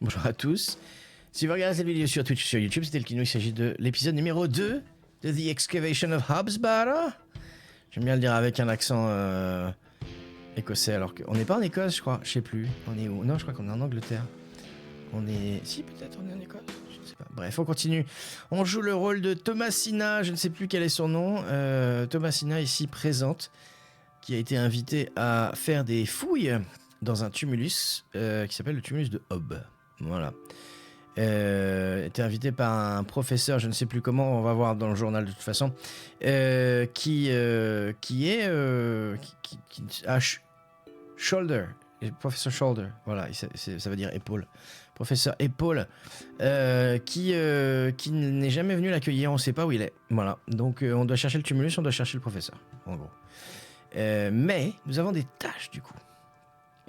Bonjour à tous. Si vous regardez cette vidéo sur Twitch ou sur YouTube, c'est Elkino, il s'agit de l'épisode numéro 2 de The Excavation of Barrow. J'aime bien le dire avec un accent écossais, alors qu'on n'est pas en Écosse, je crois. Je sais plus. On est où? Non, je crois qu'on est en Angleterre. On est... Si, peut-être on est en Écosse. Je ne sais pas. Bref, on continue. On joue le rôle de Thomasina, je ne sais plus quel est son nom. Thomasina, ici présente, qui a été invitée à faire des fouilles dans un tumulus qui s'appelle le tumulus de Hob. Voilà. Était invité par un professeur, je ne sais plus comment, on va voir dans le journal de toute façon, qui a Shoulder, professeur Shoulder, voilà, ça veut dire épaule, professeur épaule, qui n'est jamais venu l'accueillir, on ne sait pas où il est, voilà, donc on doit chercher le tumulus, on doit chercher le professeur, en gros. Mais nous avons des tâches du coup.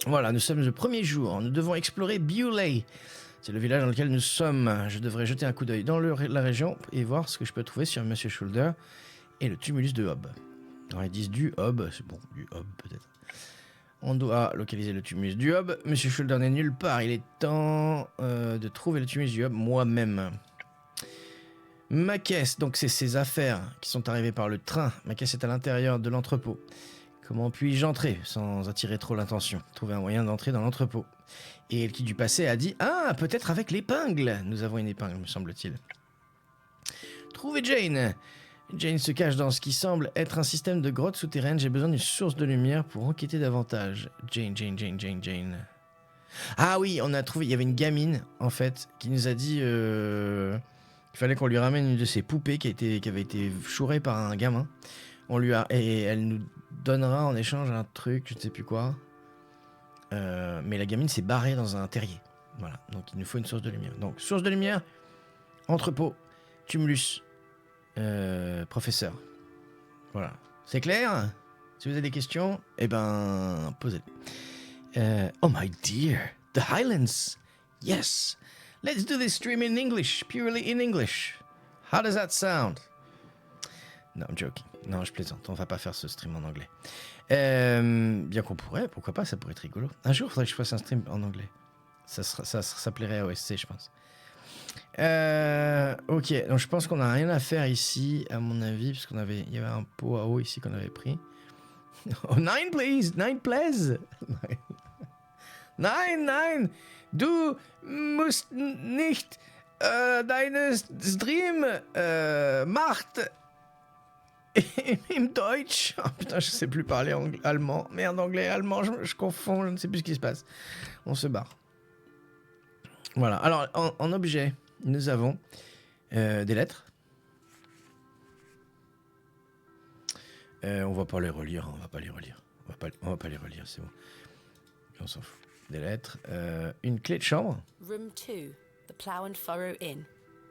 Voilà, nous sommes le premier jour, nous devons explorer Bewley. C'est le village dans lequel nous sommes. Je devrais jeter un coup d'œil dans la région et voir ce que je peux trouver sur Monsieur Shoulder et le tumulus de Hob. Alors ils disent du Hob, c'est bon, du Hob peut-être. On doit localiser le tumulus du Hob. Monsieur Shoulder n'est nulle part. Il est temps de trouver le tumulus du Hob moi-même. Ma caisse, donc c'est ces affaires qui sont arrivées par le train. Ma caisse est à l'intérieur de l'entrepôt. Comment puis-je entrer sans attirer trop l'attention? Trouver un moyen d'entrer dans l'entrepôt. Et qui du passé a dit « Ah, peut-être avec l'épingle !» Nous avons une épingle, me semble-t-il. Trouver Jane. Jane se cache dans ce qui semble être un système de grottes souterraines. J'ai besoin d'une source de lumière pour enquêter davantage. Jane. Ah oui, on a trouvé... Il y avait une gamine, en fait, qui nous a dit qu'il fallait qu'on lui ramène une de ses poupées qui avait été chourée par un gamin. Et elle nous donnera en échange un truc, je ne sais plus quoi. Mais la gamine s'est barrée dans un terrier. Voilà, donc il nous faut une source de lumière. Donc, source de lumière, entrepôt, tumulus, professeur. Voilà. C'est clair? Si vous avez des questions, eh ben, posez-les. Oh my dear, the Highlands. Yes. Let's do this stream in English, purely in English. How does that sound? No, I'm joking. Non, je plaisante. On va pas faire ce stream en anglais. Bien qu'on pourrait, pourquoi pas, ça pourrait être rigolo. Un jour, il faudrait que je fasse un stream en anglais. Ça plairait à OSC, je pense. Ok, donc je pense qu'on n'a rien à faire ici, à mon avis, parce il y avait un pot à eau ici qu'on avait pris. Oh, 9 please, 9 please. 9, du musst nicht deine Stream macht im Deutsch. Oh putain, je sais plus parler allemand. Merde, anglais, allemand, je confonds, je ne sais plus ce qui se passe. On se barre. Voilà, alors en objet, nous avons des lettres. On va pas les relire, on va pas les relire. On va pas les relire, c'est bon. On s'en fout. Des lettres. Une clé de chambre. Room 2, the Plough and Furrow Inn.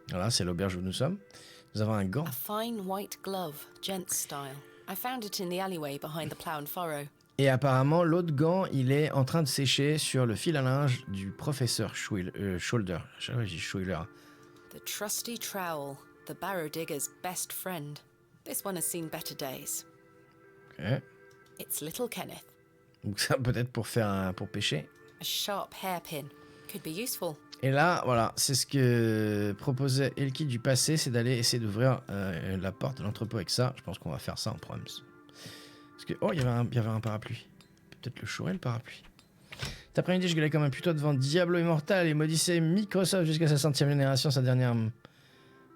Voilà, c'est l'auberge où nous sommes. Nous avons un gant. A fine white glove, gents style. I found it in the alleyway behind the Plough and Furrow. Et apparemment, l'autre gant, il est en train de sécher sur le fil à linge du professeur Shoulder. Je dis Schuyler. The trusty trowel, the barrow digger's best friend. This one has seen better days. Ok. It's little Kenneth. Donc ça peut-être pour pêcher. A sharp hairpin. Could be useful. Et là, voilà, c'est ce que proposait Elki du passé, c'est d'aller essayer d'ouvrir la porte de l'entrepôt avec ça. Je pense qu'on va faire ça en proms. Parce que, oh, il y avait un parapluie. Peut-être le chourer, le parapluie. Cet après-midi, je gueulais comme un putois devant Diablo Immortal et maudissait Microsoft jusqu'à sa 100e génération. Sa dernière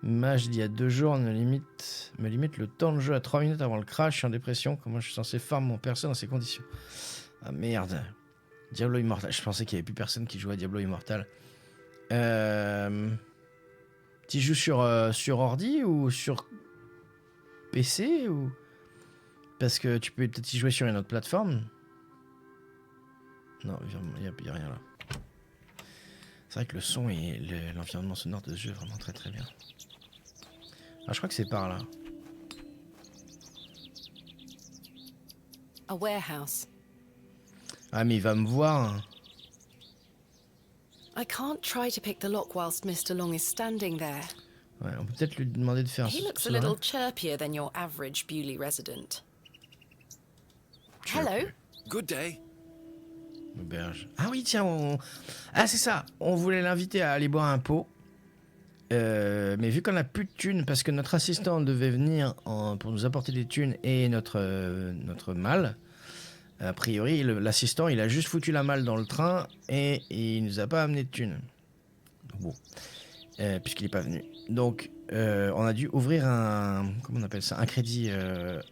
mage d'il y a 2 jours me limite le temps de jeu à 3 minutes avant le crash. Je suis en dépression. Comment je suis censé farm mon perso dans ces conditions? Ah merde. Diablo Immortal. Je pensais qu'il n'y avait plus personne qui jouait à Diablo Immortal. Tu joues sur ordi ou sur PC ou... Parce que tu peux peut-être y jouer sur une autre plateforme. Non, il n'y a rien là. C'est vrai que le son et l'environnement sonore de ce jeu est vraiment très très bien. Ah, je crois que c'est par là. A warehouse. Ah, mais il va me voir. I can't try to pick the lock whilst Mr. Long is standing there. Ouais, on peut peut-être lui demander de faire He looks a little chirpier than your average Bewley resident. Hello. Good day. Auberge. Ah oui, tiens, ah c'est ça, on voulait l'inviter à aller boire un pot. Mais vu qu'on a plus de thunes, parce que notre assistant devait venir pour nous apporter des thunes et notre malle, a priori, l'assistant, il a juste foutu la malle dans le train et il nous a pas amené de thunes. Bon, puisqu'il est pas venu. Donc, on a dû ouvrir comment on appelle ça, un crédit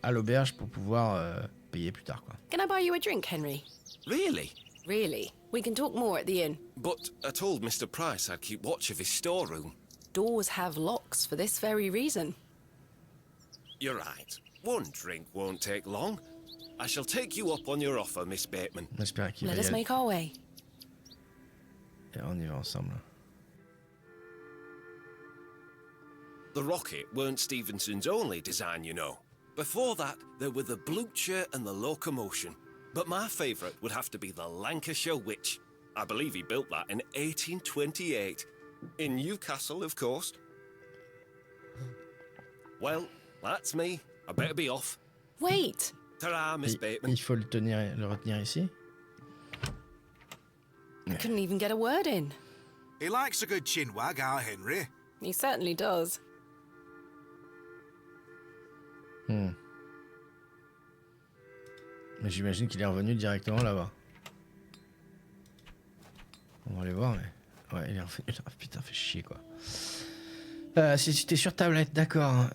à l'auberge pour pouvoir payer plus tard, quoi. Can I buy you a drink, Henry? Really? Really? We can talk more at the inn. But I told Mr. Price I'd keep watch of his storeroom. Doors have locks for this very reason. You're right. One drink won't take long. I shall take you up on your offer, Miss Bateman. J'espère qu'il va Let y us aller. make our way. Et on y va ensemble. The rocket weren't Stevenson's only design, you know. Before that, there were the Blucher and the Locomotion. But my favourite would have to be the Lancashire Witch. I believe he built that in 1828. In Newcastle, of course. Well, that's me. I better be off. Wait! Ta-ra, Miss Bateman. Il faut le retenir ici. I couldn't even get a word in. He likes a good chinwag, our Henry. He certainly does. Mais j'imagine qu'il est revenu directement là-bas. On va aller voir, mais... Ouais, il est revenu là. Putain, fait chier, quoi. Si tu t'es sur tablette, d'accord.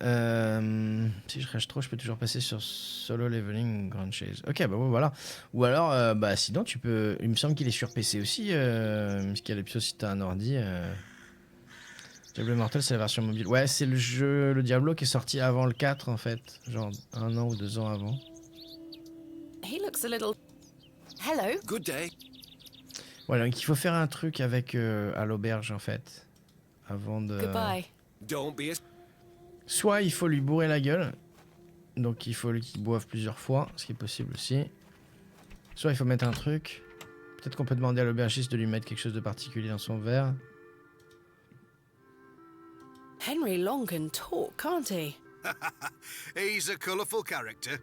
Si je rage trop, je peux toujours passer sur solo leveling grande chaise. Ok, bah voilà. Ou alors, sinon tu peux... Il me semble qu'il est sur PC aussi, parce qu'il y a l'option si t'as un ordi. Diablo Immortal, c'est la version mobile. Ouais, c'est le Diablo qui est sorti avant le 4, en fait. Genre 1 an ou 2 ans avant. He looks a little... Hello? Good day. Voilà, donc il faut faire un truc avec à l'auberge, en fait. Avant de... Goodbye. Don't be a... Soit il faut lui bourrer la gueule. Donc il faut qu'il boive plusieurs fois, ce qui est possible aussi. Soit il faut mettre un truc. Peut-être qu'on peut demander à l'aubergiste de lui mettre quelque chose de particulier dans son verre. Henry Long can talk, can't he? He's a colourful character.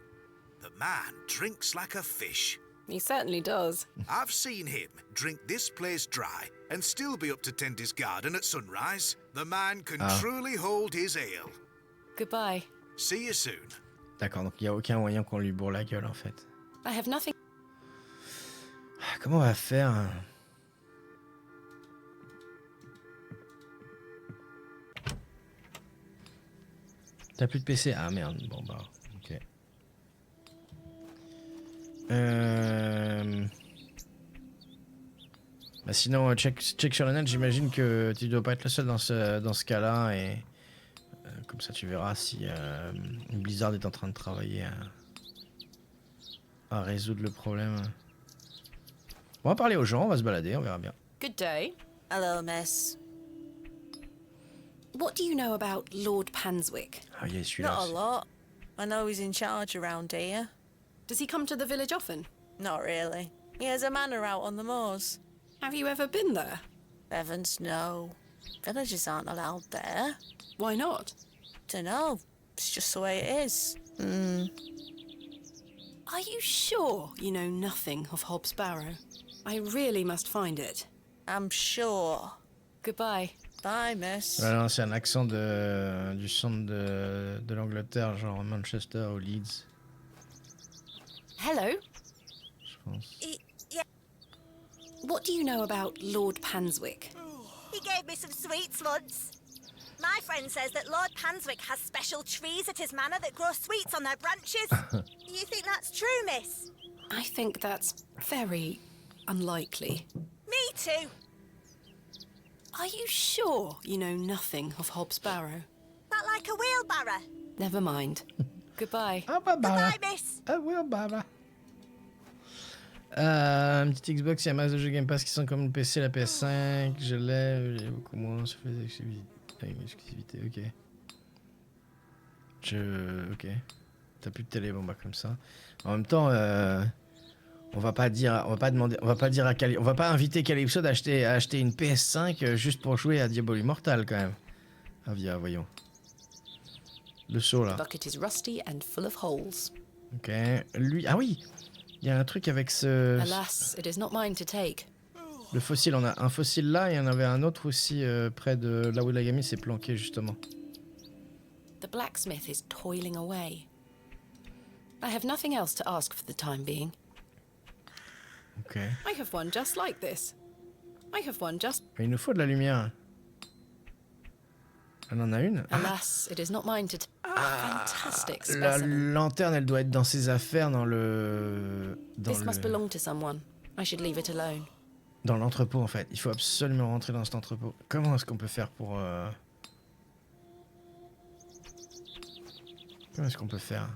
The man drinks like a fish. He certainly does. I've seen him drink this place dry and still be up to tend his garden at sunrise. The man can truly hold his ale. Goodbye. See you soon. D'accord, donc il n'y a aucun moyen qu'on lui bourre la gueule en fait. I have nothing... Comment on va faire? T'as plus de PC? Ah merde, bon bah, ok. Bah sinon, check sur le net, j'imagine que tu dois pas être le seul dans ce cas-là et comme ça tu verras si Blizzard est en train de travailler à résoudre le problème. On va parler aux gens, on va se balader, on verra bien. Good day. Hello, miss. What do you know about Lord Panswick? Ah yeah, celui-là. Not a lot. I know he's in charge around here. Does he come to the village often? Not really. He has a manor out on the moors. Have you ever been there? Heavens, no. Villagers aren't allowed there. Why not? Dunno. It's just the way it is. Are you sure you know nothing of Hobbs Barrow? I really must find it. I'm sure. Goodbye. Bye, miss. Voilà, c'est un accent du centre de l'Angleterre, genre Manchester ou Leeds, Hello. je pense. Yeah, What do you know about Lord Panswick? He gave me some sweets once. My friend says that Lord Panswick has special trees at his manor that grow sweets on their branches. You think that's true, miss? I think that's very unlikely. Me too. Are you sure you know nothing of Hobbs Barrow? That like a wheelbarrow. Never mind. Goodbye. Ah bah bah. Goodbye, miss. Ah oui, bah bah. Une petite Xbox, il y a masse de jeux Game Pass qui sont comme le PC, la PS5, je l'ai, j'ai beaucoup moins sur les exclusivités, ok. Ok. T'as plus de télé, bon bah comme ça. En même temps, on va pas inviter Calypso à acheter une PS5 juste pour jouer à Diablo Immortal quand même. Ah voyons. Le saut là. The bucket is rusty and full of holes. Ok. Lui, ah oui. Il y a un truc avec ce... Alas, it is not mine to take. Le fossile, on a un fossile là, et il y en avait un autre aussi près de là où la gamine s'est planquée justement. The blacksmith is toiling away. I have nothing else to ask for the time being. Ok. I have one just like this. I have one just... Il nous faut de la lumière. On en a une. Alas, it is not mine to... Fantastic La specimen. lanterne, elle doit être dans ses affaires, dans le... This must belong to someone. I should leave it alone. Dans l'entrepôt en fait. Il faut absolument rentrer dans cet entrepôt. Comment est-ce qu'on peut faire pour... Comment est-ce qu'on peut faire?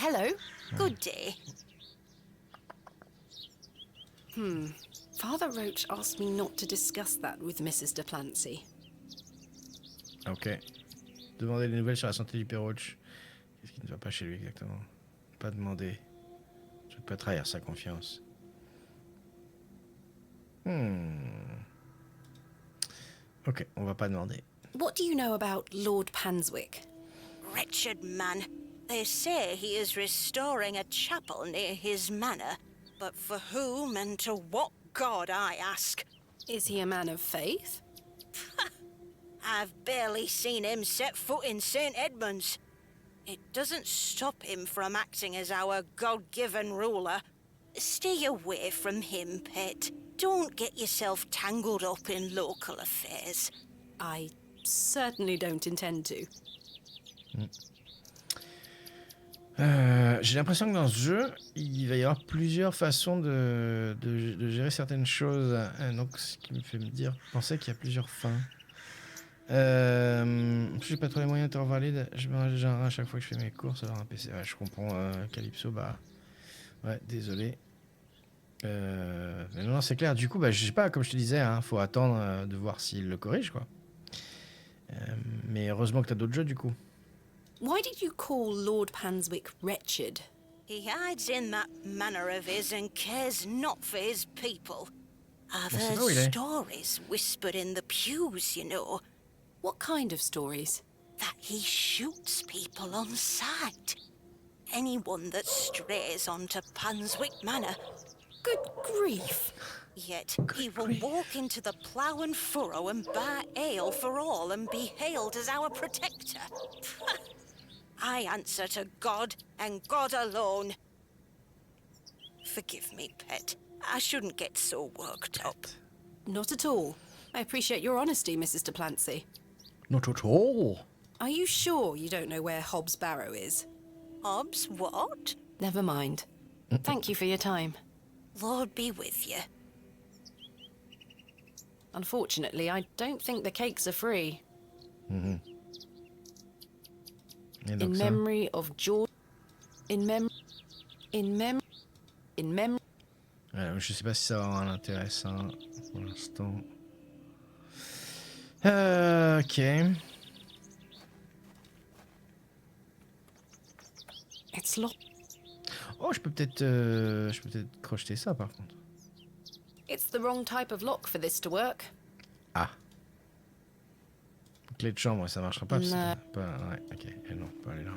Hello. Good day. Father Roach asked me not to discuss that with Mrs. de Plancy. Ok. Demander des nouvelles sur la santé du père Roach. Qu'est-ce qui ne va pas chez lui exactement? Pas demander. Je ne peux pas trahir sa confiance. Ok, on va pas demander. What do you know about Lord Panswick? Wretched man. They say he is restoring a chapel near his manor. But for whom and to what god, I ask? Is he a man of faith? I've barely seen him set foot in St. Edmunds. It doesn't stop him from acting as our God-given ruler. Stay away from him, pet. Don't get yourself tangled up in local affairs. I certainly don't intend to. J'ai l'impression que dans ce jeu, il va y avoir plusieurs façons de gérer certaines choses. Donc, ce qui me fait me dire, penser qu'il y a plusieurs fins. J'ai pas trop les moyens de temps valide. Je me régénérerai à chaque fois que je fais mes courses alors un PC. Ouais, je comprends. Calypso, bah. Ouais, désolé. Mais non, c'est clair. Du coup, bah, je sais pas, comme je te disais, hein, faut attendre de voir s'il le corrige, quoi. Mais heureusement que t'as d'autres jeux, du coup. Why did you call Lord Panswick wretched? He hides in that manor of his and cares not for his people. I've Well, heard so really. stories whispered in the pews, you know, What kind of stories? that he shoots people on sight. Anyone that strays onto Panswick Manor. Good grief. Yet he will walk into the plough and furrow and buy ale for all and be hailed as our protector. I answer to God and God alone. Forgive me, pet. I shouldn't get so worked up. Not at all. I appreciate your honesty, Mrs. de Plancy. Not at all. Are you sure you don't know where Hobbs Barrow is? Hobbs, what? Never mind. Thank you for your time. Lord be with you. Unfortunately, I don't think the cakes are free. Et donc In ça. memory of George... In memory... Ouais, je sais pas si ça va avoir un intéressant pour l'instant. Ok. It's locked. Oh, je peux peut-être crocheter ça par contre. It's the wrong type of lock for this to work. Ah. Clé de chambre, ça marchera pas. Parce Non. que pas, ouais, ok. Et non, pas aller là.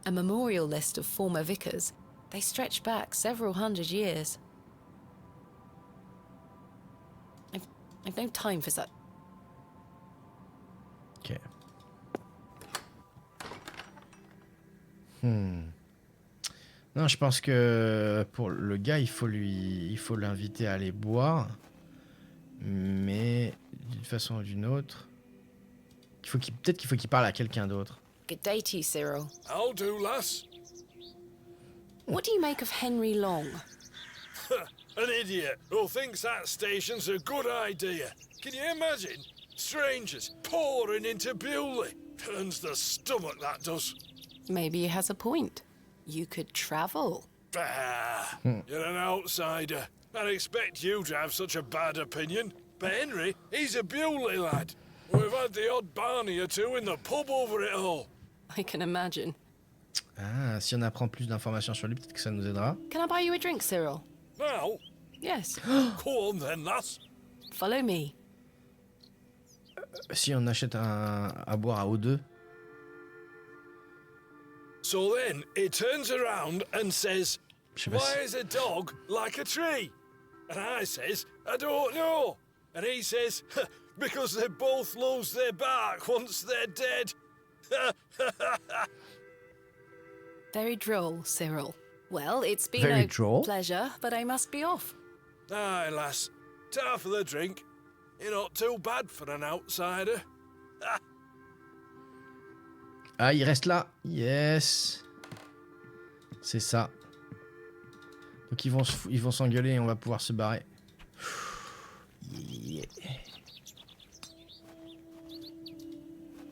A memorial list of former vicars. They stretch back several hundred years. I've no time for such. Ok. Non, je pense que pour le gars, il faut l'inviter à aller boire, mais d'une façon ou d'une autre, peut-être qu'il faut qu'il parle à quelqu'un d'autre. Good day to you, Cyril. I'll do, lass. What do you make of Henry Long? An idiot who thinks that station's a good idea. Can you imagine? Strangers pouring into Bewley. Turns the stomach, that does. Maybe he has a point. You could travel. Bah, you're an outsider. I'd expect you to have such a bad opinion. But Henry, he's a Bewley lad. We've had the odd Barney or two in the pub over it all. I can imagine. Ah, si on apprend plus d'informations sur lui, peut-être que ça nous aidera. Can I buy you a drink, Cyril? Now, Yes. go on then, lass. Follow me. Si on achète à boire à O2. So then he turns around and says, Je sais pas why si... is a dog like a tree? And I says, I don't know. And he says, because they both lose their bark once they're dead. Very droll, Cyril. Well, it's been Very a droll? pleasure, but I must be off. Aye, lass. Ta for the drink. You're not too bad for an outsider. Ah, il reste là. Yes. C'est ça. Donc ils vont s'engueuler et on va pouvoir se barrer. Yeah.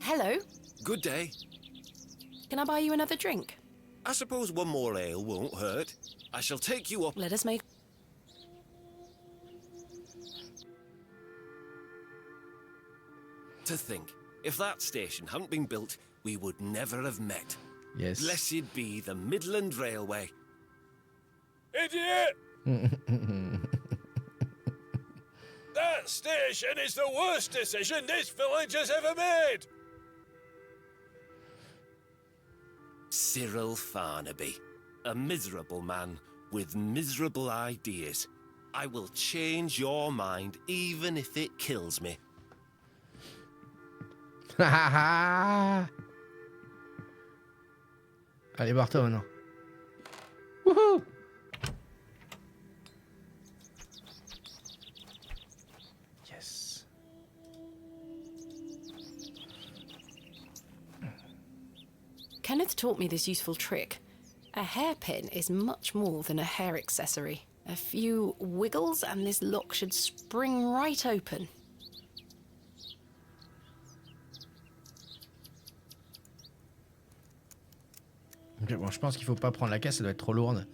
Hello. Good day. Can I buy you another drink? I suppose one more ale won't hurt. I shall take you up. Let us make... To think, if that station hadn't been built, we would never have met. Yes. Blessed be the Midland Railway. Idiot! That station is the worst decision this village has ever made! Cyril Farnaby, a miserable man with miserable ideas. I will change your mind even if it kills me. Allez, barre-toi maintenant. Wouhou! Yes. Kenneth taught me this useful trick. A hairpin is much more than a hair accessory. A few wiggles and this lock should spring right open. Ok, bon, je pense qu'il faut pas prendre la caisse, ça doit être trop lourde.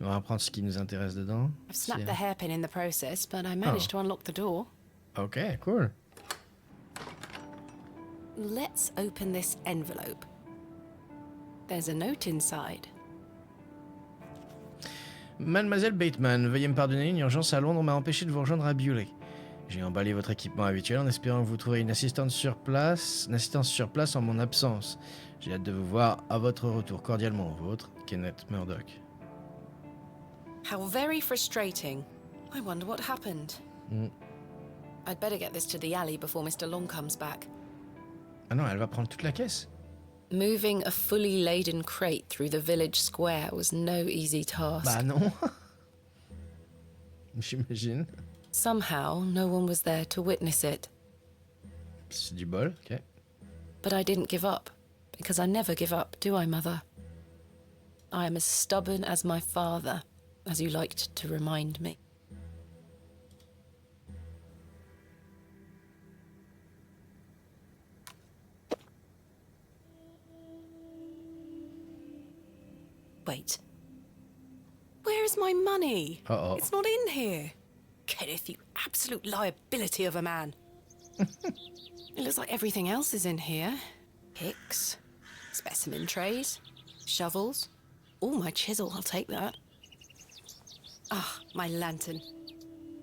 On va prendre ce qui nous intéresse dedans. I've snapped the hairpin in the process, but I managed to unlock the door. Ok, cool. Let's open this envelope. There's a note inside. Mademoiselle Bateman, veuillez me pardonner, une urgence à Londres m'a empêché de vous rejoindre à Bewley. J'ai emballé votre équipement habituel en espérant que vous trouverez une assistance sur place en mon absence. J'ai hâte de vous voir à votre retour. Cordialement vôtre, Kenneth Murdoch. How very frustrating. I wonder what happened. I'd better get this to the alley before Mr. Long comes back. Ah non, elle va prendre toute la caisse. Moving a fully laden crate through the village square was no easy task. Bah non. J'imagine. Somehow, no one was there to witness it. C'est du bol, ok. But I didn't give up, because I never give up, do I, Mother? I am as stubborn as my father, as you liked to remind me. Wait. Where is my money? Uh-oh. It's not in here. Kenneth, you absolute liability of a man. It looks like everything else is in here. Picks, specimen trays, shovels. Oh, my chisel, I'll take that. Ah, my lantern.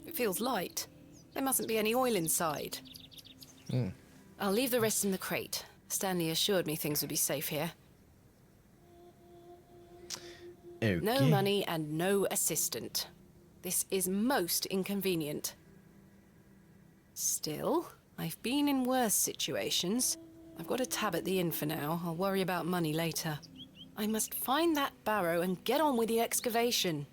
It feels light. There mustn't be any oil inside. I'll leave the rest in the crate. Stanley assured me things would be safe here. Ok. No money and no assistant. This is most inconvenient. Still, I've been in worse situations. I've got a tab at the inn for now. I'll worry about money later. I must find that Barrow and get on with the excavation.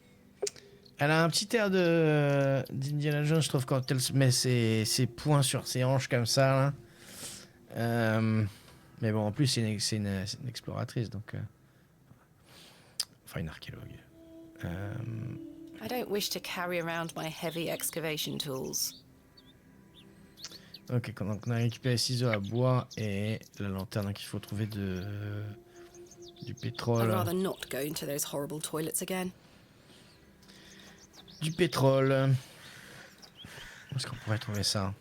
Elle a un petit air d'Indiana Jones, je trouve, quand elle se met ses poings sur ses hanches comme ça. Là. Mais bon, en plus, c'est une exploratrice, donc... Enfin, une archéologue. I don't wish to carry around my heavy excavation tools. Ok, donc on a récupéré les ciseaux à bois et la lanterne, donc il faut trouver du I'd pétrole. rather not go into those horrible toilets again. Du pétrole. Où est-ce qu'on pourrait trouver ça?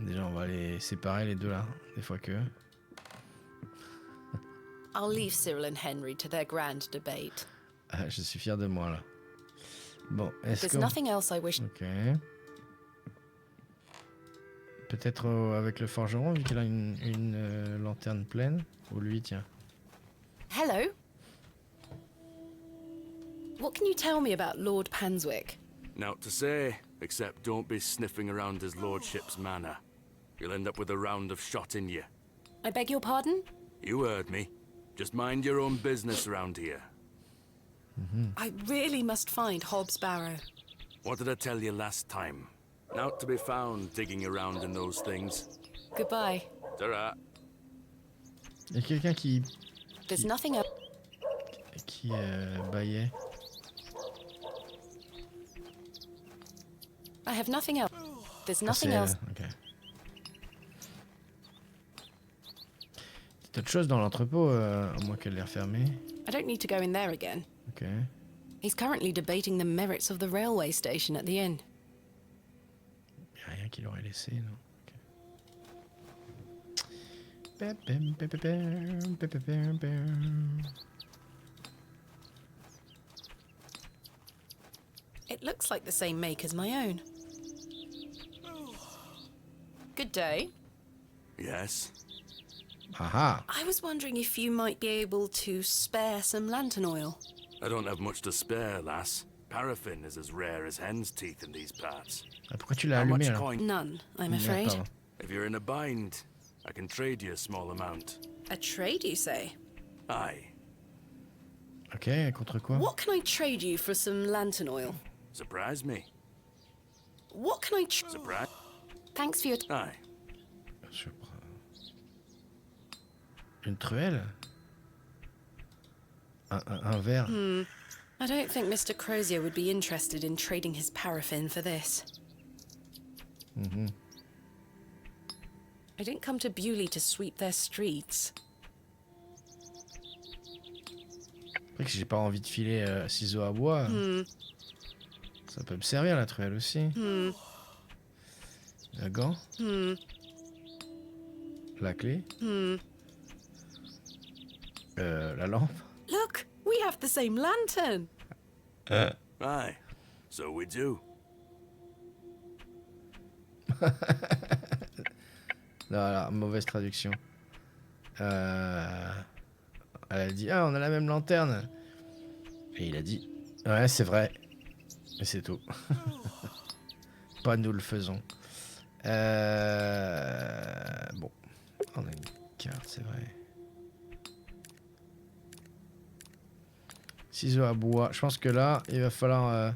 Déjà, on va les séparer les deux là, des fois que... I'll leave Cyril and Henry to their grand debate. Ah, je suis fier de moi là. Bon, est-ce There's que... nothing else I wish... Ok. Peut-être avec le forgeron, vu qu'il a une lanterne pleine. Ou lui, tiens. Hello. What can you tell me about Lord Panswick? Naught to say, except don't be sniffing around his lordship's manor. You'll end up with a round of shot in you. I beg your pardon? You heard me. Just mind your own business around here. I really must find Hobbs Barrow. What did I tell you last time? Naught to be found digging around in those things. Goodbye. Ta-ra. Il y a quelqu'un qui There's nothing else. baillait. I have nothing else. There's Ah, nothing c'est else. ok. C'est autre chose dans l'entrepôt, à moins qu'elle l'ait refermé. I don't need to go in there again. Ok. He's currently debating the merits of the railway station at the inn. Il n'y a rien qu'il aurait laissé, non. It looks like the same make as my own. Good day. Yes? Aha! I was wondering if you might be able to spare some lantern oil. I don't have much to spare, lass. Paraffin is as rare as hen's teeth in these parts. Ah, pourquoi tu l'as How allumé much alors? coin? None, I'm Merde, afraid. pardon. If you're in a bind, I can trade you a small amount. A trade, you say? Aye. Ok, contre quoi? What can I trade you for some lantern oil? Surprise me. What can I Surprise? Thanks for your... Aye. Je prends... Une truelle? Un verre? I don't think Mr. Crozier would be interested in trading his paraffin for this. I didn't come to Bewley to sweep their streets. Après que si j'ai pas envie de filer ciseaux à bois, ça peut me servir la truelle aussi. Un gant? La clé? La lampe? Look, we have the same lantern. Aye. So we do. Là, mauvaise traduction. Elle a dit ah on a la même lanterne. Et il a dit ouais c'est vrai. Et c'est tout. Pas nous le faisons. Bon. On a une carte, c'est vrai. Ciseaux à bois. Je pense que là, il va falloir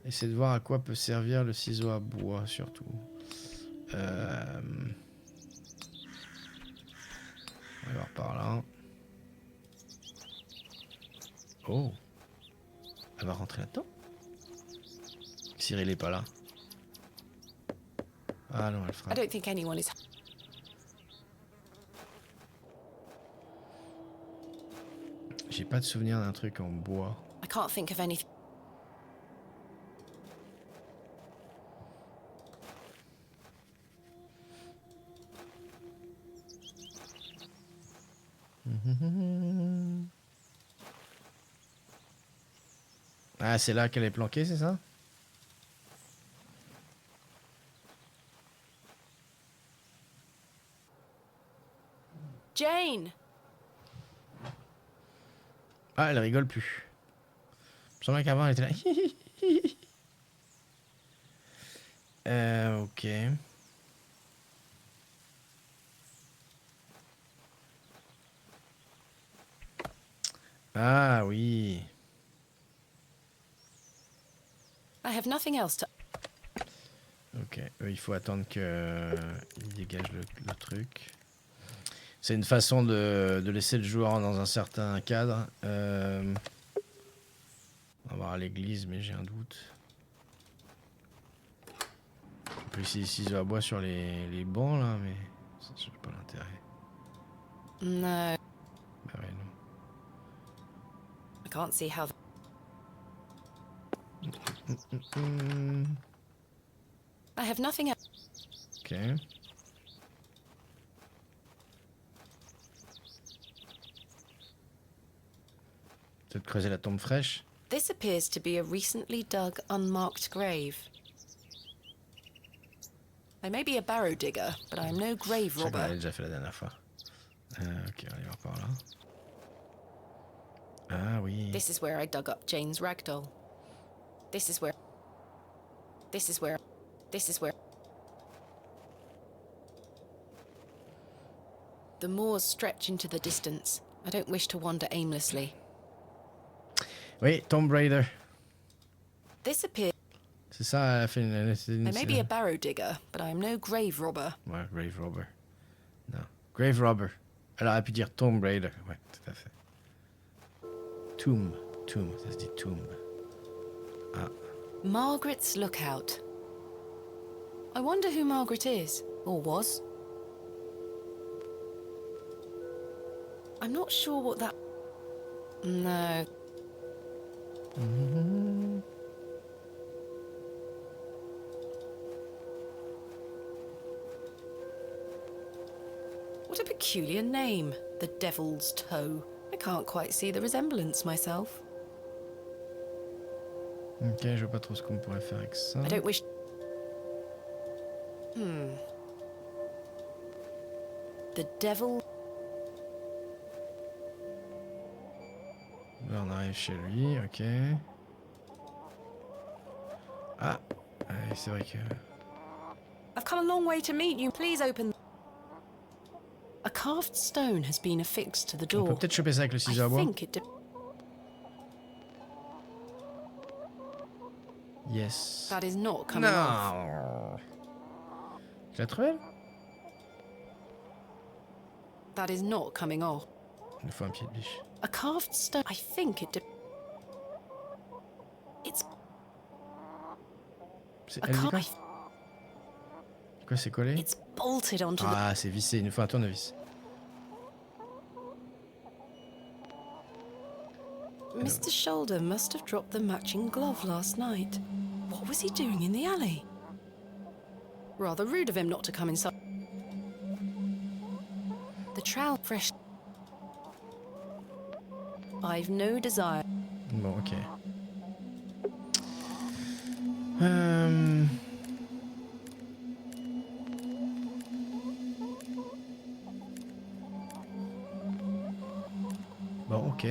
essayer de voir à quoi peut servir le ciseau à bois, surtout. On va voir par là. Oh. Elle va rentrer là-dedans? Cyril est pas là. Ah non, elle fera. I don't think anyone is... J'ai pas de souvenir d'un truc en bois. I can't think of anything. Ah, c'est là qu'elle est planquée, c'est ça? Jane! Ah, elle rigole plus. Il me semblait qu'avant elle était là. Ok. Ah oui. I have nothing else to... Ok. Il faut attendre qu'il dégage le truc. C'est une façon de laisser le joueur dans un certain cadre. On va voir à l'église, mais j'ai un doute. On peut essayer ciseaux à bois sur les bancs là, mais ça, je vois pas l'intérêt. No, Bah ouais, non. I can't see how... I have nothing else. Ok. Peut-être creuser la tombe fraîche. This appears to be a recently dug, unmarked grave. I may be a barrow digger, but I am no grave Je crois qu'on robber. l'avait déjà fait la dernière fois. Ok, on y va par là. Ah oui. This is where I dug up Jane's ragdoll. This is where... This is where... This is where... The moors stretch into the distance. I don't wish to wander aimlessly. Oui, Tomb Raider. This appears... C'est ça, elle a fait une... I may be a barrow digger, but I am no grave robber. Ouais, Grave Robber. Non. Grave Robber. Elle aurait pu dire Tomb Raider. Ouais, tout à fait. Tomb. Ça se dit Tomb. Ah. Margaret's Lookout. I wonder who Margaret is, or was. I'm not sure what that... No. What a peculiar name, the Devil's Toe. I can't quite see the resemblance myself. Ok, je vois pas trop ce qu'on pourrait faire avec ça. I don't wish... The Devil... Là, on arrive chez lui, ok. Ah, ouais, c'est vrai que... I've come a long way to meet you. Please open... A carved stone has been affixed to the On peut door. peut-être choper ça avec le ciseau à I bois. think it... Yes. That is not coming off. Non. Tu l'as trouvé? That is not coming off. Il nous faut un pied de biche. A carved stone. I think it... It's... C'est A elle dit car... quoi? Quoi, c'est collé? It's bolted onto the... Ah, c'est vissé, il nous faut un tournevis. Mr. Shoulder must have dropped the matching glove last night. What was he doing in the alley? Rather rude of him not to come inside. The trowel fresh... I've no desire... Bon, ok. Bon, ok.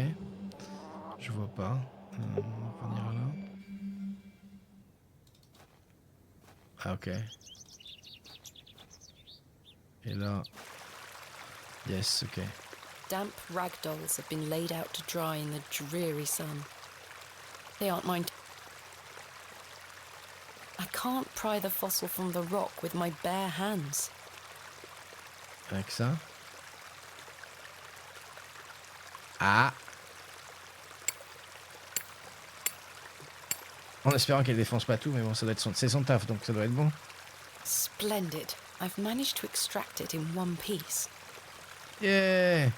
Je vois pas. On va venir là. Ah, ok. Et là... Yes, ok. Damp ragdolls have been laid out to dry in the dreary sun. They aren't mine. I can't pry the fossil from the rock with my bare hands. Avec ça. Ah! En espérant qu'elle défonce pas tout, mais bon, ça doit être c'est son taf, donc ça doit être bon. Splendid. I've managed to extract it in one piece. Yeah!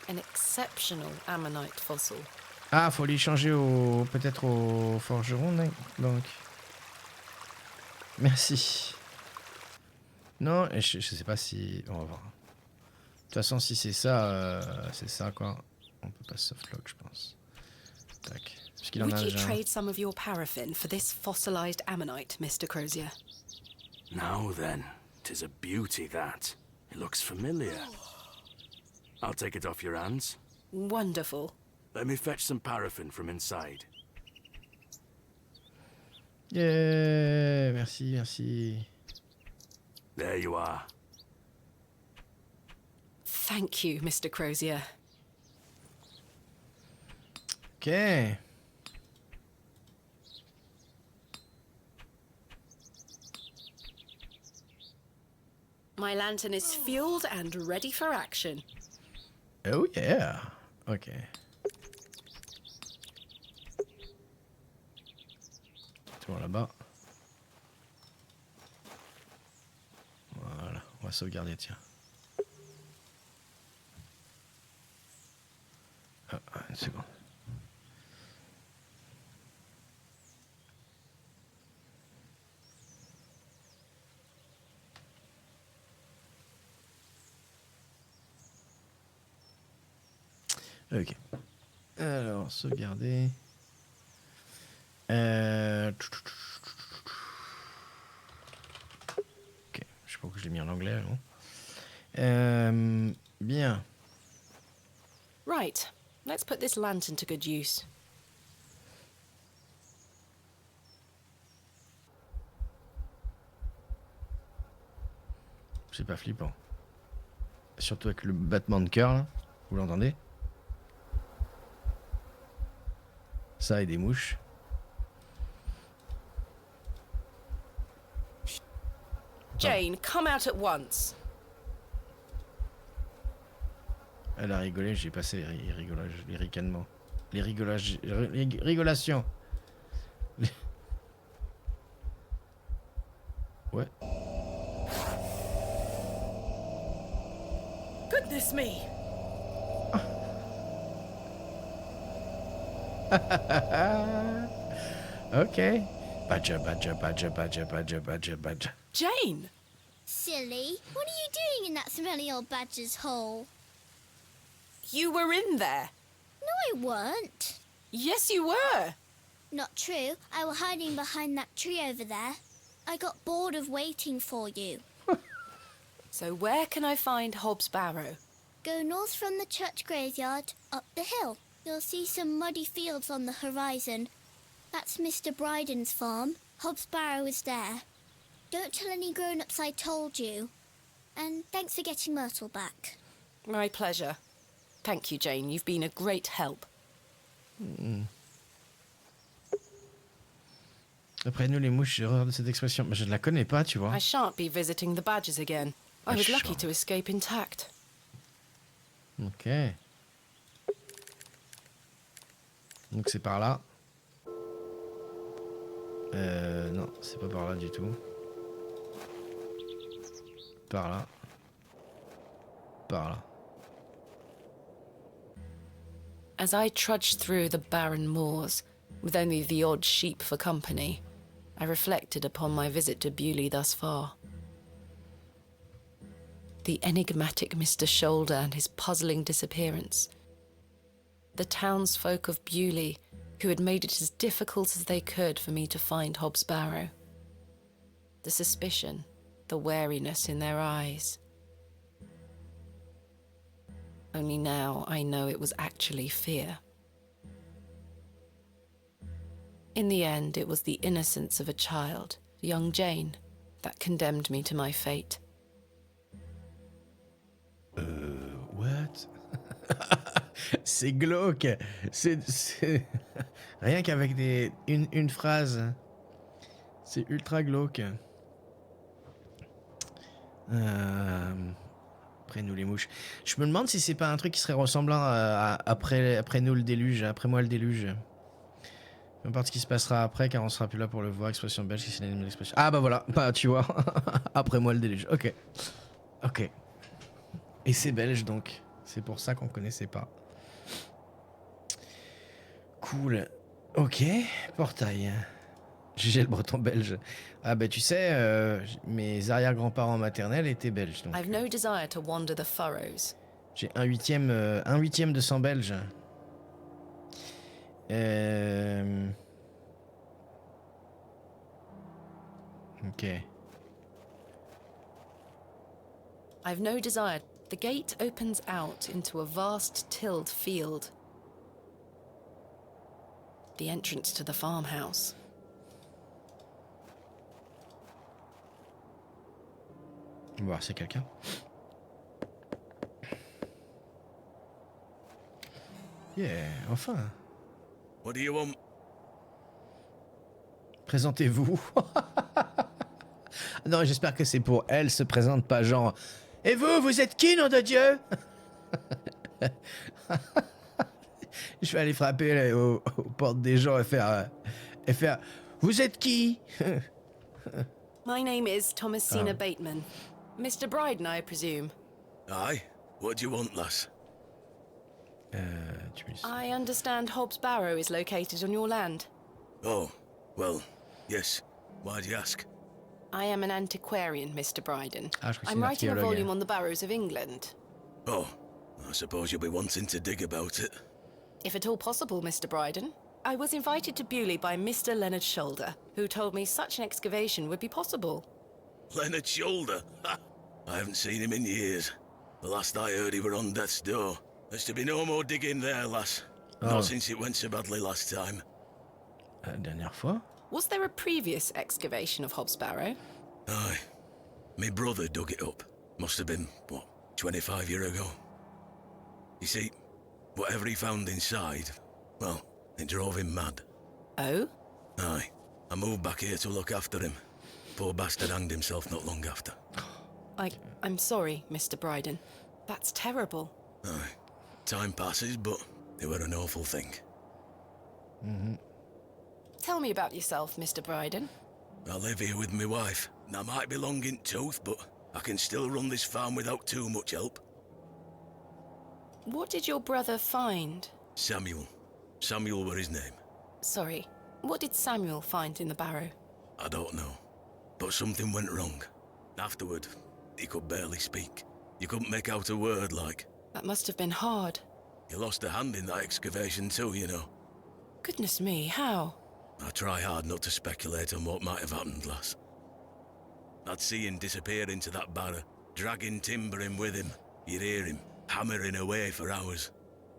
An exceptional ammonite fossil. Ah, faut l'échanger au peut-être au forgeron, donc. Merci. Non, je sais pas si... On va voir. De toute façon, si c'est ça, quoi. On peut pas softlock, je pense. Tac. Puisqu'il en Would a you déjà un. trade some of your paraffin for this fossilized ammonite, Mr. Crozier? Now then, 'tis a beauty that. It looks familiar. I'll take it off your hands. Wonderful. Let me fetch some paraffin from inside. Yeah, merci. There you are. Thank you, Mr. Crozier. Ok. My lantern is fueled and ready for action. Oh yeah. Ok. C'est bon là-bas. Voilà, on va sauvegarder, tiens. Ah, une seconde. Ok. Alors, sauvegarder. sais pas pourquoi je l'ai mis en anglais. Bon. Bien. Right. Let's put this lantern to good use. C'est pas flippant. Surtout avec le battement de cœur, là. Vous l'entendez? Ça et des mouches. Jane, come out at once. Elle a rigolé, j'ai passé les rigolages, les ricanements. Les rigolages. Rigolations. Ouais. Goodness me. Ok. Badger, badger, badger, badger, badger, badger, badger. Jane! Silly, what are you doing in that smelly old badger's hole? You were in there. No, I weren't. Yes, you were. Not true. I was hiding behind that tree over there. I got bored of waiting for you. So where can I find Hobbs Barrow? Go north from the church graveyard, up the hill. You'll see some muddy fields on the horizon. That's Mr. Bryden's farm. Hobbs Barrow is there. Don't tell any grown-ups I told you. And thanks for getting Myrtle back. My pleasure. Thank you, Jane. You've been a great help. Après nous les mouches, j'ai horreur de cette expression. Mais je ne la connais pas, tu vois. I shan't be visiting the badgers again. I was lucky to escape intact. Ok. Donc c'est par là. Non, c'est pas par là du tout. Par là. Par là. As I trudged through the barren moors, with only the odd sheep for company, I reflected upon my visit to Bewley thus far. The enigmatic Mr. Shoulder and his puzzling disappearance. The townsfolk of Bewley, who had made it as difficult as they could for me to find Hobbs Barrow. The suspicion, the wariness in their eyes. Only now I know it was actually fear. In the end, it was the innocence of a child, young Jane, that condemned me to my fate. What? C'est glauque. C'est... Rien qu'avec une phrase. C'est ultra glauque. Après nous les mouches. Je me demande si c'est pas un truc qui serait ressemblant à après nous le déluge, après moi le déluge. Peu importe ce qui se passera après, car on sera plus là pour le voir. Expression belge, qui c'est l'anime de l'expression. Ah bah voilà, bah tu vois. Après moi le déluge. Ok. Ok. Et c'est belge donc. C'est pour ça qu'on connaissait pas. Cool. Ok. Portail. GG le breton belge. Ah bah tu sais, mes arrière-grands-parents maternels étaient belges. Donc. I've no desire to wander the furrows. J'ai un huitième de sang belge. Ok. I've no desire. The gate opens out into a vast tilled field. The entrance to the farmhouse. On va voir si c'est quelqu'un. Yeah, enfin. What do you want? Présentez-vous. Non, j'espère que c'est pour elle, se présente pas genre. Et vous êtes qui, nom de Dieu? Je vais aller frapper là, aux portes des gens et faire. Vous êtes qui? My name is Thomasina Bateman. Mr. Bryden, I presume. Aye? What do you want, lass? I understand Hobbs Barrow is located on your land. Oh, well, yes. Why do you ask? I am an antiquarian, Mr. Bryden. Ah, je crois que c'est I'm une writing a archéologue. volume on the Barrows of England. Oh, I suppose you'll be wanting to dig about it. If at all possible, Mr. Bryden. I was invited to Bewley by Mr. Leonard Shoulder, who told me such an excavation would be possible. Leonard's shoulder? Ha! I haven't seen him in years. The last I heard he were on death's door. There's to be no more digging there, lass. Oh. Not since it went so badly last time. La dernière fois? Was there a previous excavation of Hobbs Barrow? Aye. Me brother dug it up. Must have been, 25 years ago. You see, whatever he found inside, well, it drove him mad. Oh? Aye. I moved back here to look after him. Poor bastard hanged himself not long after. I'm sorry, Mr. Bryden. That's terrible. Aye. Time passes, but it were an awful thing. Tell me about yourself, Mr. Bryden. I live here with my wife. And I might be long in tooth, but I can still run this farm without too much help. What did your brother find? Samuel. Samuel were his name. Sorry, what did Samuel find in the barrow? I don't know. But something went wrong. Afterward, he could barely speak. You couldn't make out a word, like. That must have been hard. He lost a hand in that excavation too, you know. Goodness me, how? I try hard not to speculate on what might have happened, lass. I'd see him disappear into that barrow, dragging timber in with him. You'd hear him, hammering away for hours.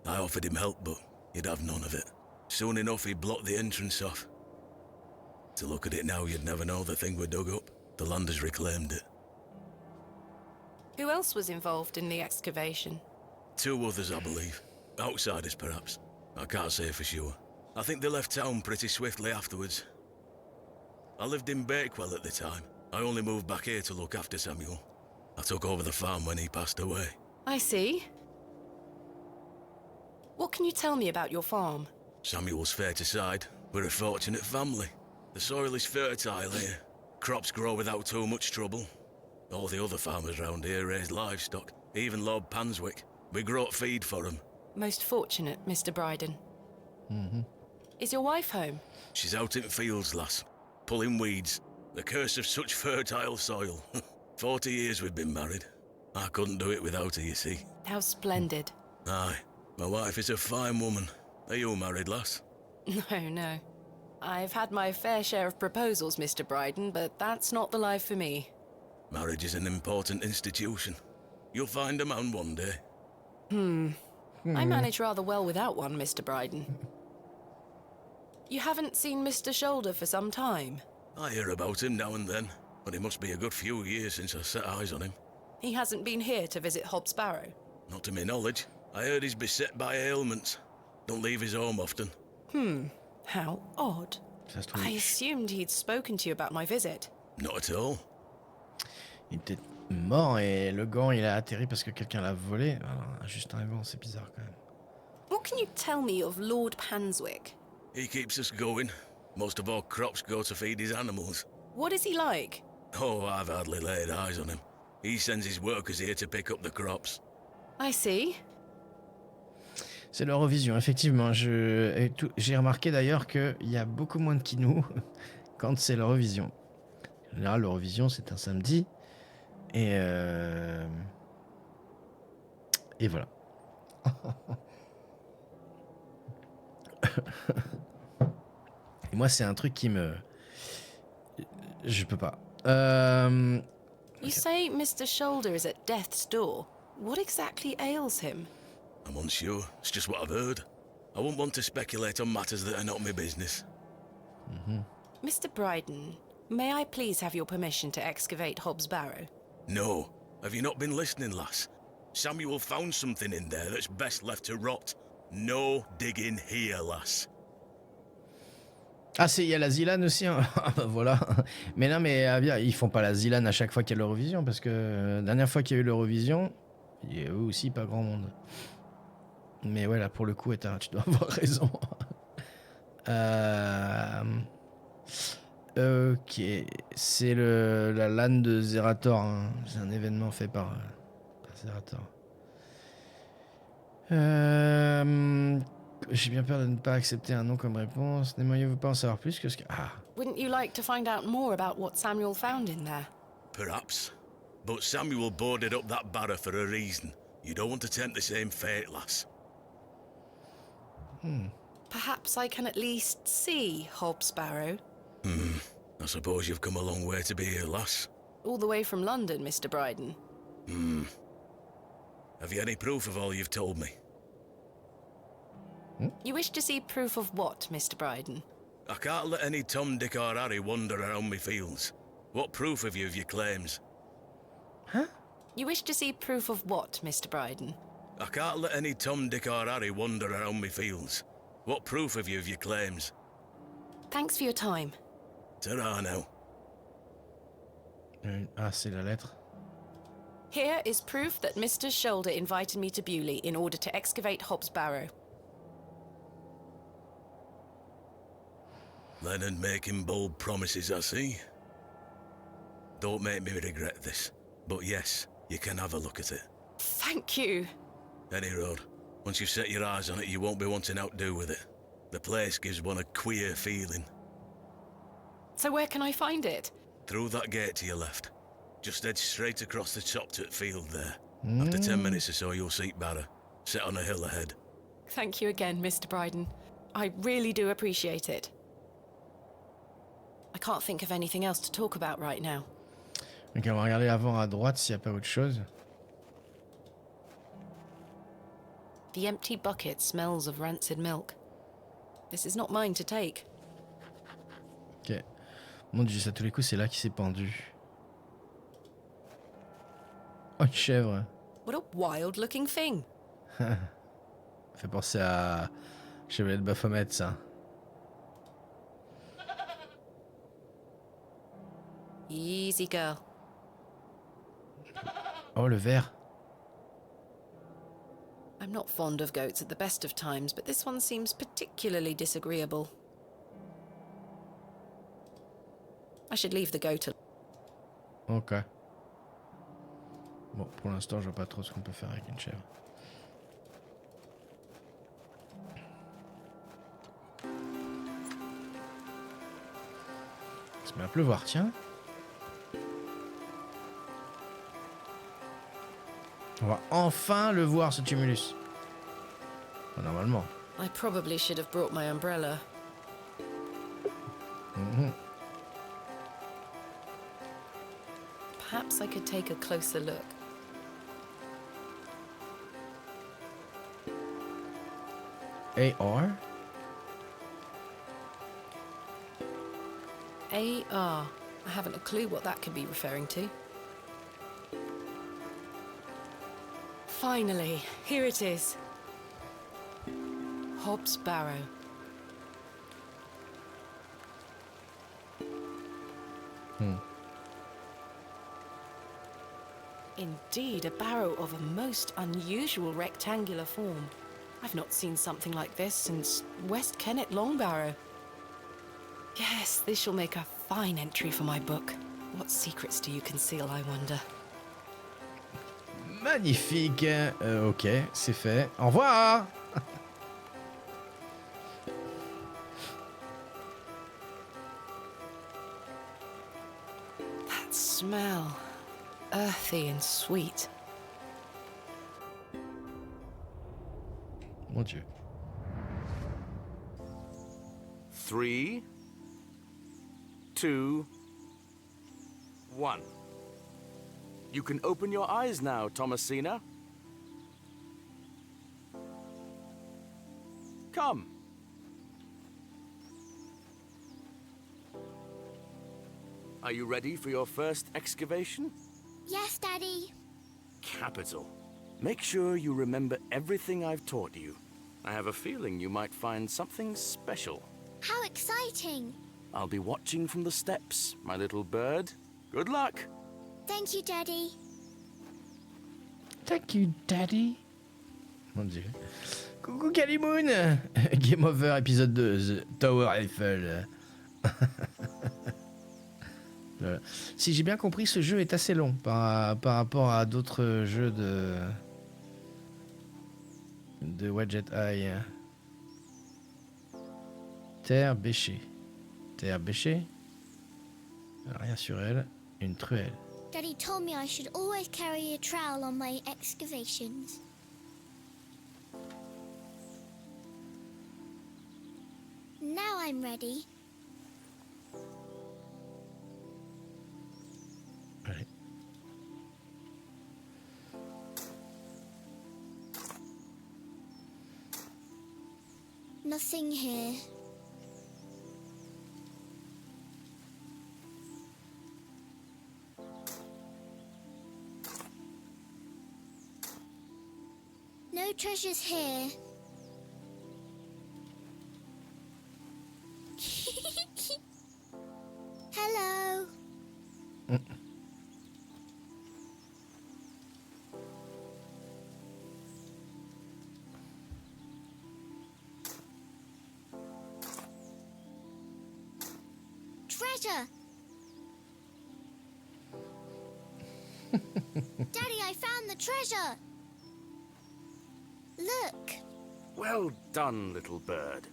I offered him help, but he'd have none of it. Soon enough, he'd blocked the entrance off. To look at it now, you'd never know the thing were dug up. The landers reclaimed it. Who else was involved in the excavation? 2 others, I believe. Outsiders, perhaps. I can't say for sure. I think they left town pretty swiftly afterwards. I lived in Bakewell at the time. I only moved back here to look after Samuel. I took over the farm when he passed away. I see. What can you tell me about your farm? Samuel's fair aside, we're a fortunate family. The soil is fertile here. Crops grow without too much trouble. All the other farmers round here raise livestock, even Lord Panswick. We grow feed for him. Most fortunate, Mr. Bryden. Is your wife home? She's out in fields, lass, pulling weeds. The curse of such fertile soil. 40 years we've been married. I couldn't do it without her, you see. How splendid. Aye, my wife is a fine woman. Are you married, lass? No. I've had my fair share of proposals, Mr. Bryden, but that's not the life for me. Marriage is an important institution. You'll find a man one day. I manage rather well without one, Mr. Bryden. You haven't seen Mr. Shoulder for some time? I hear about him now and then, but it must be a good few years since I set eyes on him. He hasn't been here to visit Hobbs Barrow? Not to my knowledge. I heard he's beset by ailments. Don't leave his home often. How odd. Ça se trouve, I assumed he'd spoken to you about my visit. Not at all. il était mort et le gant il a atterri parce que quelqu'un l'a volé. Alors, juste un gant, c'est bizarre quand même. What can you tell me of Lord Panswick? He keeps us going. Most of our crops go to feed his animals. What is he like? Oh, I've hardly laid eyes on him. He sends his workers here to pick up the crops. I see. C'est l'Eurovision, effectivement. J'ai remarqué d'ailleurs qu'il y a beaucoup moins de kinous quand c'est l'Eurovision. En général, l'Eurovision, c'est un samedi. Et voilà. Et moi, c'est un truc qui me... Je peux pas. You say Mr. Shoulder is at death's door. What exactly ails him? I'm unsure. It's just what I've heard. I wouldn't want to speculate on matters that are not my business. Mr. Bryden, may I please have your permission to excavate Hobbs Barrow? No. Have you not been listening, lass? Samuel found something in there that's best left to rot. No digging here, lass. Ah, il y a la Zilane aussi, hein. Ah, bah, voilà. Mais non, mais ils font pas la Zilane à chaque fois qu'il y a l'Eurovision, parce que la dernière fois qu'il y a eu l'Eurovision, il y a eu aussi pas grand monde. Mais ouais, là, pour le coup, tu dois avoir raison. Ok, c'est la LAN de Zerator, hein. C'est un événement fait par Zerator. J'ai bien peur de ne pas accepter un non comme réponse. N'aimeriez-vous pas en savoir plus que ce que... Ah. Wouldn't you like to find out more about what Samuel found in there? Perhaps. But Samuel boarded up that barrow for a reason. You don't want to tempt the same fate, lass. Perhaps I can at least see Hobbs Barrow. I suppose you've come a long way to be here, lass. All the way from London, Mr. Bryden. Have you any proof of all you've told me? You wish to see proof of what, Mr. Bryden? I can't let any Tom, Dick or Harry wander around me fields. What proof have you of your claims? You wish to see proof of what, Mr. Bryden? I can't let any Tom, Dick or Harry wander around me fields. What proof have you of your claims? Thanks for your time. Ta-ra now. Ah, c'est la lettre. Here is proof that Mr. Shoulder invited me to Bewley in order to excavate Hobbs Barrow. Leonard making bold promises, I see. Don't make me regret this, but yes, you can have a look at it. Thank you. Any road. Once you've set your eyes on it, you won't be wanting outdo with it. The place gives one a queer feeling. So where can I find it? Through that gate to your left. Just head straight across the top to the field there. After 10 minutes or so, you'll see Barrow, set on a hill ahead. Thank you again, Mr. Bryden. I really do appreciate it. I can't think of anything else to talk about right now. Donc on va regarder avant à droite s'il n'y a pas autre chose. The empty bucket smells of rancid milk. This is not mine to take. Ok. Mon dieu, ça tous les coups, c'est là qu'il s'est pendu. Oh, une chèvre. What a wild-looking thing. Fait penser à Chevalier de Baphomet, ça. Easy girl. Oh, le verre. I'm not fond of goats at the best of times, but this one seems particularly disagreeable. I should leave the goat alone. Ok. Bon, pour l'instant, je vois pas trop ce qu'on peut faire avec une chèvre. Il se met à pleuvoir, tiens. On va enfin le voir, ce tumulus. Enfin, normalement. I probably should have brought my umbrella. Perhaps I could take a closer look. AR? AR. I haven't a clue what that could be referring to. Finally, here it is. Hobbs Barrow. Indeed, a barrow of a most unusual rectangular form. I've not seen something like this since West Kennet Long Barrow. Yes, this shall make a fine entry for my book. What secrets do you conceal, I wonder? Magnifique. Ok, c'est fait. Au revoir. That smell. Earthy and sweet. Mon Dieu. 3, 2, 1. You can open your eyes now, Thomasina. Come. Are you ready for your first excavation? Yes, Daddy. Capital. Make sure you remember everything I've taught you. I have a feeling you might find something special. How exciting. I'll be watching from the steps, my little bird. Good luck. Thank you, Daddy. Thank you, Daddy. Mon Dieu. Coucou Calimoun. Game Over, épisode 2, The Tower Eiffel. Voilà. Si j'ai bien compris, ce jeu est assez long par rapport à d'autres jeux de Wadjet Eye. Terre bêchée. Terre bêchée. Rien sur elle. Une truelle. Daddy told me I should always carry a trowel on my excavations. Now I'm ready. Allez. Nothing here. No treasures here. Hello. Treasure. Daddy, I found the treasure. Look. Well done, little bird.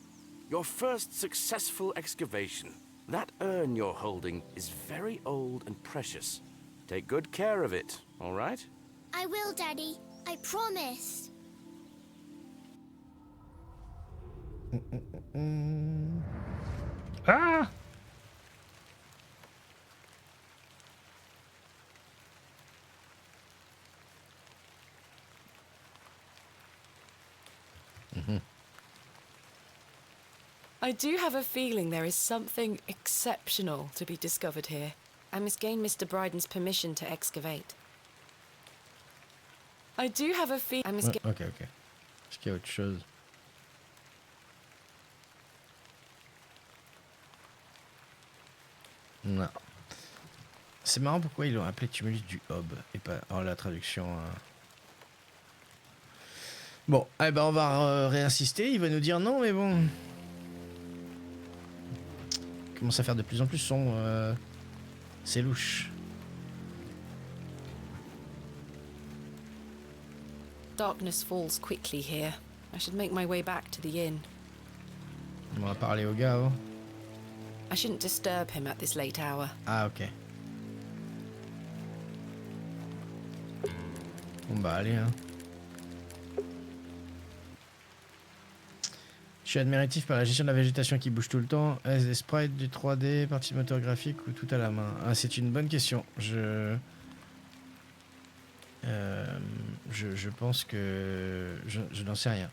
Your first successful excavation. That urn you're holding is very old and precious. Take good care of it, all right? I will, Daddy. I promise. Ah! I do have a feeling there is something exceptional to be discovered here. I must gain Mr. Bryden's permission to excavate. I do have a feeling... Ok, ok. Est-ce qu'il y a autre chose? Non. C'est marrant pourquoi ils l'ont appelé tumulus du Hob et pas en la traduction. Bon, eh ben on va réinsister. Il va nous dire non, mais bon. Il commence à faire de plus en plus sombre. C'est louche. Darkness falls quickly here. I should make my way back to the inn. On va parler au gars. Oh. I shouldn't disturb him at this late hour. Ah, ok. Bon bah allez hein. Je suis admiratif par la gestion de la végétation qui bouge tout le temps. Est-ce des sprites, du 3D, partie moteur graphique ou tout à la main? Ah, c'est une bonne question. Je pense que je n'en sais rien.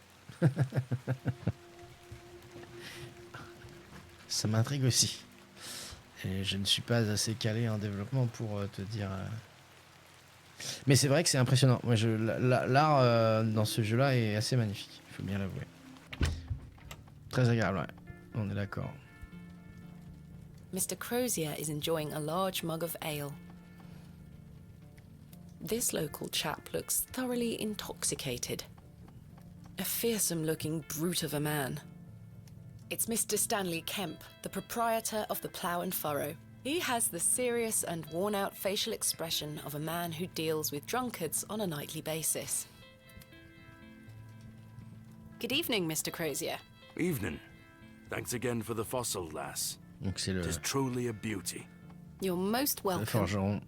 Ça m'intrigue aussi. Et je ne suis pas assez calé en développement pour te dire... Mais c'est vrai que c'est impressionnant. Moi, l'art dans ce jeu-là est assez magnifique. Il faut bien l'avouer. Très agréable, ouais. On est d'accord. Mr. Crozier is enjoying a large mug of ale. This local chap looks thoroughly intoxicated. A fearsome-looking brute of a man. It's Mr. Stanley Kemp, the proprietor of the Plough and Furrow. He has the serious and worn-out facial expression of a man who deals with drunkards on a nightly basis. Good evening, Mr. Crozier. Evening. Thanks again for the fossil, lass. Donc c'est It is truly a beauty. You're most le welcome. forgeron.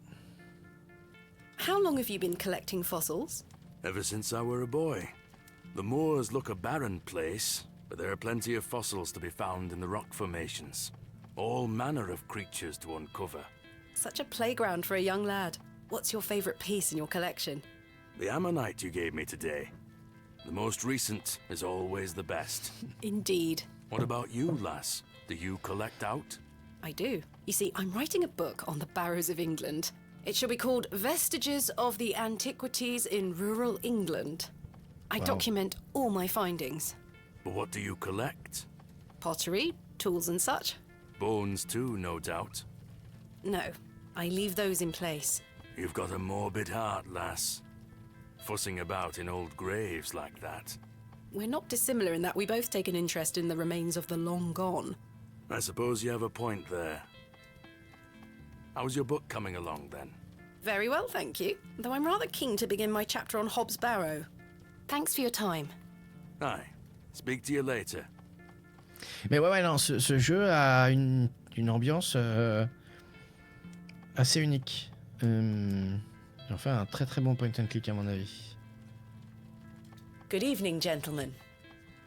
How long have you been collecting fossils? Ever since I were a boy. The moors look a barren place, but there are plenty of fossils to be found in the rock formations. All manner of creatures to uncover. Such a playground for a young lad. What's your favorite piece in your collection? The ammonite you gave me today. The most recent is always the best. Indeed. What about you, lass? Do you collect out? I do. You see, I'm writing a book on the Barrows of England. It shall be called Vestiges of the Antiquities in Rural England. I document all my findings. But what do you collect? Pottery, tools and such. Bones too, no doubt. No, I leave those in place. You've got a morbid heart, lass. Fussing about in old graves like that. We're not dissimilar in that we both take an interest in the remains of the long gone. I suppose you have a point there. How's your book coming along, then? Very well, thank you. Though I'm rather keen to begin my chapter on Hobbs Barrow. Thanks for your time. Aye. Speak to you later. Mais ouais, non, ce jeu a une ambiance assez unique. Enfin, un très très bon point and click à mon avis. Good evening, gentlemen.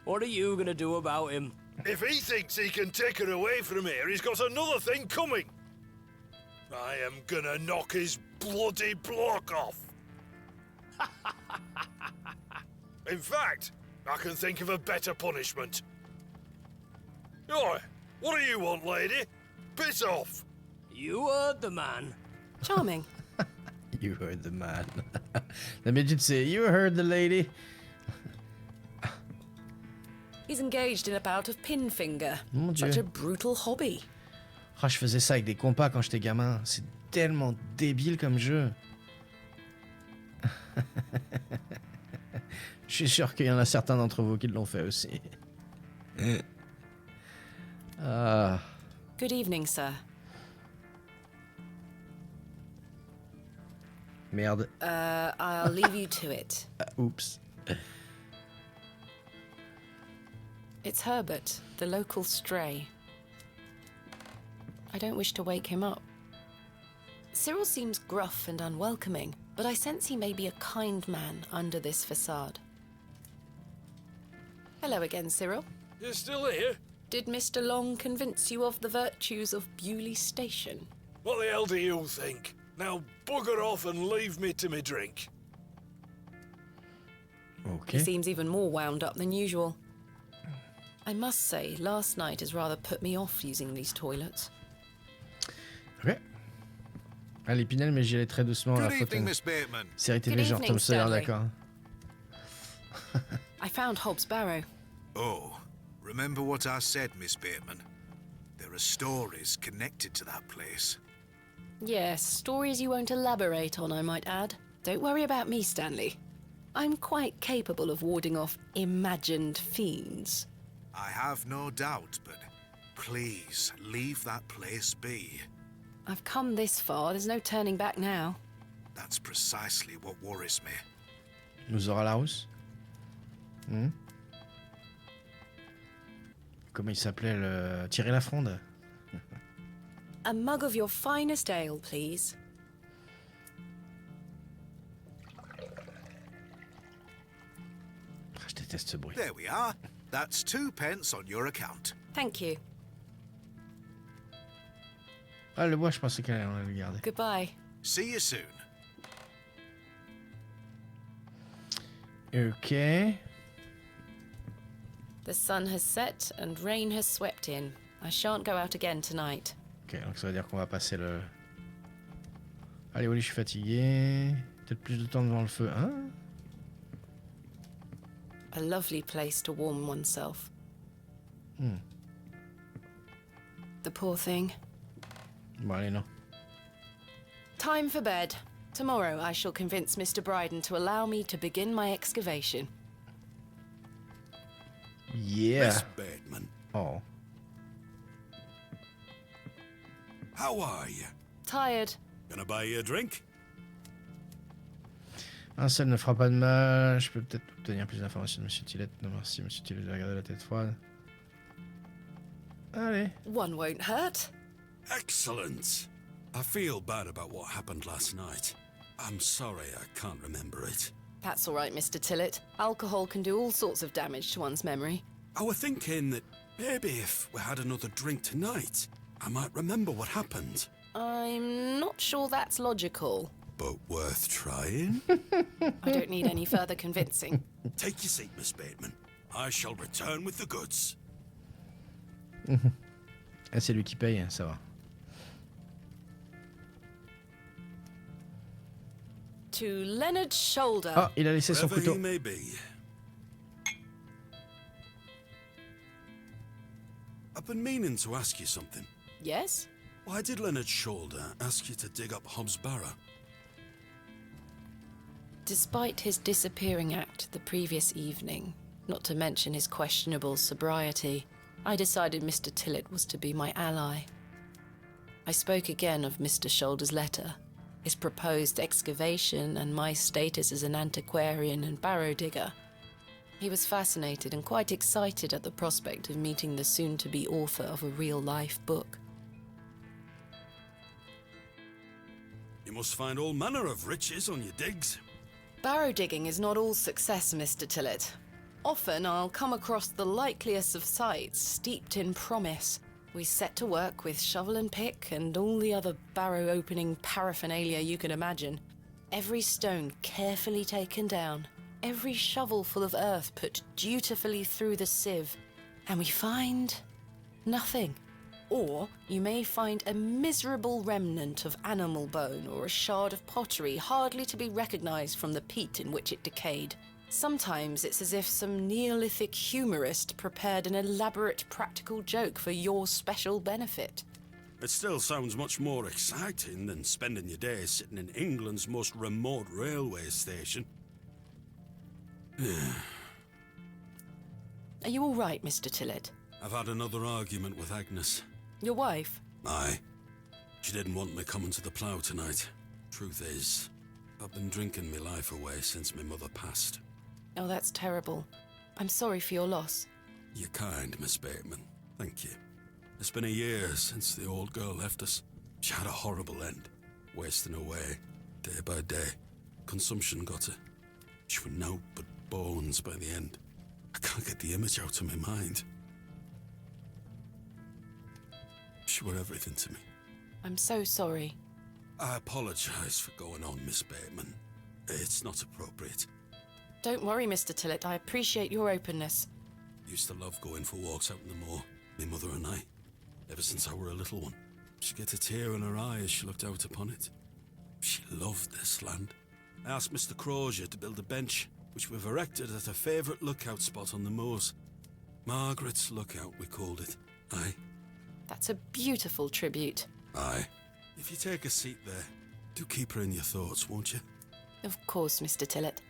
What are you gonna do about him? If he thinks he can take her away from here, he's got another thing coming. I am gonna knock his bloody block off. In fact, I can think of a better punishment. Oi, what do you want, lady? Piss off! You heard the man. Charming. You heard the man. D'habitude, c'est you heard the lady. He's engaged in a bout of pinfinger. Mon Dieu. Such a brutal hobby. Ah, je faisais ça avec des compas quand j'étais gamin. C'est tellement débile comme jeu. Je suis sûr qu'il y en a certains d'entre vous qui l'ont fait aussi. Ah. Good evening, sir. Merde. I'll leave you to it. Oups. It's Herbert, the local stray. I don't wish to wake him up. Cyril seems gruff and unwelcoming, but I sense he may be a kind man under this facade. Hello again, Cyril. You're still here? Did Mr. Long convince you of the virtues of Bewley Station? What the hell do you think? Now bugger off and leave me to me drink. Okay. He seems even more wound up than usual. I must say, last night has rather put me off using these toilets. Ok. Allez, Pinel, mais j'y allais très doucement. Good La faute evening, Miss Bateman. série Good TV genre evening, Tom Sawyer, Stanley. d'accord. I found Hobbs Barrow. Oh, remember what I said, Miss Bateman? There are stories connected to that place. Yes, stories you won't elaborate on, I might add. Don't worry about me, Stanley. I'm quite capable of warding off imagined fiends. I have no doubt, but please leave that place be. I've come this far, there's no turning back now. That's precisely what worries me. Nous aura la rousse. Comment il s'appelait le... Thierry Lafronde. A mug of your finest ale, please. Ah, je déteste ce bruit. There we are. That's 2 pence on your account. Thank you. Ah, le bois, je pensais qu'on allait le garder. Goodbye. See you soon. Ok. The sun has set and rain has swept in. I shan't go out again tonight. Ok, donc ça veut dire qu'on va passer le... Allez, Oli, je suis fatigué. Peut-être plus de temps devant le feu, hein? A lovely place to warm oneself. The poor thing. Bon, allez, non. Time for bed. Tomorrow I shall convince Mr. Bryden to allow me to begin my excavation. Yeah. Miss Bateman, Oh. how are you? Tired. Gonna buy you a drink? Un seul ne fera pas de mal. Je peux peut-être obtenir plus d'informations de Monsieur Tillett. Non, merci, Monsieur Tillett, de regarder la tête froide. Allez. One won't hurt. Excellent. I feel bad about what happened last night. I'm sorry I can't remember it. That's all right, Mr. Tillett. Alcohol can do all sorts of damage to one's memory. I was thinking that maybe if we had another drink tonight, I might remember what happened. I'm not sure that's logical. But worth trying? I don't need any further convincing. Take your seat, Miss Bateman. I shall return with the goods. Ah, c'est lui qui paye, ça va. To Leonard's shoulder. Ah, il a laissé son Wherever couteau. he may be. I've been meaning to ask you something. Yes? Why did Leonard Shoulder ask you to dig up Hobbs Barrow? Despite his disappearing act the previous evening, not to mention his questionable sobriety, I decided Mr. Tillett was to be my ally. I spoke again of Mr. Shoulder's letter, his proposed excavation, and my status as an antiquarian and barrow digger. He was fascinated and quite excited at the prospect of meeting the soon-to-be author of a real-life book. You must find all manner of riches on your digs. Barrow digging is not all success, Mr. Tillett. Often I'll come across the likeliest of sites steeped in promise. We set to work with shovel and pick and all the other barrow-opening paraphernalia you can imagine. Every stone carefully taken down, every shovel full of earth put dutifully through the sieve, and we find Nothing. Or you may find a miserable remnant of animal bone or a shard of pottery hardly to be recognized from the peat in which it decayed. Sometimes it's as if some Neolithic humorist prepared an elaborate practical joke for your special benefit. It still sounds much more exciting than spending your days sitting in England's most remote railway station. Are you all right, Mr. Tillett? I've had another argument with Agnes. Your wife? Aye. She didn't want me coming to the plough tonight. Truth is, I've been drinking my life away since my mother passed. Oh, that's terrible. I'm sorry for your loss. You're kind, Miss Bateman. Thank you. It's been a year since the old girl left us. She had a horrible end, wasting away, day by day. Consumption got her. She was naught but bones by the end. I can't get the image out of my mind. She were everything to me. I'm so sorry. I apologise for going on, Miss Bateman. It's not appropriate. Don't worry, Mr. Tillett. I appreciate your openness. Used to love going for walks out in the moor, my mother and I, ever since I were a little one. She'd get a tear in her eye as she looked out upon it. She loved this land. I asked Mr. Crozier to build a bench, which we've erected at her favourite lookout spot on the moors. Margaret's Lookout, we called it. Aye. That's a beautiful tribute. Aye. If you take a seat there, do keep her in your thoughts, won't you? Of course, Mr. Tillett.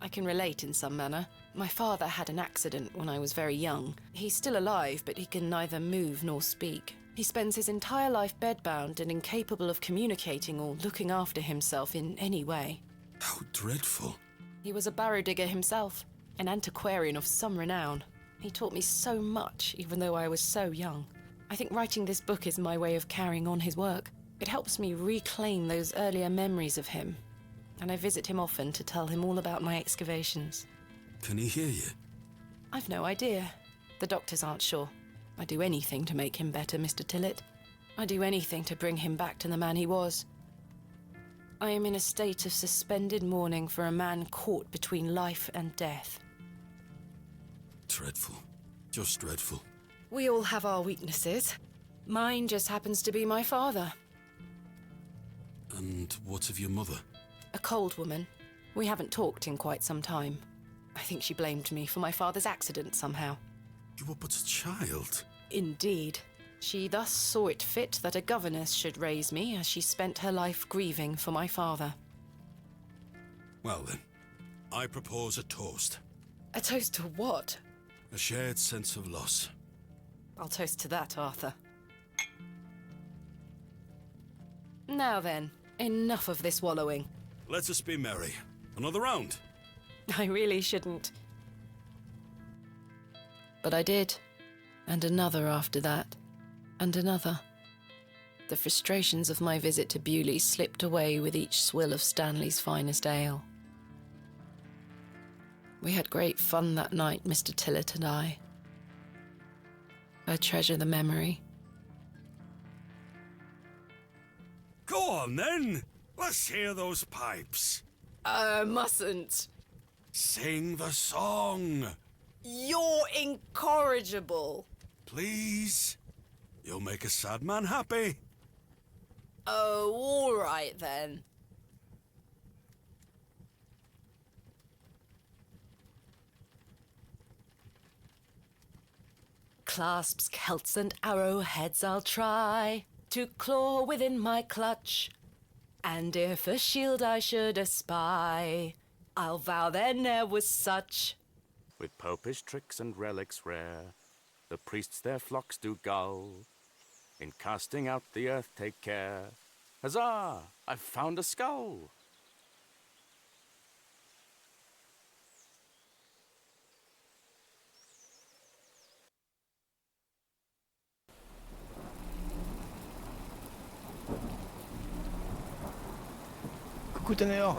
I can relate in some manner. My father had an accident when I was very young. He's still alive, but he can neither move nor speak. He spends his entire life bedbound and incapable of communicating or looking after himself in any way. How dreadful. He was a barrow digger himself, an antiquarian of some renown. He taught me so much, even though I was so young. I think writing this book is my way of carrying on his work. It helps me reclaim those earlier memories of him, and I visit him often to tell him all about my excavations. Can he hear you? I've no idea. The doctors aren't sure. I'd do anything to make him better, Mr. Tillett. I'd do anything to bring him back to the man he was. I am in a state of suspended mourning for a man caught between life and death. Dreadful. Just dreadful. We all have our weaknesses. Mine just happens to be my father. And what of your mother? A cold woman. We haven't talked in quite some time. I think she blamed me for my father's accident somehow. You were but a child. Indeed. She thus saw it fit that a governess should raise me as she spent her life grieving for my father. Well then, I propose a toast. A toast to what? A shared sense of loss. I'll toast to that, Arthur. Now then, enough of this wallowing. Let us be merry. Another round. I really shouldn't. But I did. And another after that. And another. The frustrations of my visit to Bewley slipped away with each swill of Stanley's finest ale. We had great fun that night, Mr. Tillett and I. I treasure the memory. Go on then. Let's hear those pipes. I mustn't. Sing the song. You're incorrigible. Please. You'll make a sad man happy. Oh, all right then. Clasps, celts, and arrowheads I'll try to claw within my clutch. And if a shield I should espy, I'll vow there ne'er was such. With popish tricks and relics rare, the priests their flocks do gull. In casting out the earth take care. Huzzah! I've found a skull! Coucou Tanner.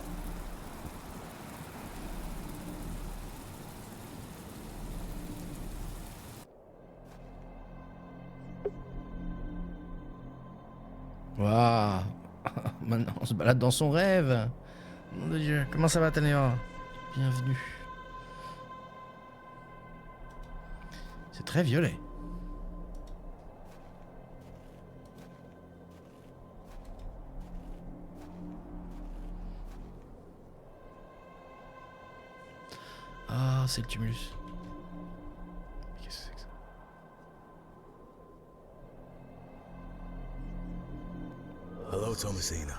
Waouh. Maintenant on se balade dans son rêve. Nom de Dieu. Comment ça va Tanner? Bienvenue. C'est très violet. Ah, c'est le tumulus. Qu'est-ce que c'est que ça? Hello, Thomasina.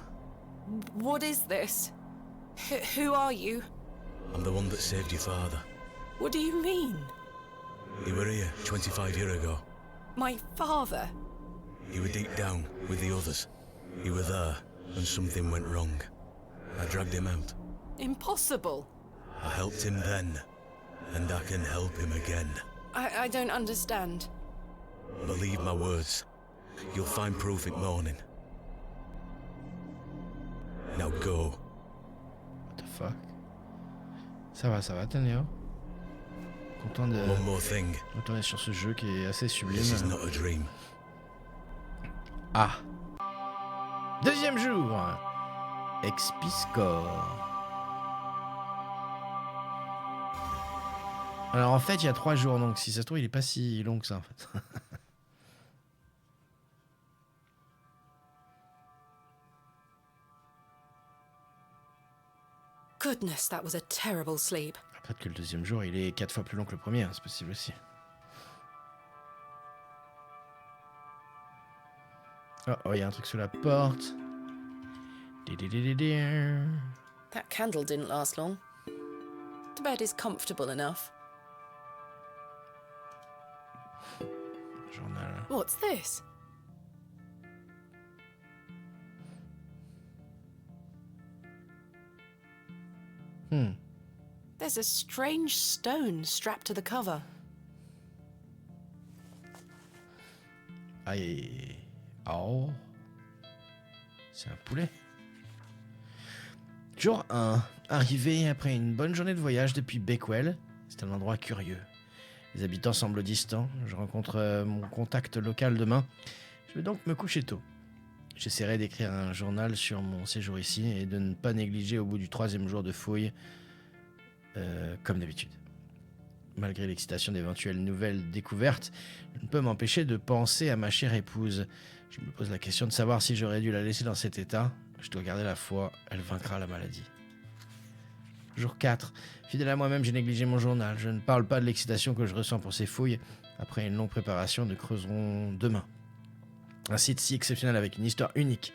What is this? Who are you? I'm the one that saved your father. What do you mean? You were here 25 years ago. My father? You were deep down with the others. You were there, and something went wrong. I dragged him out. Impossible. I helped him then, and I can help him again. I don't understand. Believe my words. You'll find proof in morning. Now go. What the fuck? Ça va, Tania. Content de One more thing. retourner sur ce jeu qui est assez sublime. This is not a dream. Ah. Deuxième jour. Expiscore. Alors en fait, il y a 3 jours, donc si ça se trouve, il est pas si long que ça en fait. Goodness, that was a terrible sleep. Peut-être que le deuxième jour, il est 4 fois plus long que le premier, hein, c'est possible aussi. Oh, il y a un truc sous la porte. That candle didn't last long. The bed is comfortable enough. Journal. What's this? There's a strange stone strapped to the cover. Aïe. Oh. C'est un poulet. Jour 1. Arrivé après une bonne journée de voyage depuis Bakewell. C'est un endroit curieux. Les habitants semblent distants. Je rencontre mon contact local demain. Je vais donc me coucher tôt. J'essaierai d'écrire un journal sur mon séjour ici et de ne pas négliger au bout du 3e jour de fouille, comme d'habitude. Malgré l'excitation d'éventuelles nouvelles découvertes, je ne peux m'empêcher de penser à ma chère épouse. Je me pose la question de savoir si j'aurais dû la laisser dans cet état. Je dois garder la foi, elle vaincra la maladie. Jour 4. Fidèle à moi-même, j'ai négligé mon journal. Je ne parle pas de l'excitation que je ressens pour ces fouilles. Après une longue préparation, nous creuserons demain. Un site si exceptionnel avec une histoire unique.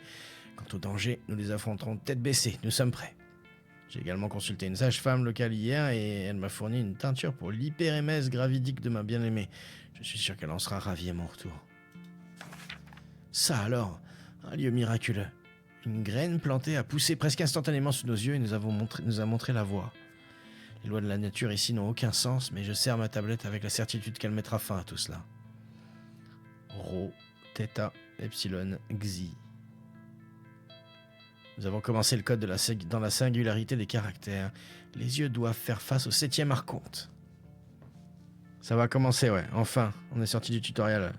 Quant aux dangers, nous les affronterons tête baissée. Nous sommes prêts. J'ai également consulté une sage-femme locale hier et elle m'a fourni une teinture pour l'hyperémèse gravidique de ma bien-aimée. Je suis sûr qu'elle en sera ravie à mon retour. Ça alors, un lieu miraculeux. Une graine plantée a poussé presque instantanément sous nos yeux et nous a montré la voie. Les lois de la nature ici n'ont aucun sens, mais je serre ma tablette avec la certitude qu'elle mettra fin à tout cela. Rho, Theta, Epsilon, Xi. Nous avons commencé le code dans la singularité des caractères. Les yeux doivent faire face au 7e archonte. Ça va commencer, ouais. Enfin, on est sorti du tutoriel.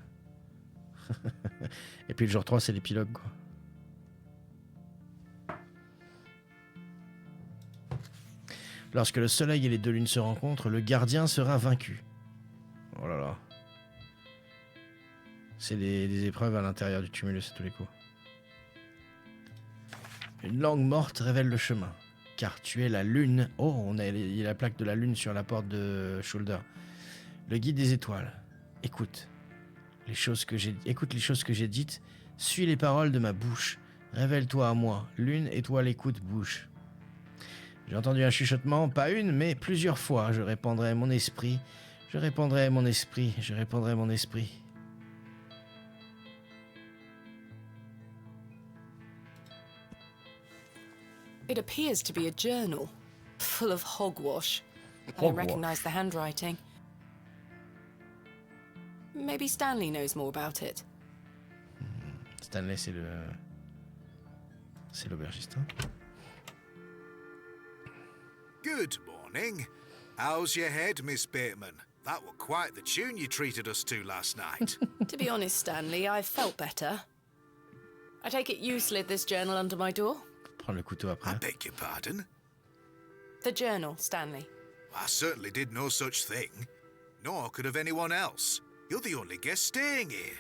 Et puis le jour 3, c'est l'épilogue, quoi. Lorsque le soleil et les 2 lunes se rencontrent, le gardien sera vaincu. Oh là là. C'est des épreuves à l'intérieur du tumulus à tous les coups. Une langue morte révèle le chemin. Car tu es la lune. Oh, il y a la plaque de la lune sur la porte de Shoulder. Le guide des étoiles. Écoute les choses que j'ai dites. Suis les paroles de ma bouche. Révèle-toi à moi. Lune, étoile, écoute, bouche. J'ai entendu un chuchotement, pas une, mais plusieurs fois. Je répandrai mon esprit. Je répandrai mon esprit. Je répandrai mon esprit. It appears to be a journal, full of hogwash. I don't recognize the handwriting. Maybe Stanley knows more about it. Stanley, c'est l'aubergiste. Hein? Good morning. How's your head, Miss Bateman? That were quite the tune you treated us to last night. To be honest, Stanley, I felt better. I take it you slid this journal under my door? Prends le couteau après. I beg your pardon? The journal, Stanley. I certainly did no such thing. Nor could have anyone else. You're the only guest staying here.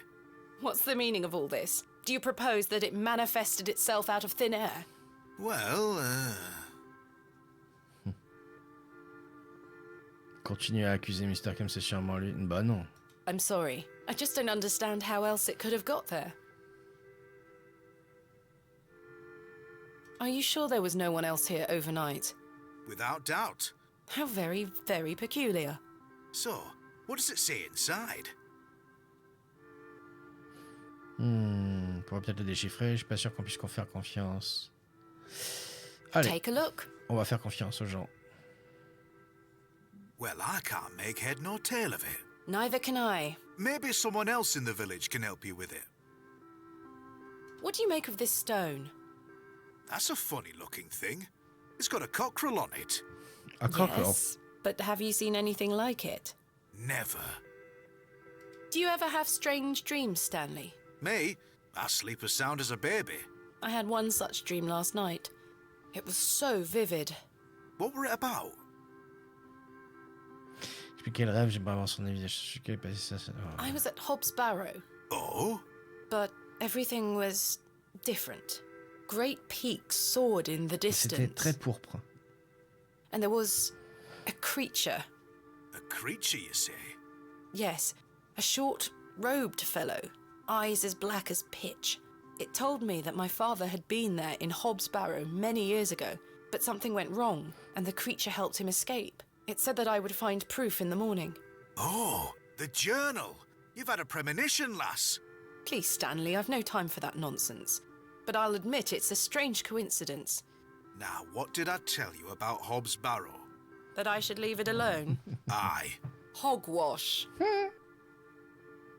What's the meaning of all this? Do you propose that it manifested itself out of thin air? Well, Continuer à accuser Mr. Kemp, c'est sûrement lui. Bah non. I'm sorry. I just don't understand how else it could have got there. Are you sure there was no one else here overnight? Without doubt. How very, very peculiar. So, what does it say inside? On pourrait peut-être le déchiffrer, je suis pas sûr qu'on puisse faire confiance. Allez, Take a look. on va faire confiance aux gens. Well, I can't make head nor tail of it. Neither can I. Maybe someone else in the village can help you with it. What do you make of this stone? That's a funny-looking thing. It's got a cockerel on it. A cockerel? Yes, but have you seen anything like it? Never. Do you ever have strange dreams, Stanley? Me? I sleep as sound as a baby. I had one such dream last night. It was so vivid. What were it about? Expliquer le rêve, j'ai pas avoir son avis. Je suis quel passé ça. I was at Hobbs Barrow. Oh? But everything was different. Great peaks soared in the C'était distance. très pourpre. And there was a creature. A creature, you say? Yes, a short, robed fellow, eyes as black as pitch. It told me that my father had been there in Hobbs Barrow many years ago, but something went wrong, and the creature helped him escape. It said that I would find proof in the morning. Oh, the journal. You've had a premonition, lass. Please, Stanley, I've no time for that nonsense. But I'll admit it's a strange coincidence. Now, what did I tell you about Hobbs Barrow? That I should leave it alone. Aye. Hogwash.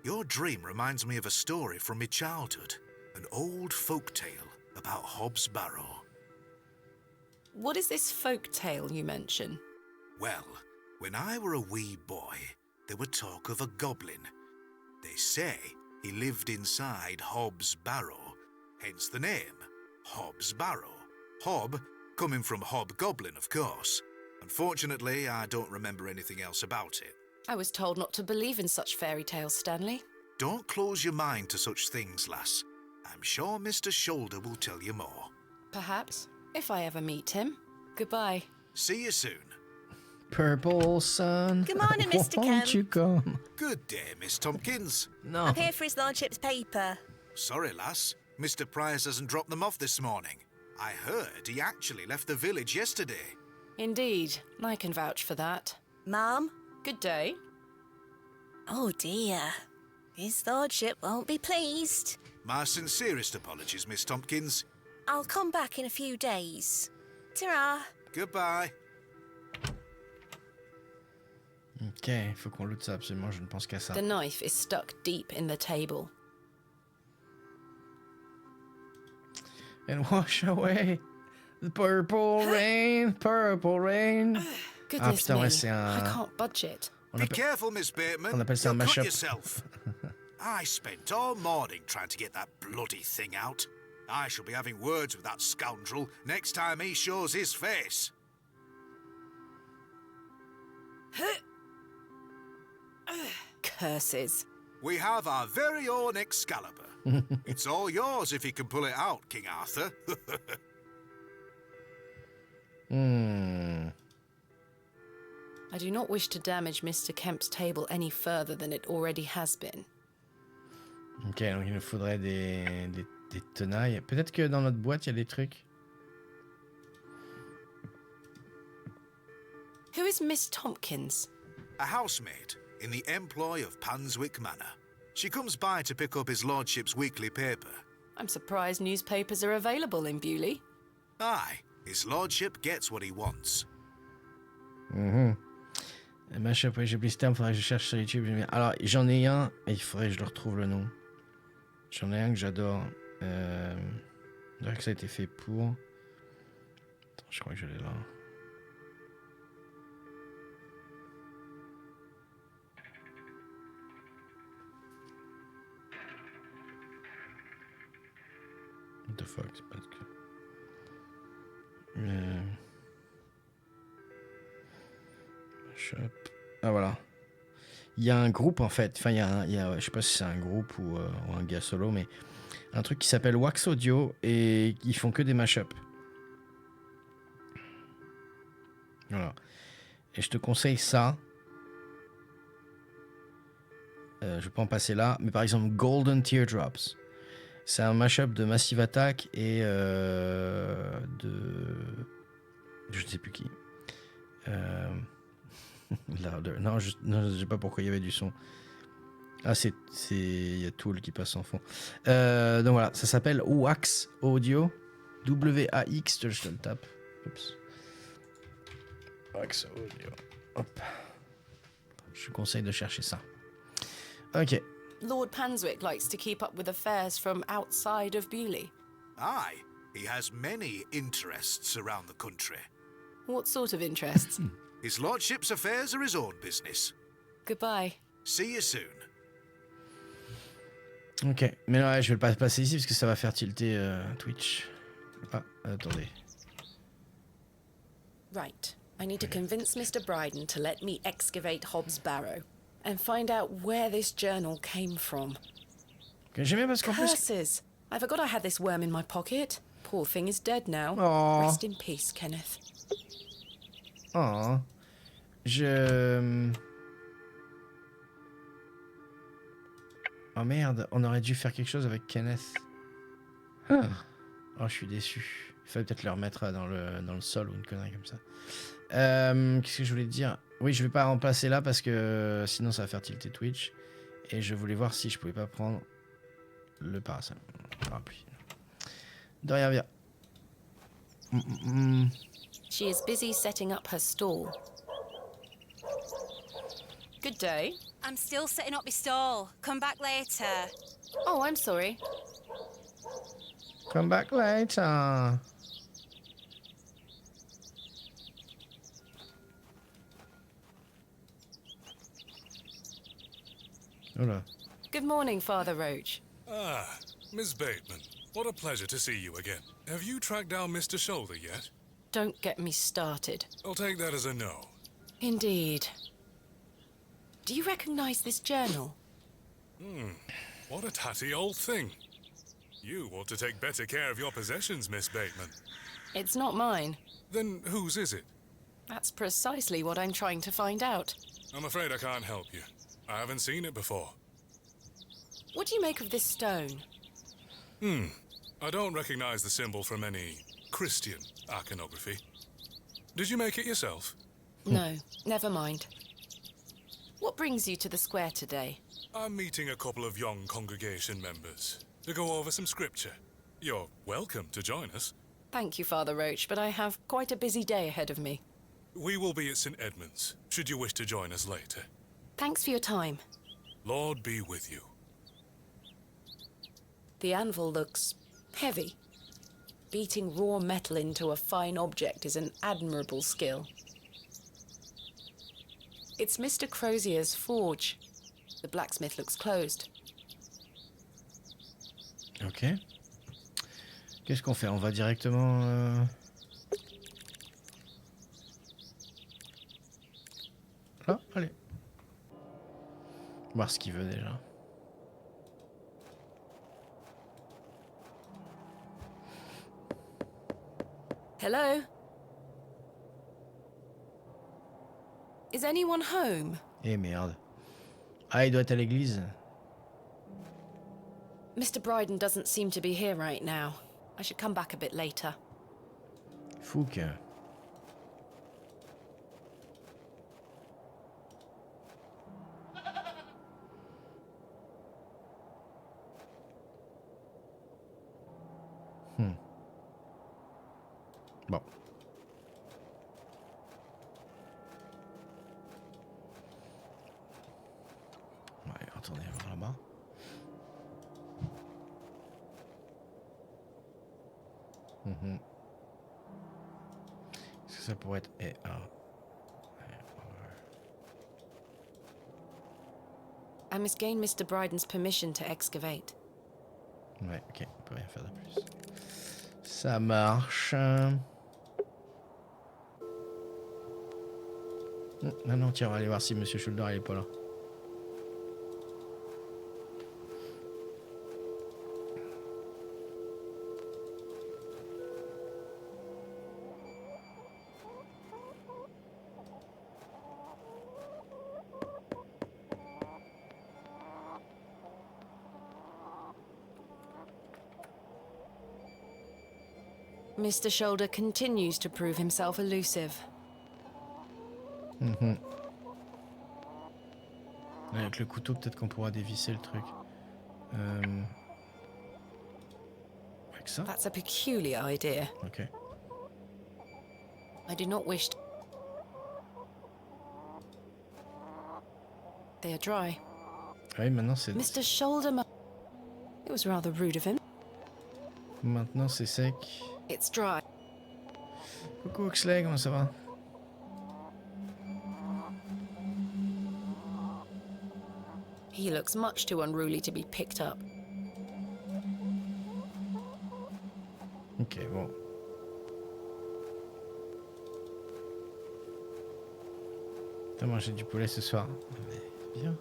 Your dream reminds me of a story from my childhood. An old folk tale about Hobbs Barrow. What is this folk tale you mention? Well, when I were a wee boy, there were talk of a goblin. They say he lived inside Hobbs Barrow, hence the name, Hobbs Barrow. Hob, coming from hobgoblin, of course. Unfortunately, I don't remember anything else about it. I was told not to believe in such fairy tales, Stanley. Don't close your mind to such things, lass. I'm sure Mr. Shoulder will tell you more. Perhaps, if I ever meet him. Goodbye. See you soon. Purple sun. Good morning, Mr. Won't Kemp. you come? Good day, Miss Tompkins. No. I'm here for his lordship's paper. Sorry, lass. Mr. Price hasn't dropped them off this morning. I heard he actually left the village yesterday. Indeed, I can vouch for that. Ma'am? Good day. Oh dear. His lordship won't be pleased. My sincerest apologies, Miss Tompkins. I'll come back in a few days. Ta-ra. Goodbye. Ok, il faut qu'on loot ça absolument, je ne pense qu'à ça. The knife is stuck deep in the table. And wash away the purple rain, purple rain. Goodness putain, me, ouais, c'est un... I can't budge it. Be careful, Miss Bateman. on appelle ça un You'll cut mashup. yourself. I spent all morning trying to get that bloody thing out. I shall be having words with that scoundrel next time he shows his face. Curses. We have our very own Excalibur. It's all yours if you can pull it out, King Arthur. I do not wish to damage Mr. Kemp's table any further than it already has been. Ok, donc il nous faudrait des tenailles. Peut-être que dans notre boîte, il y a des trucs. Who is Miss Tompkins? A housemaid in the employ of Panswick Manor. She comes by to pick up his lordship's weekly paper. I'm surprised newspapers are available in Bewley. Aye, his lordship gets what he wants. Mashup, ouais, j'ai oublié ce terme, faudrait que je cherche sur YouTube. Alors, j'en ai un, et il faudrait que je le retrouve le nom. J'en ai un que j'adore. Je dirais que ça a été fait pour. Attends, je crois que je l'ai là. What the fuck, c'est pas ce que... Mashup. Ah voilà. Il y a un groupe en fait, enfin je sais pas si c'est un groupe ou un gars solo, mais un truc qui s'appelle Wax Audio et ils font que des mashups. Voilà. Et je te conseille ça Je peux en passer là. Mais par exemple, Golden Teardrops. C'est un mashup de Massive Attack et de... Je ne sais plus qui. Louder. Non, je ne sais pas pourquoi il y avait du son. Ah, il y a Tool qui passe en fond. Donc voilà, ça s'appelle Wax Audio. W-A-X, je te le tape. Oups. Wax Audio. Hop. Je vous conseille de chercher ça. Ok. Lord Panswick likes to keep up with affairs from outside of Bewley. Aye, he has many interests around the country. What sort of interests? His lordship's affairs are his own business. Goodbye. See you soon. Ok, mais ouais, je vais le pas passer ici parce que ça va faire tilter Twitch. Ah, attendez. Right. I need to convince Mr. Bryden to let me excavate Hobbs Barrow and find out where this journal came from. Okay, j'aime bien parce qu'en plus... Curses! I forgot I had this worm in my pocket. Poor thing is dead now. Oh. Rest in peace, Kenneth. Oh. Oh merde, on aurait dû faire quelque chose avec Kenneth. Oh, je suis déçu. Il fallait peut-être le remettre dans le sol ou une connerie comme ça. Qu'est-ce que je voulais te dire? Oui, je vais pas remplacer là parce que sinon ça va faire tilter Twitch. Et je voulais voir si je pouvais pas prendre le parasol. Parapluie. De rien, viens. She is busy setting up her stall. Good day. I'm still setting up my stall. Come back later. Oh, I'm sorry. Come back later. Hola. Good morning, Father Roach. Ah, Miss Bateman. What a pleasure to see you again. Have you tracked down Mr. Shoulder yet? Don't get me started. I'll take that as a no. Indeed. Do you recognize this journal? What a tatty old thing. You ought to take better care of your possessions, Miss Bateman. It's not mine. Then whose is it? That's precisely what I'm trying to find out. I'm afraid I can't help you. I haven't seen it before. What do you make of this stone? I don't recognize the symbol from any Christian iconography. Did you make it yourself? No, never mind. What brings you to the square today? I'm meeting a couple of young congregation members to go over some scripture. You're welcome to join us. Thank you, Father Roach, but I have quite a busy day ahead of me. We will be at St. Edmund's, should you wish to join us later. Thanks for your time. Lord be with you. The anvil looks heavy. Beating raw metal into a fine object is an admirable skill. It's Mr. Crozier's forge. The blacksmith looks closed. Ok. Qu'est-ce qu'on fait? On va directement... Là, allez. Voir ce qu'il veut déjà. Hello? Is anyone home? Eh merde. Ah, il doit être à l'église. Mr. Bryden doesn't seem to be here right now. I should come back a bit later. Fouque. Bon. Ouais, attendez, voir là-bas. Est-ce que ça pourrait être I must gain Mr. Bryden's permission to excavate. Ouais, ok, on peut rien faire de plus. Ça marche. Non, non, tiens, on va aller voir si Monsieur Shoulder il est pas là. Mr. Shoulder continues to prove himself elusive. Avec le couteau, peut-être qu'on pourra dévisser le truc. Avec ça? That's a peculiar idea. Ok. I do not wish to... They are dry. Ah oui, maintenant c'est... Mr. Shoulder It was rather rude of him. Maintenant c'est sec. It's dry. Coucou Oxley, comment ça va? He looks much too unruly to be picked up. Ok, bon. T'as mangé du poulet ce soir? Mais bien.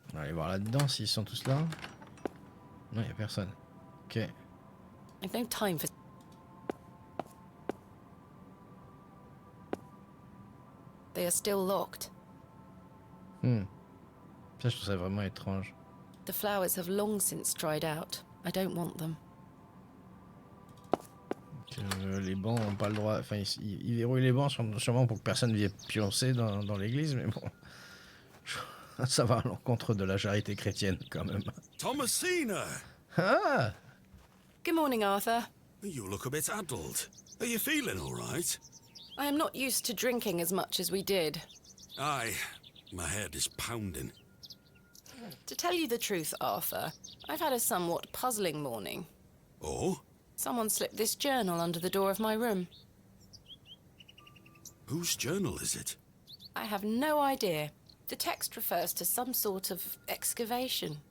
On va aller voir là-dedans s'ils sont tous là. Non, il n'y a personne. Ok. I've no time for... They are still locked. Ça, je trouve ça vraiment étrange. The flowers have long since dried out. I don't want them. Les bancs n'ont pas le droit... Enfin, ils verrouillent les bancs sûrement pour que personne ne vienne pioncer dans l'église, mais bon... Ça va à l'encontre de la charité chrétienne, quand même. Thomasina! Ah! Good morning, Arthur. You look a bit addled. Are you feeling all right? I am not used to drinking as much as we did. Aye, my head is pounding. To tell you the truth, Arthur, I've had a somewhat puzzling morning. Oh? Someone slipped this journal under the door of my room. Whose journal is it? I have no idea. The text refers to some sort of excavation.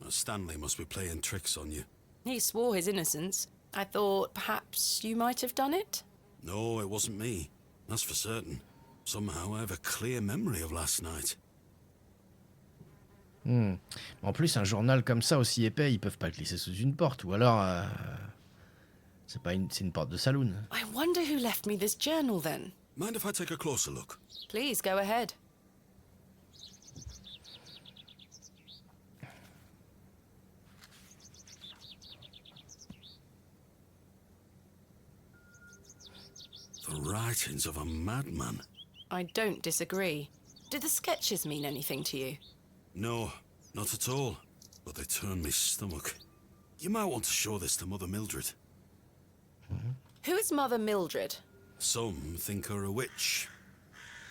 Stanley must be playing tricks on you. He swore his innocence. I thought perhaps you might have done it? No, it wasn't me. That's for certain. Somehow I have a clear memory of last night. En plus, un journal comme ça, aussi épais, ils peuvent pas le glisser sous une porte. Ou alors... c'est une porte de saloon. I wonder who left me this journal, then. Mind if I take a closer look? Please, go ahead. The writings of a madman. I don't disagree. Did the sketches mean anything to you? No, not at all. But they turn me stomach. You might want to show this to Mother Mildred. Who is Mother Mildred? Some think her a witch.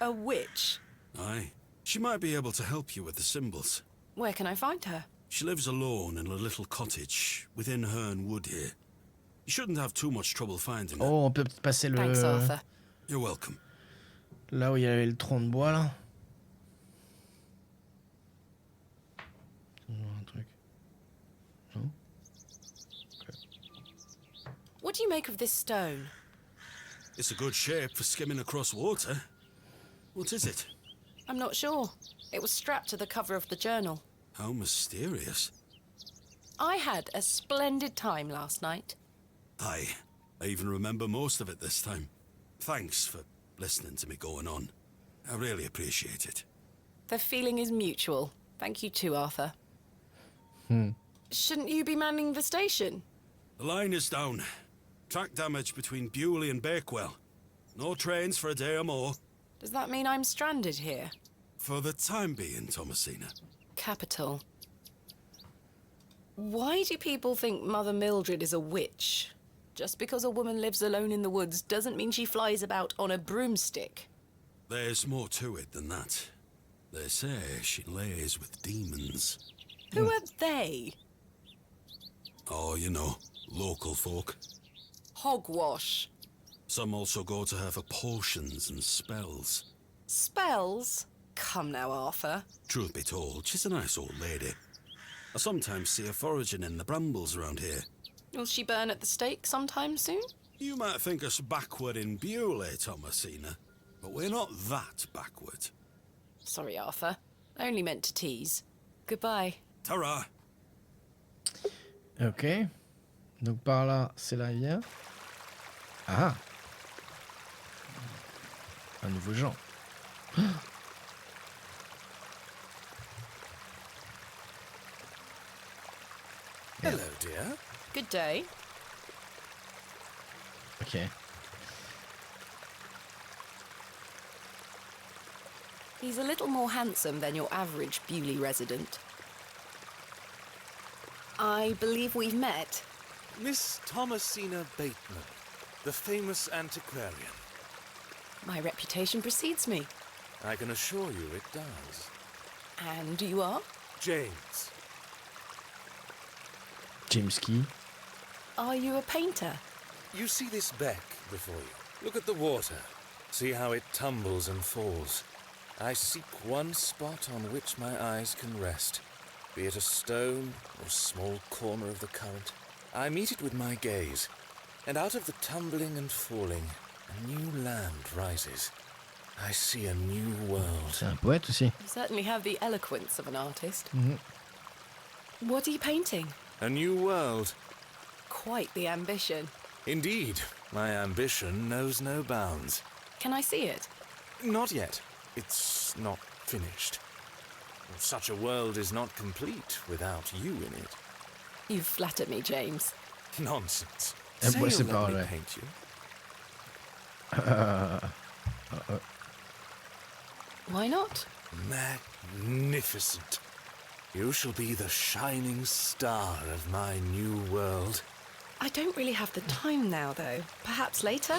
A witch? Aye. She might be able to help you with the symbols. Where can I find her? She lives alone in a little cottage within Herne Wood here. You shouldn't have too much trouble finding her. Oh, on peut passer le... Thanks, Arthur. You're welcome. Là où il y avait le tronc de bois, là. Un truc. Non? Okay. What do you make of this stone? It's a good shape for skimming across water. What is it? I'm not sure. It was strapped to the cover of the journal. How mysterious. I had a splendid time last night. Aye, I even remember most of it this time. Thanks for listening to me going on. I really appreciate it. The feeling is mutual. Thank you too, Arthur. Shouldn't you be manning the station? The line is down. Track damage between Bewley and Bakewell. No trains for a day or more. Does that mean I'm stranded here? For the time being, Thomasina. Capital. Why do people think Mother Mildred is a witch? Just because a woman lives alone in the woods doesn't mean she flies about on a broomstick. There's more to it than that. They say she lays with demons. Who are they? Oh, you know, local folk. Hogwash. Some also go to her for potions and spells. Spells? Come now, Arthur. Truth be told, she's a nice old lady. I sometimes see her foraging in the brambles around here. Will she burn at the stake sometime soon? You might think us backward in Bewley, Thomasina, but we're not that backward. Sorry, Arthur. I only meant to tease. Goodbye. Ta-ra. Ok. Donc par là, c'est la rivière. Ah. Un nouveau genre. Hello, dear. Good day. Ok. He's a little more handsome than your average Bewley resident. I believe we've met. Miss Thomasina Bateman, the famous antiquarian. My reputation precedes me. I can assure you it does. And you are? James. James Key. Are you a painter? You see this beck before you? Look at the water. See how it tumbles and falls. I seek one spot on which my eyes can rest, be it a stone or small corner of the current. I meet it with my gaze, and out of the tumbling and falling, a new land rises. I see a new world. C'est un poète aussi. You certainly have the eloquence of an artist. Mhm. What are you painting? A new world. Quite the ambition. Indeed, my ambition knows no bounds. Can I see it? Not yet. It's not finished. Such a world is not complete without you in it. You flatter me, James. Nonsense. Eh, Say moi, you'll c'est let pas me vrai. paint you. Why not? Magnificent. You shall be the shining star of my new world. I don't really have the time now, though. Perhaps later?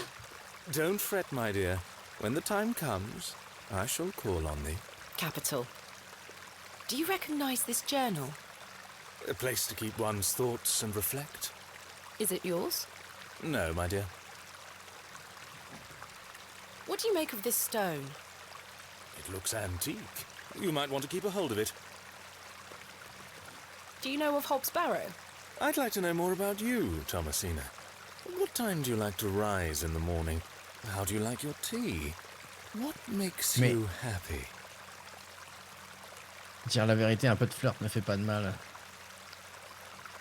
Don't fret, my dear. When the time comes, I shall call on thee. Capital. Do you recognize this journal? A place to keep one's thoughts and reflect. Is it yours? No, my dear. What do you make of this stone? It looks antique. You might want to keep a hold of it. Do you know of Hobbs Barrow? I'd like to know more about you, Thomasina. What time do you like to rise in the morning? How do you like your tea? What makes Mais- you happy? Dire la vérité, un peu de flirt ne fait pas de mal.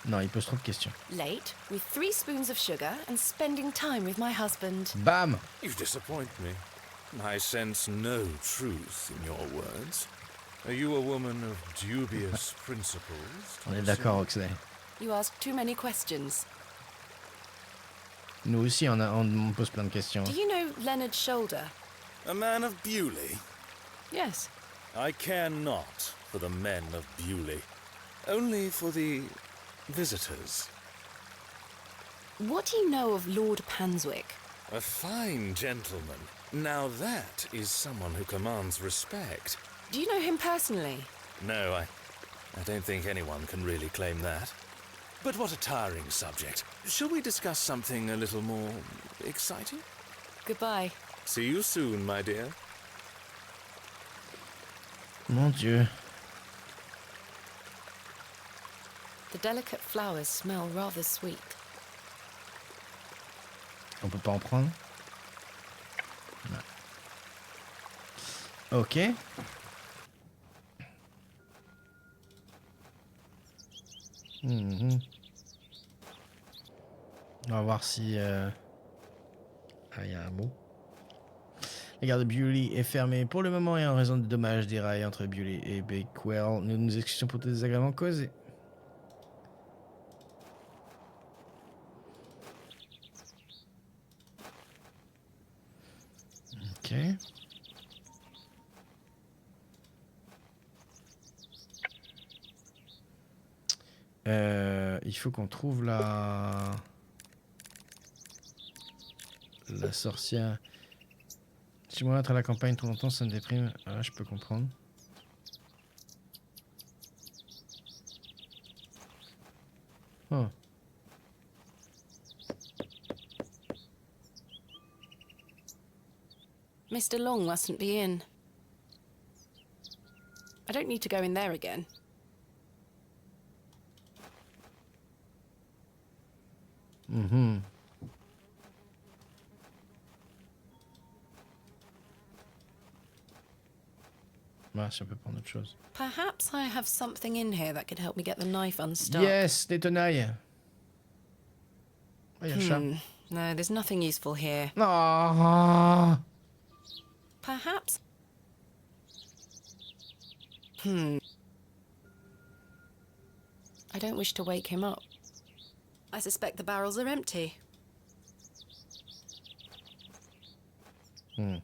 Non, il pose trop de questions. Late, with 3 spoons of sugar and spending time with my husband. Bam! You disappoint me. I sense no truth in your words. Are you a woman of dubious principles? On est d'accord, Oxley. You ask too many questions. Nous aussi, on pose plein de questions. Do you know Leonard Shoulder? A man of Bewley? Yes. I care not for the men of Bewley, only for the visitors. What do you know of Lord Panswick? A fine gentleman. Now that is someone who commands respect. Do you know him personally? No, I don't think anyone can really claim that. But what a tiring subject. Shall we discuss something a little more exciting? Goodbye. See you soon, my dear. Mon Dieu. The delicate flowers smell rather sweet. On peut pas en prendre? Non. Ok. Mhm. On va voir si... Ah, il y a un mot. La gare de Bewley est fermée pour le moment et en raison de dommages des rails entre Bewley et Bakewell. Nous nous excusons pour tous les désagréments causés. Ok. Il faut qu'on trouve la sorcière. Si moi être à la campagne trop longtemps, ça me déprime. Ah, je peux comprendre. Oh. Mr. Long mustn't be in. I don't need to go in there again. Mhm. Ouais, voir si on peut prendre autre chose. Perhaps I have something in here that could help me get the knife unstuck. Yes, des tenailles. Oh, il y a le chat. No, there's nothing useful here. Oh. Perhaps... I don't wish to wake him up. I suspect the barrels are empty. Bien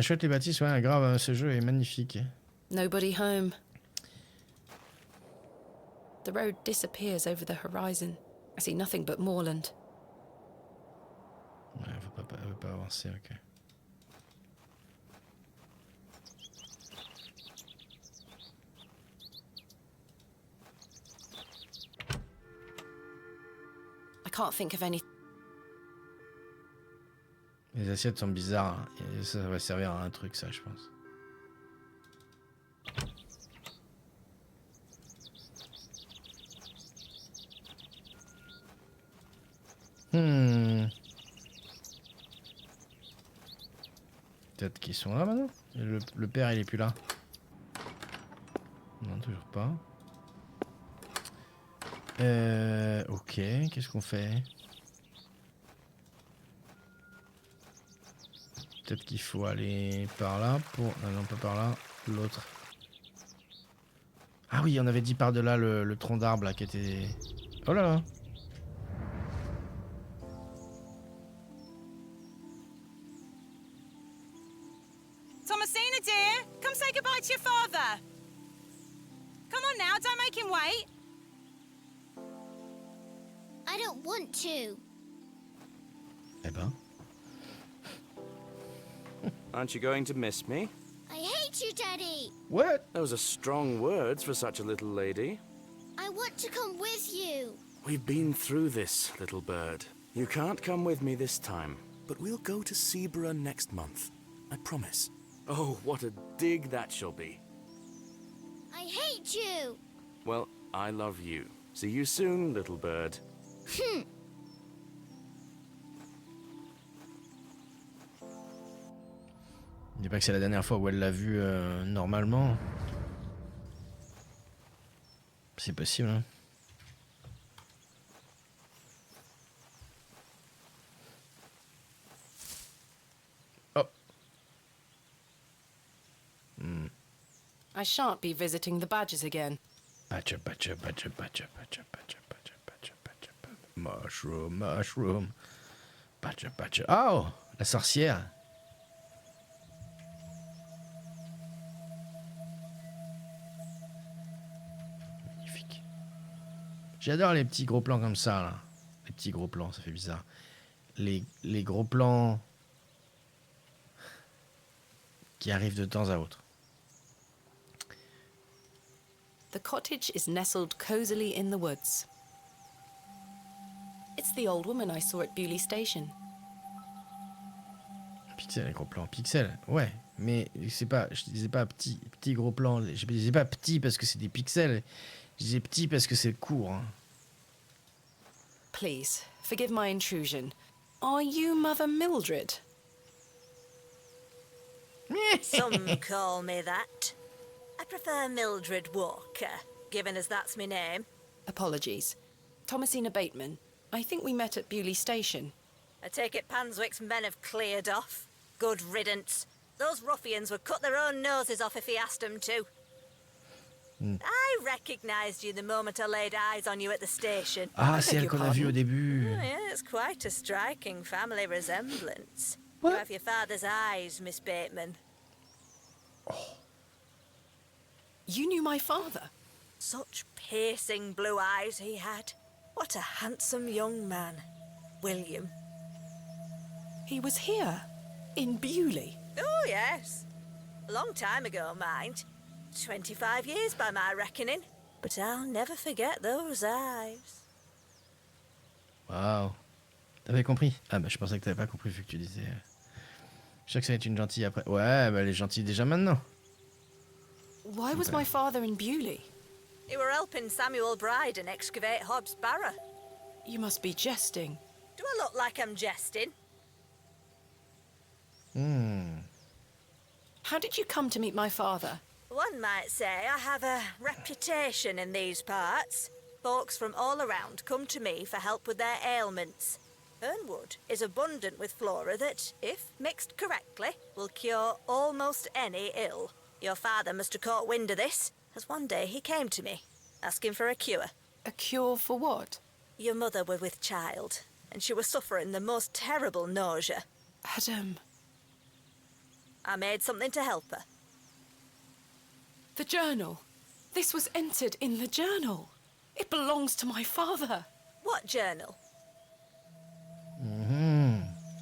chouette les bâtisses, ouais, grave, ce jeu est magnifique. Nobody home. The road disappears over the horizon. I see nothing but moorland. Ouais, faut pas avancer, ok. I can't think of any... Les assiettes sont bizarres, hein. Et ça va servir à un truc, ça, je pense. Peut-être qu'ils sont là maintenant. Le père, il est plus là. Non, toujours pas. Ok, qu'est-ce qu'on fait? Peut-être qu'il faut aller par là pour... Ah non, pas par là. L'autre. Ah oui, on avait dit par-delà le tronc d'arbre là qui était... Oh là là. Thomasina, dear, come say goodbye to your father. Come on now, don't make him wait. I don't want to. Eh ben. Aren't you going to miss me? I hate you, Daddy. What? Those are strong words for such a little lady. I want to come with you. We've been through this, little bird. You can't come with me this time, but we'll go to Seaborough next month. I promise. Oh, what a dig that shall be. I hate you. Well, I love you. See you soon, little bird. Il dit pas que c'est la dernière fois où elle l'a vu normalement. C'est possible, hein. Oh. I shan't be visiting the badgers again. Badger. Mushroom. Badger. Oh, la sorcière. Magnifique. J'adore les petits gros plans comme ça, là. Les petits gros plans, ça fait bizarre. Les gros plans qui arrivent de temps à autre. The cottage is nestled cosily in the woods. It's the old woman I saw at Bewley Station. Pixel, les gros plans. Pixel, ouais. Mais c'est pas, je disais pas petit gros plan. Je disais pas petit parce que c'est des pixels. Je disais petit parce que c'est court. Hein. Please, forgive my intrusion. Are you Mother Mildred? Some call me that. I prefer Mildred Walker, given as that's my name. Apologies. Thomasina Bateman. I think we met at Bewley Station. I take it Panswick's men have cleared off. Good riddance. Those ruffians would cut their own noses off if he asked them to. I recognised you the moment I laid eyes on you at the station. Ah, c'est elle qu'on a vue au début. Oh, yeah, it's quite a striking family resemblance. What? You have your father's eyes, Miss Bateman. You knew my father? Such piercing blue eyes he had. What a handsome young man. William. He was here, in Bewley. Oh, yes. A long time ago, mind. 25 years by my reckoning. But I'll never forget those eyes. Waouh. T'avais compris? Ah bah je pensais que t'avais pas compris vu que tu disais... Je sais que ça va être une gentille après. Ouais, bah elle est gentille déjà maintenant. Why was my father in Bewley? You were helping Samuel Bryden excavate Hobbs Barrow. You must be jesting. Do I look like I'm jesting? How did you come to meet my father? One might say I have a reputation in these parts. Folks from all around come to me for help with their ailments. Fernwood is abundant with flora that, if mixed correctly, will cure almost any ill. Your father must have caught wind of this, as one day he came to me, asking for a cure. A cure for what? Your mother was with child, and she was suffering the most terrible nausea. Adam. I made something to help her. The journal. This was entered in the journal. It belongs to my father. What journal?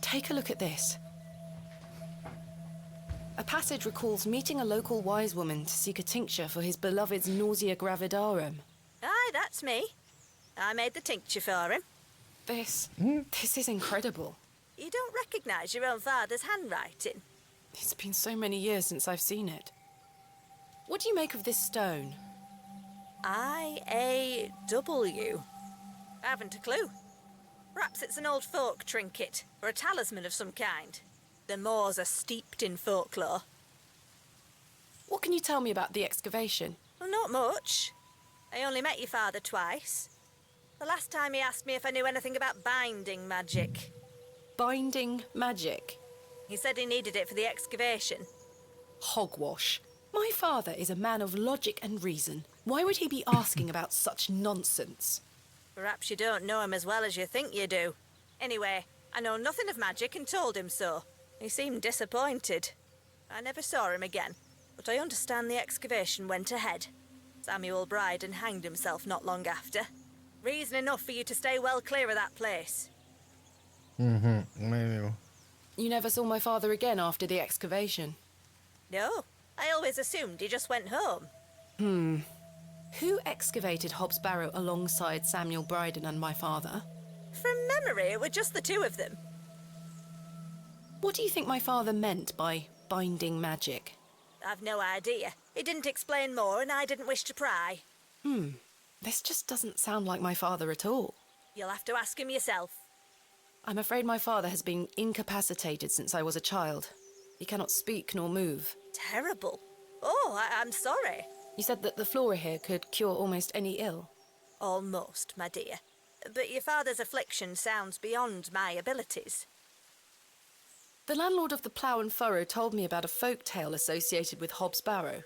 Take a look at this. A passage recalls meeting a local wise woman to seek a tincture for his beloved's nausea gravidarum. Aye, that's me. I made the tincture for him. This is incredible. You don't recognise your own father's handwriting? It's been so many years since I've seen it. What do you make of this stone? I-A-W. Haven't a clue. Perhaps it's an old folk trinket, or a talisman of some kind. The moors are steeped in folklore. What can you tell me about the excavation? Well, not much. I only met your father twice. The last time he asked me if I knew anything about binding magic. Binding magic? He said he needed it for the excavation. Hogwash. My father is a man of logic and reason. Why would he be asking about such nonsense? Perhaps you don't know him as well as you think you do. Anyway, I know nothing of magic and told him so. He seemed disappointed. I never saw him again, but I understand the excavation went ahead. Samuel Bryden hanged himself not long after. Reason enough for you to stay well clear of that place. Maybe. You never saw my father again after the excavation? No, I always assumed he just went home. Who excavated Hobbs Barrow alongside Samuel Bryden and my father? From memory, it were just the two of them. What do you think my father meant by binding magic? I've no idea. He didn't explain more, and I didn't wish to pry. This just doesn't sound like my father at all. You'll have to ask him yourself. I'm afraid my father has been incapacitated since I was a child. He cannot speak nor move. Terrible. Oh, I'm sorry. You said that the flora here could cure almost any ill. Almost, my dear. But your father's affliction sounds beyond my abilities. The landlord of the Plough and Furrow told me about a folk tale associated with Hobbs Barrow.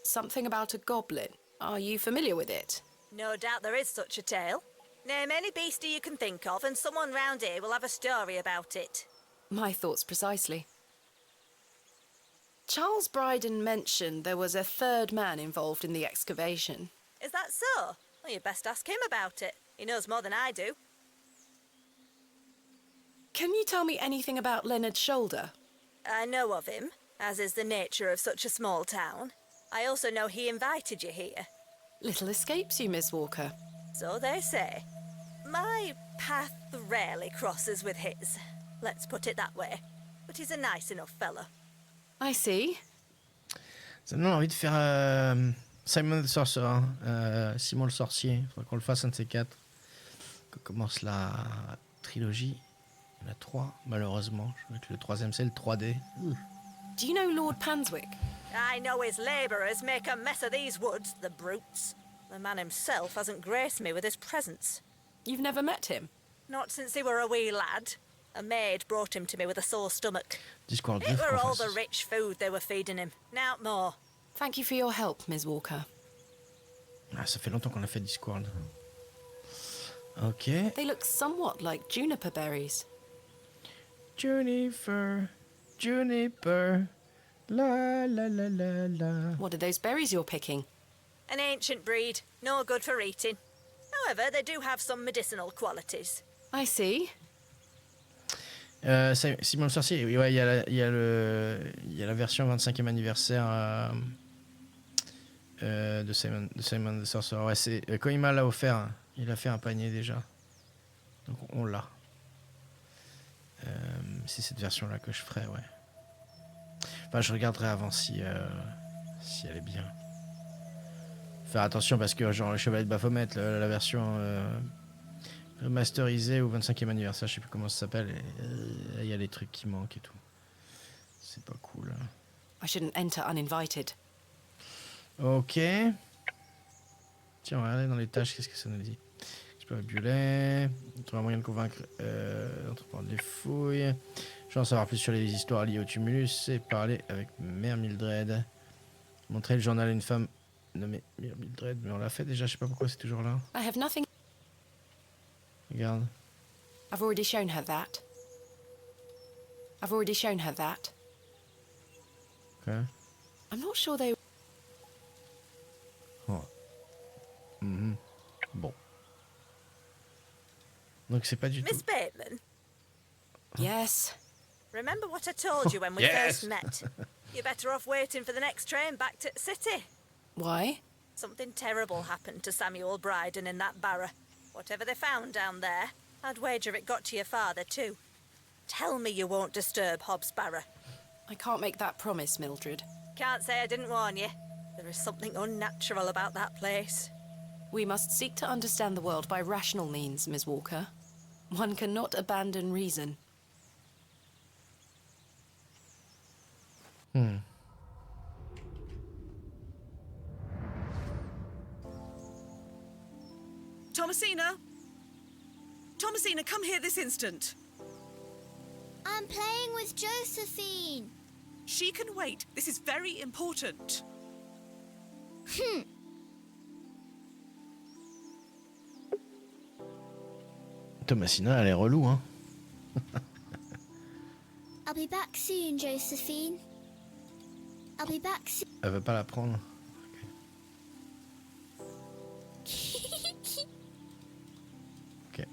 Something about a goblin. Are you familiar with it? No doubt there is such a tale. Name any beastie you can think of, and someone round here will have a story about it. My thoughts precisely. Charles Bryden mentioned there was a third man involved in the excavation. Is that so? Well, you'd best ask him about it. He knows more than I do. Can you tell me anything about Leonard Shoulder? I know of him, as is the nature of such a small town. I also know he invited you here. Little escapes you, Miss Walker. So they say. My path rarely crosses with his. Let's put it that way. But he's a nice enough fellow. I see. Ça me donne envie de faire Simon the Sorcerer, Simon le Sorcier. Faudrait qu'on le fasse un de ces quatre. Qu'on commence la trilogie. Il y en a 3, malheureusement. Je crois que le troisième, c'est le 3D. Do you know Lord Panswick? I know his labourers make a mess of these woods, the brutes. The man himself hasn't graced me with his presence. You've never met him? Not since he were a wee lad. A maid brought him to me with a sore stomach. Discord It were all the rich food they were feeding him. Now more. Thank you for your help, Ms. Walker. Ah, ça fait longtemps qu'on a fait Discord. Ok. They look somewhat like juniper berries. Juniper, juniper, la la la la la. What are those berries you're picking? An ancient breed, no good for eating. However, they do have some medicinal qualities. I see. Simon le Sorcier, ouais, il y a la version 25e anniversaire de Simon the Sorcerer. Ouais, c'est, quand il m'a l'a offert, il a fait un panier déjà. Donc on l'a. C'est cette version-là que je ferai, ouais. Enfin, je regarderai avant si elle est bien. Faire attention parce que genre le Chevalier de Baphomet, la version remasterisée au 25e anniversaire, je sais plus comment ça s'appelle, il y a des trucs qui manquent et tout. c'est pas cool. I shouldn't enter uninvited. Ok. Tiens, on va regarder dans les tâches, qu'est-ce que ça nous dit. Explorer violet. Trouver un moyen de convaincre d'entreprendre des fouilles. Je veux en savoir plus sur les histoires liées au tumulus et parler avec Mère Mildred. Montrer le journal à une femme nommée Mère Mildred, mais on l'a fait déjà, je sais pas pourquoi c'est toujours là. I have nothing. Regarde. I've already shown her that. I've already shown her that. Ok. I'm not sure they... Oh. Mhm. Bon. Donc c'est pas du Miss tout. Bateman, Yes. remember what I told you when we Yes. first met? You're better off waiting for the next train back to the city. Why? Something terrible happened to Samuel Bryden in that barrow. Whatever they found down there, I'd wager it got to your father too. Tell me you won't disturb Hobbs Barrow. I can't make that promise, Mildred. Can't say I didn't warn you. There is something unnatural about that place. We must seek to understand the world by rational means, Miss Walker. One cannot abandon reason. Thomasina? Thomasina, come here this instant. I'm playing with Josephine. She can wait. This is very important. Thomasina, elle est relou, hein. I'll be back soon, Josephine. I'll be back soon. Elle veut pas la prendre. Ok.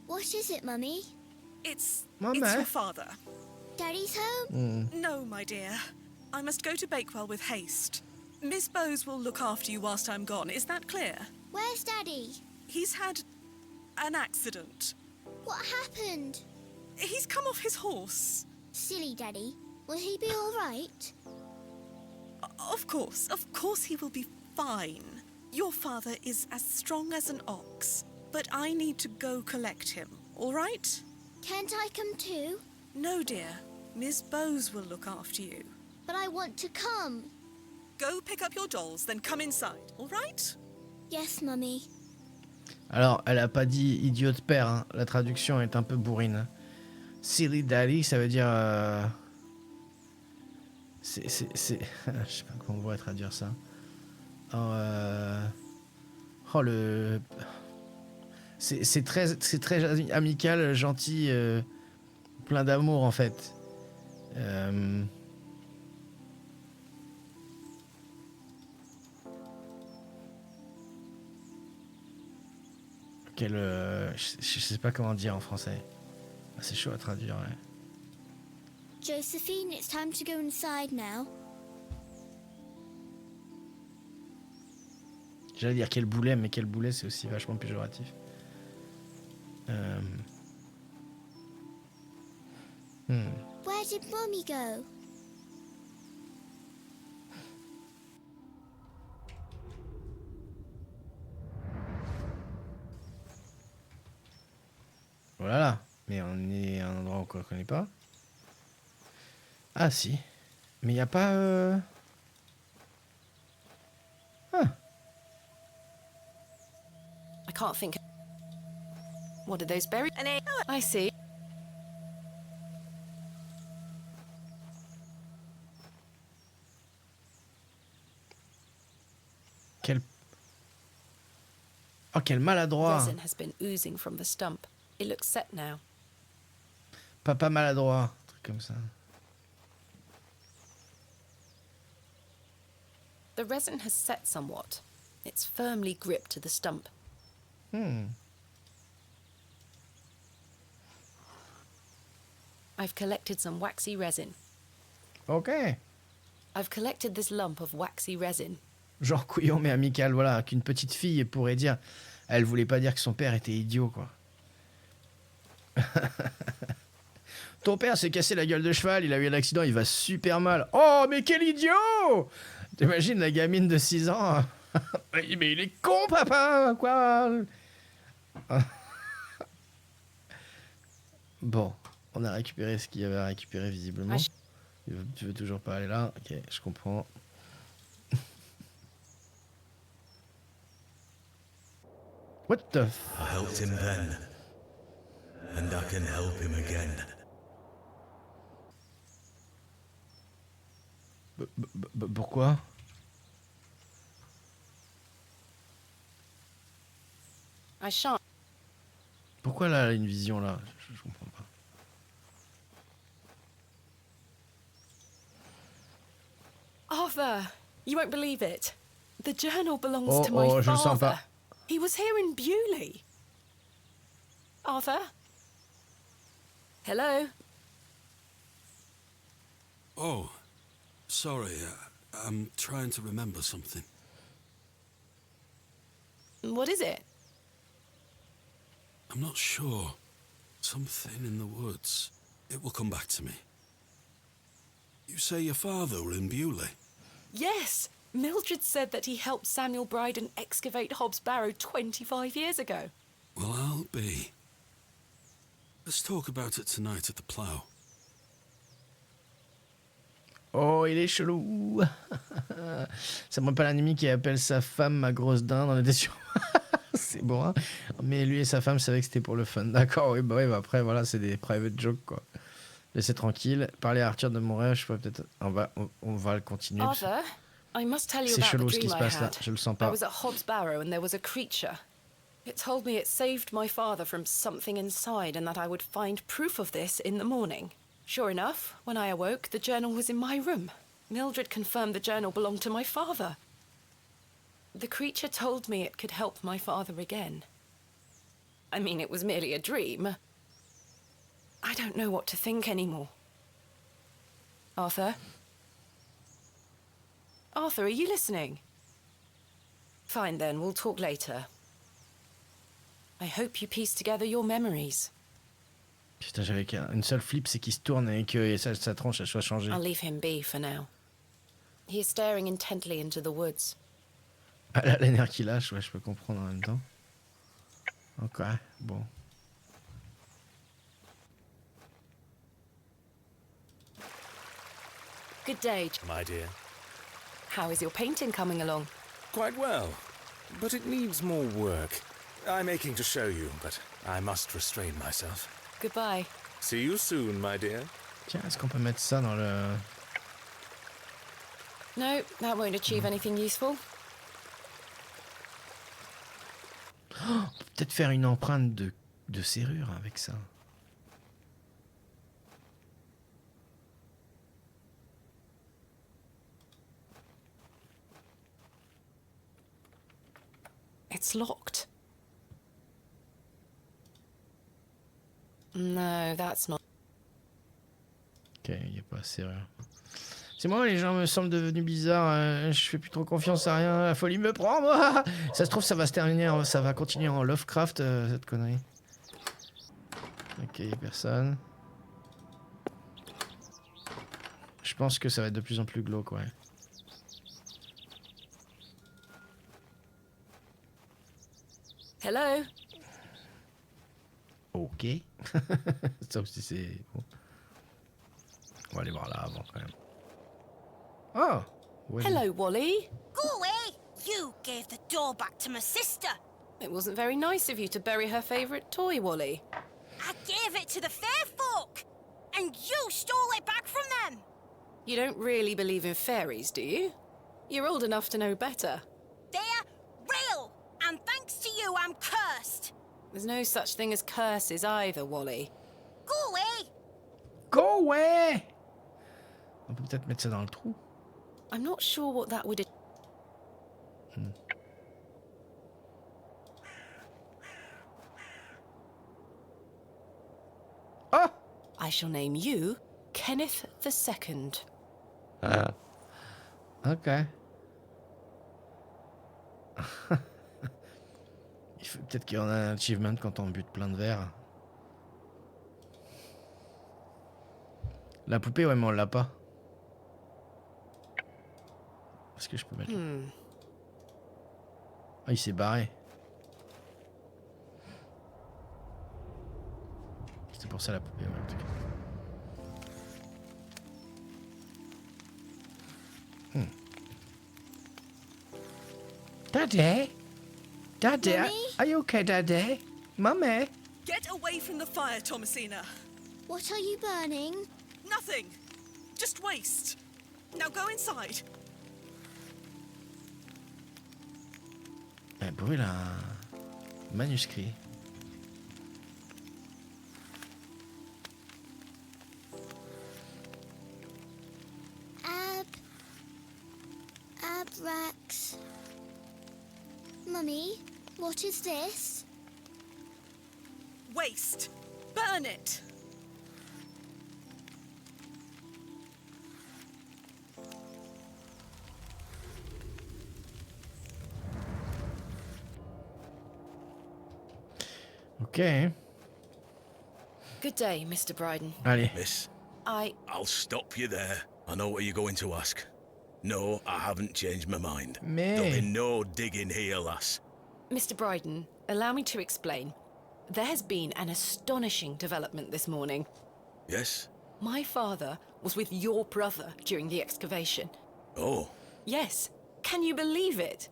What is it, Mummy? It's Mummy? your father. Daddy's home? No, my dear. I must go to Bakewell with haste. Miss Bowes will look after you whilst I'm gone. Is that clear? Where's Daddy? He's had an accident. What happened? He's come off his horse. Silly Daddy. Will he be all right? Of course he will be fine. Your father is as strong as an ox, but I need to go collect him, all right? Can't I come too? No, dear. Miss Bowes will look after you. But I want to come. Go pick up your dolls, then come inside, all right? Yes, Mummy. Alors, elle a pas dit idiot de père, hein. La traduction est un peu bourrine. Silly Daddy, ça veut dire... C'est... Je sais pas comment on pourrait traduire ça. Alors, Oh, le... C'est très amical, gentil, plein d'amour, en fait. Je sais pas comment dire en français. Ah, c'est chaud à traduire, ouais. Josephine, it's time to go inside now. J'allais dire quel boulet, mais quel boulet, c'est aussi vachement péjoratif. Where did Mummy go? Voilà, mais on est à un endroit qu'on ne connaît pas. Ah si, mais il n'y a pas... Ah. I can't think. What are those berries? I see. Quel... Oh, quel maladroit. Resin has been oozing from the stump. It looks set now. Papa maladroit, un truc comme ça. The resin has set somewhat. It's firmly gripped to the stump. I've collected some waxy resin. Ok. I've collected this lump of waxy resin. Genre couillon mais amical, voilà, qu'une petite fille pourrait dire. Elle voulait pas dire que son père était idiot, quoi. Ton père s'est cassé la gueule de cheval, il a eu un accident, il va super mal. Oh, mais quel idiot! T'imagines la gamine de 6 ans? Mais il est con, papa! Quoi? Bon, on a récupéré ce qu'il y avait à récupérer visiblement. Tu veux toujours pas aller là? Ok, je comprends. What the f... I helped him then, and I can help him again. Pourquoi? I shan't. Pourquoi là, elle a une vision là? Je comprends pas. Arthur, you won't believe it. The journal belongs Oh, to my je le sens father. pas. He was here in Bewley. Arthur? Hello? Oh, sorry. I'm trying to remember something. What is it? I'm not sure. Something in the woods. It will come back to me. You say your father were in Bewley? Yes. Mildred said that he helped Samuel Bryden excavate Hobbs Barrow 25 years ago. Well, I'll be. Let's talk about it tonight at the plough. Oh, il est chelou. Ça me rappelle un ennemi qui appelle sa femme ma grosse dinde. On était sûr. C'est bon, hein. Mais lui et sa femme savaient que c'était pour le fun. D'accord, oui, bah après, voilà, c'est des private jokes, quoi. Laissez tranquille. Parler à Arthur de mon rêve, je peux peut-être... On va le continuer. Arthur, I must tell you C'est about chelou the ce qui dream se I passe là. had. Je le sens I pas. was at Hobbs Barrow and there was a creature. It told me it saved my father from something inside and that I would find proof of this in the morning. Sure enough, when I awoke, the journal was in my room. Mildred confirmed the journal belonged to my father. The creature told me it could help my father again. I mean, it was merely a dream. I don't know what to think anymore. Arthur? Arthur, are you listening? Fine then, we'll talk later. I hope you piece together your memories. Putain, j'avais une seule flip, c'est qu'il se tourne et que sa tranche elle soit changée. I'll leave him be for now. He is staring intently into the woods. Ah là, les nerfs qu'il lâche, ouais, je peux comprendre en même temps. Ok, bon. Good day, My dear. How is your painting coming along? Quite well, but it needs more work. I'm aching to show you, but I must restrain myself. Goodbye. See you soon, my dear. Tiens, est-ce qu'on peut mettre ça dans le... No, that won't achieve anything useful. Oh, on peut peut-être faire une empreinte de serrure avec ça. It's locked. No, that's not. Ok, il n'y a pas de serrure. C'est moi, les gens me semblent devenus bizarres. Je fais plus trop confiance à rien. La folie me prend, moi. Ça se trouve, ça va se terminer, ça va continuer en Lovecraft, cette connerie. Ok, personne. Je pense que ça va être de plus en plus glauque, ouais. Hello? Ok. Ça aussi, c'est bon. On va aller voir là avant, quand même. Oh! Hello, Wally. Go away! You gave the door back to my sister. It wasn't very nice of you to bury her favourite toy, Wally. I gave it to the fair folk, and you stole it back from them. You don't really believe in fairies, do you? You're old enough to know better. They're real, and thanks to you, I'm cursed. There's no such thing as curses either, Wally. Go away! Go away! On peut peut-être mettre ça dans le trou. I'm not sure what that would... Oh! I shall name you Kenneth II. Ok. Il faut peut-être qu'il y en a un achievement quand on bute plein de verres. La poupée, ouais, mais on l'a pas. Est-ce que je peux mettre... Ah, il s'est barré. C'était penser à la poupée, ouais, en tout cas. Daddy? Daddy? Mummy? Are you okay, Daddy? Mummy? Get away from the fire, Thomasina. What are you burning? Nothing. Just waste. Now go inside. Elle brûle un manuscrit. Abrax. Mummy, what is this? Waste. Burn it. Ok. Good day, Mr. Bryden. Allez. Miss, I'll stop you there. I know what you're going to ask. No, I haven't changed my mind. Mais- There'll be no digging here, lass. Mr. Bryden, allow me to explain. There has been an astonishing development this morning. Yes? My father was with your brother during the excavation. Oh, Yes. Can you believe it?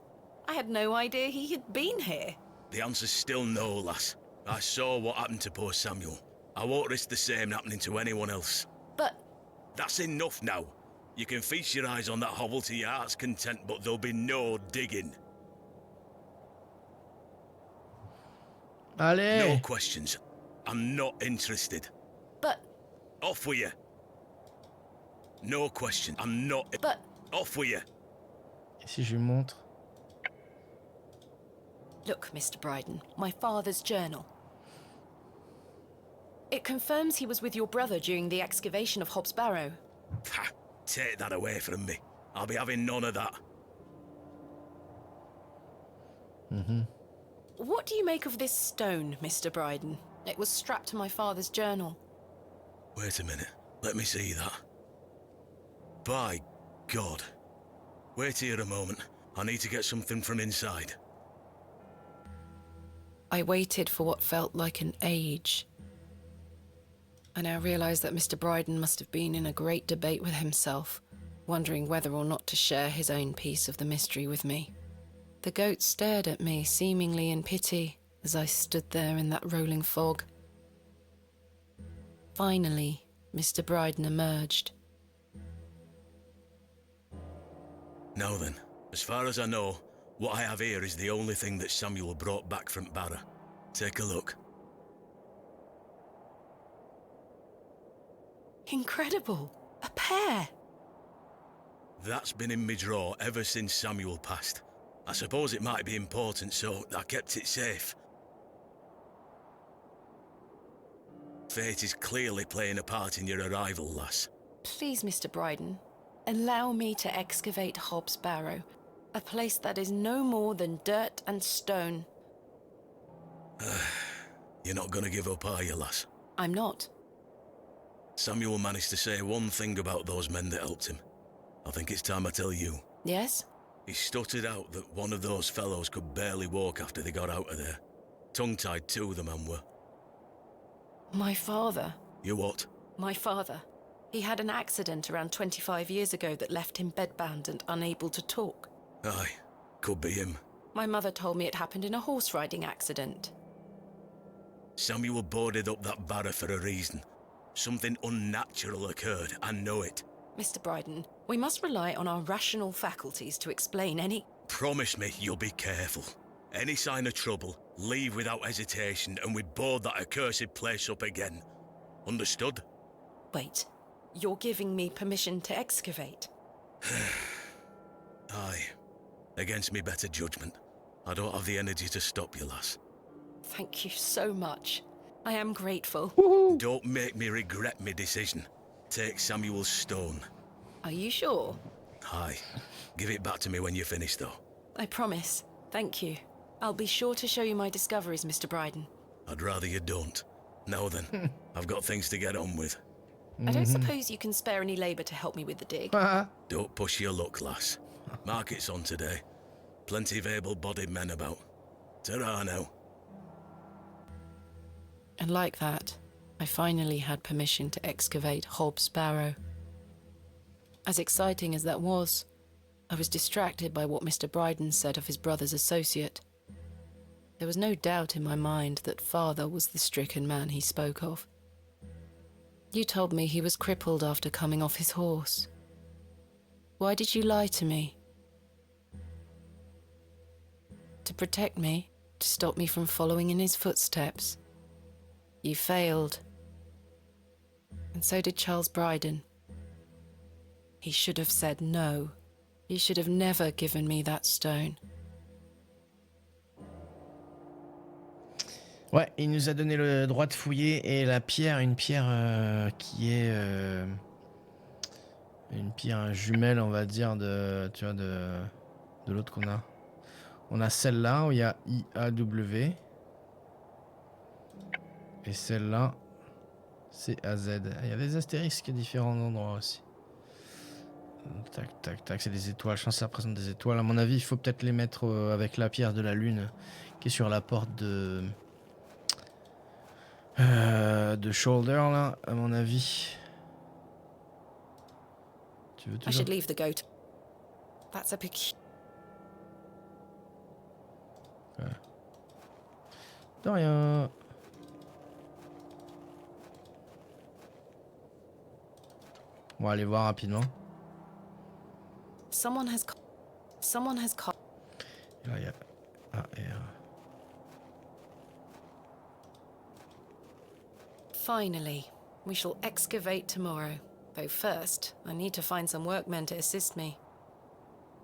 I had no idea he had been here. the answer's still no, lass. I saw what happened to poor Samuel. I won't risk the same happening to anyone else. But That's enough now. You can feast your eyes on that hovel to your heart's content, but there'll be no digging. Allez. No questions. I'm not interested. But Off with you. No question. I'm not... But Off with you. Et si je lui montre? look, Mr. Bryden, my father's journal. It confirms he was with your brother during the excavation of Hobbs Barrow. Ha! Take that away from me. I'll be having none of that. What do you make of this stone, Mr. Bryden? It was strapped to my father's journal. Wait a minute. Let me see that. By God. Wait here a moment. I need to get something from inside. I waited for what felt like an age. I now realize that Mr. Bryden must have been in a great debate with himself, wondering whether or not to share his own piece of the mystery with me. The goat stared at me, seemingly in pity, as I stood there in that rolling fog. Finally, Mr. Bryden emerged. Now then, as far as I know, what I have here is the only thing that Samuel brought back from Barrow. Take a look. Incredible! A pear! That's been in my drawer ever since Samuel passed. I suppose it might be important, so I kept it safe. Fate is clearly playing a part in your arrival, lass. Please, Mr. Bryden, allow me to excavate Hobbs Barrow, a place that is no more than dirt and stone. You're not gonna give up, are you, lass? I'm not. Samuel managed to say one thing about those men that helped him. I think it's time I tell you. Yes? He stuttered out that one of those fellows could barely walk after they got out of there. Tongue-tied too, the man were. My father. You what? My father. He had an accident around 25 years ago that left him bedbound and unable to talk. Aye, could be him. My mother told me it happened in a horse riding accident. Samuel boarded up that barrow for a reason. Something unnatural occurred, I know it. Mr. Bryden, we must rely on our rational faculties to explain any... Promise me you'll be careful. Any sign of trouble, leave without hesitation and we board that accursed place up again. Understood? Wait, you're giving me permission to excavate? Aye. Against me better judgment. I don't have the energy to stop you, lass. Thank you so much. I am grateful. Don't make me regret my decision. Take Samuel's stone. Are you sure? Aye. Give it back to me when you're finished, though. I promise. Thank you. I'll be sure to show you my discoveries, Mr. Bryden. I'd rather you don't. Now then, I've got things to get on with. I don't suppose you can spare any labour to help me with the dig. Don't push your luck, lass. Market's on today. Plenty of able-bodied men about. Ta-ra now. And like that, I finally had permission to excavate Hobbs Barrow. As exciting as that was, I was distracted by what Mr. Bryden said of his brother's associate. There was no doubt in my mind that father was the stricken man he spoke of. You told me he was crippled after coming off his horse. Why did you lie to me? To protect me, to stop me from following in his footsteps. You failed. And so did Charles Bryden. He should have said no. He should have never given me that stone. Ouais, il nous a donné le droit de fouiller et la pierre, une pierre qui est une pierre jumelle, on va dire, de l'autre qu'on a. On a celle-là où il y a IAW et celle-là c'est AZ. Il y a des astérisques à différents endroits aussi. Tac, tac, tac, c'est des étoiles. Je pense que ça représente des étoiles. À mon avis, il faut peut-être les mettre avec la pierre de la lune qui est sur la porte de Shoulder, là, à mon avis. Tu veux I toujours... should leave the goat. That's a peculiar... Ouais. De rien. On va aller voir rapidement. Someone has... Là, il y a AR. Finally, we shall excavate tomorrow. Though first, I need to find some workmen to assist me.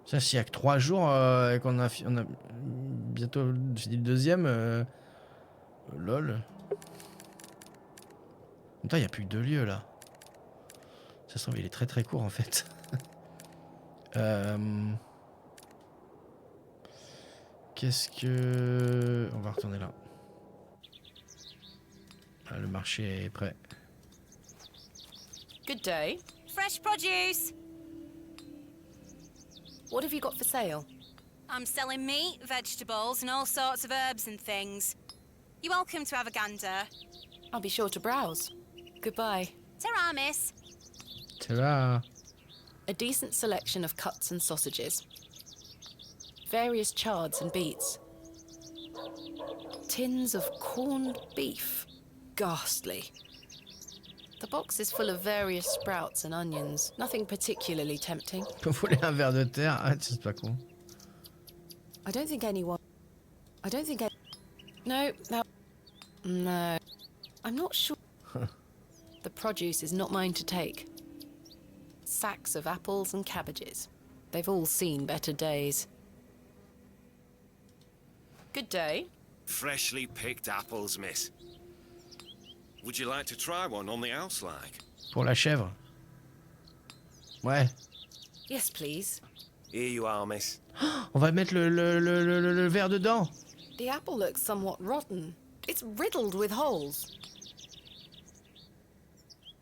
Ça, s'il y a que 3 jours et qu'on a, on a bientôt j'ai dit le deuxième, lol. Putain, il n'y a plus que 2 lieux là. Ça se trouve, il est très très court en fait. Qu'est-ce que... On va retourner là. Ah, le marché est prêt. Good day. Fresh produce. What have you got for sale? I'm selling meat, vegetables, and all sorts of herbs and things. You're welcome to have a gander. I'll be sure to browse. Goodbye. Ta-ra, miss. Ta-ra. A decent selection of cuts and sausages. Various chards and beets. Tins of corned beef. Ghastly. The box is full of various sprouts and onions. Nothing particularly tempting. Vous voulez un verre de terre? Ah, c'est pas con. I don't think anyone... No, that... No. I'm not sure. The produce is not mine to take. Sacks of apples and cabbages. They've all seen better days. Good day. Freshly picked apples, miss. Would you like to try one on the house like? Pour la chèvre. Ouais. Yes, please. Here you are, miss. On va mettre le verre dedans. The apple looks somewhat rotten. It's riddled with holes.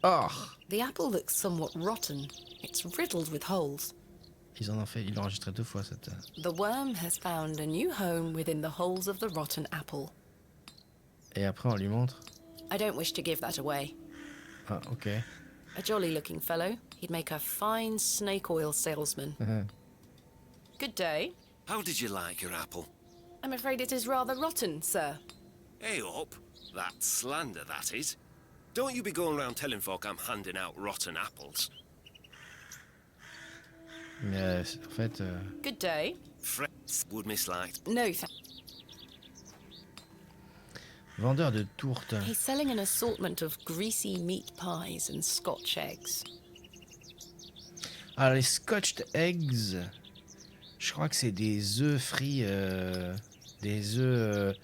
Oh. The apple looks somewhat rotten. It's riddled with holes. Ils en ont fait, ils l'ont enregistré 2 fois cette. The worm has found a new home within the holes of the rotten apple. Et après on lui montre. I don't wish to give that away. Ah, ok. A jolly-looking fellow. He'd make a fine snake oil salesman. Good day. How did you like your apple? I'm afraid it is rather rotten, sir. Hey up. That's slander, that is. Don't you be going around telling folk I'm handing out rotten apples. Mais en fait... Good day. Fresh would miss like. No, thank... Vendeur de tourtes. He's selling an assortment of greasy meat pies and Scotch eggs. Alors les Scotched eggs, je crois que c'est des œufs frits, des œufs,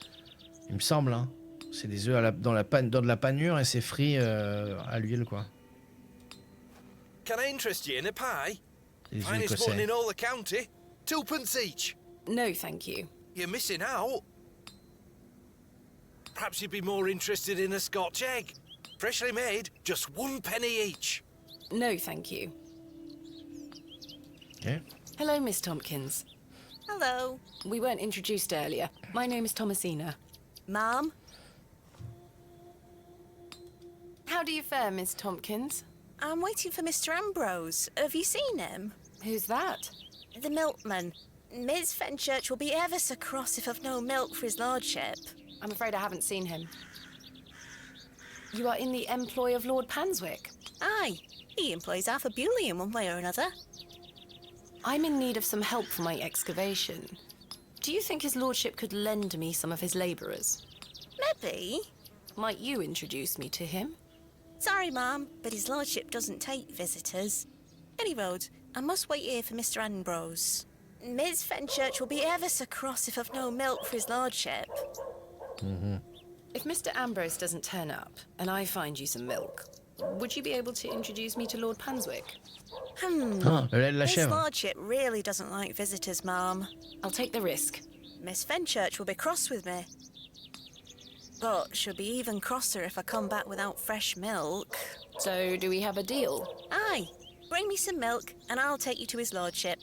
il me semble, hein. C'est des œufs dans de la panure et c'est frit à l'huile, quoi. Can I interest you in a pie? Les œufs Finest écossais. one in all the county. 2p each. No, thank you. You're missing out. Perhaps you'd be more interested in a Scotch egg. Freshly made, just 1p each. No, thank you. Okay. Hello, Miss Tompkins. Hello. We weren't introduced earlier. My name is Thomasina. Ma'am? How do you fare, Miss Tompkins? I'm waiting for Mr. Ambrose. Have you seen him? Who's that? The milkman. Miss Fenchurch will be ever so cross if I've no milk for his lordship. I'm afraid I haven't seen him. You are in the employ of Lord Panswick? Aye, he employs Arthur Bewley in one way or another. I'm in need of some help for my excavation. Do you think his lordship could lend me some of his labourers? Maybe. Might you introduce me to him? Sorry, ma'am, but his lordship doesn't take visitors. Any road, I must wait here for Mr. Ambrose. Miss Fenchurch will be ever so cross if I've no milk for his lordship. If Mr. Ambrose doesn't turn up, and I find you some milk, would you be able to introduce me to Lord Panswick? Ah, le lait de la His chèvre. lordship really doesn't like visitors, ma'am. I'll take the risk. Miss Fenchurch will be cross with me. But she'll be even crosser if I come back without fresh milk. So, do we have a deal? Aye. Bring me some milk, and I'll take you to his lordship.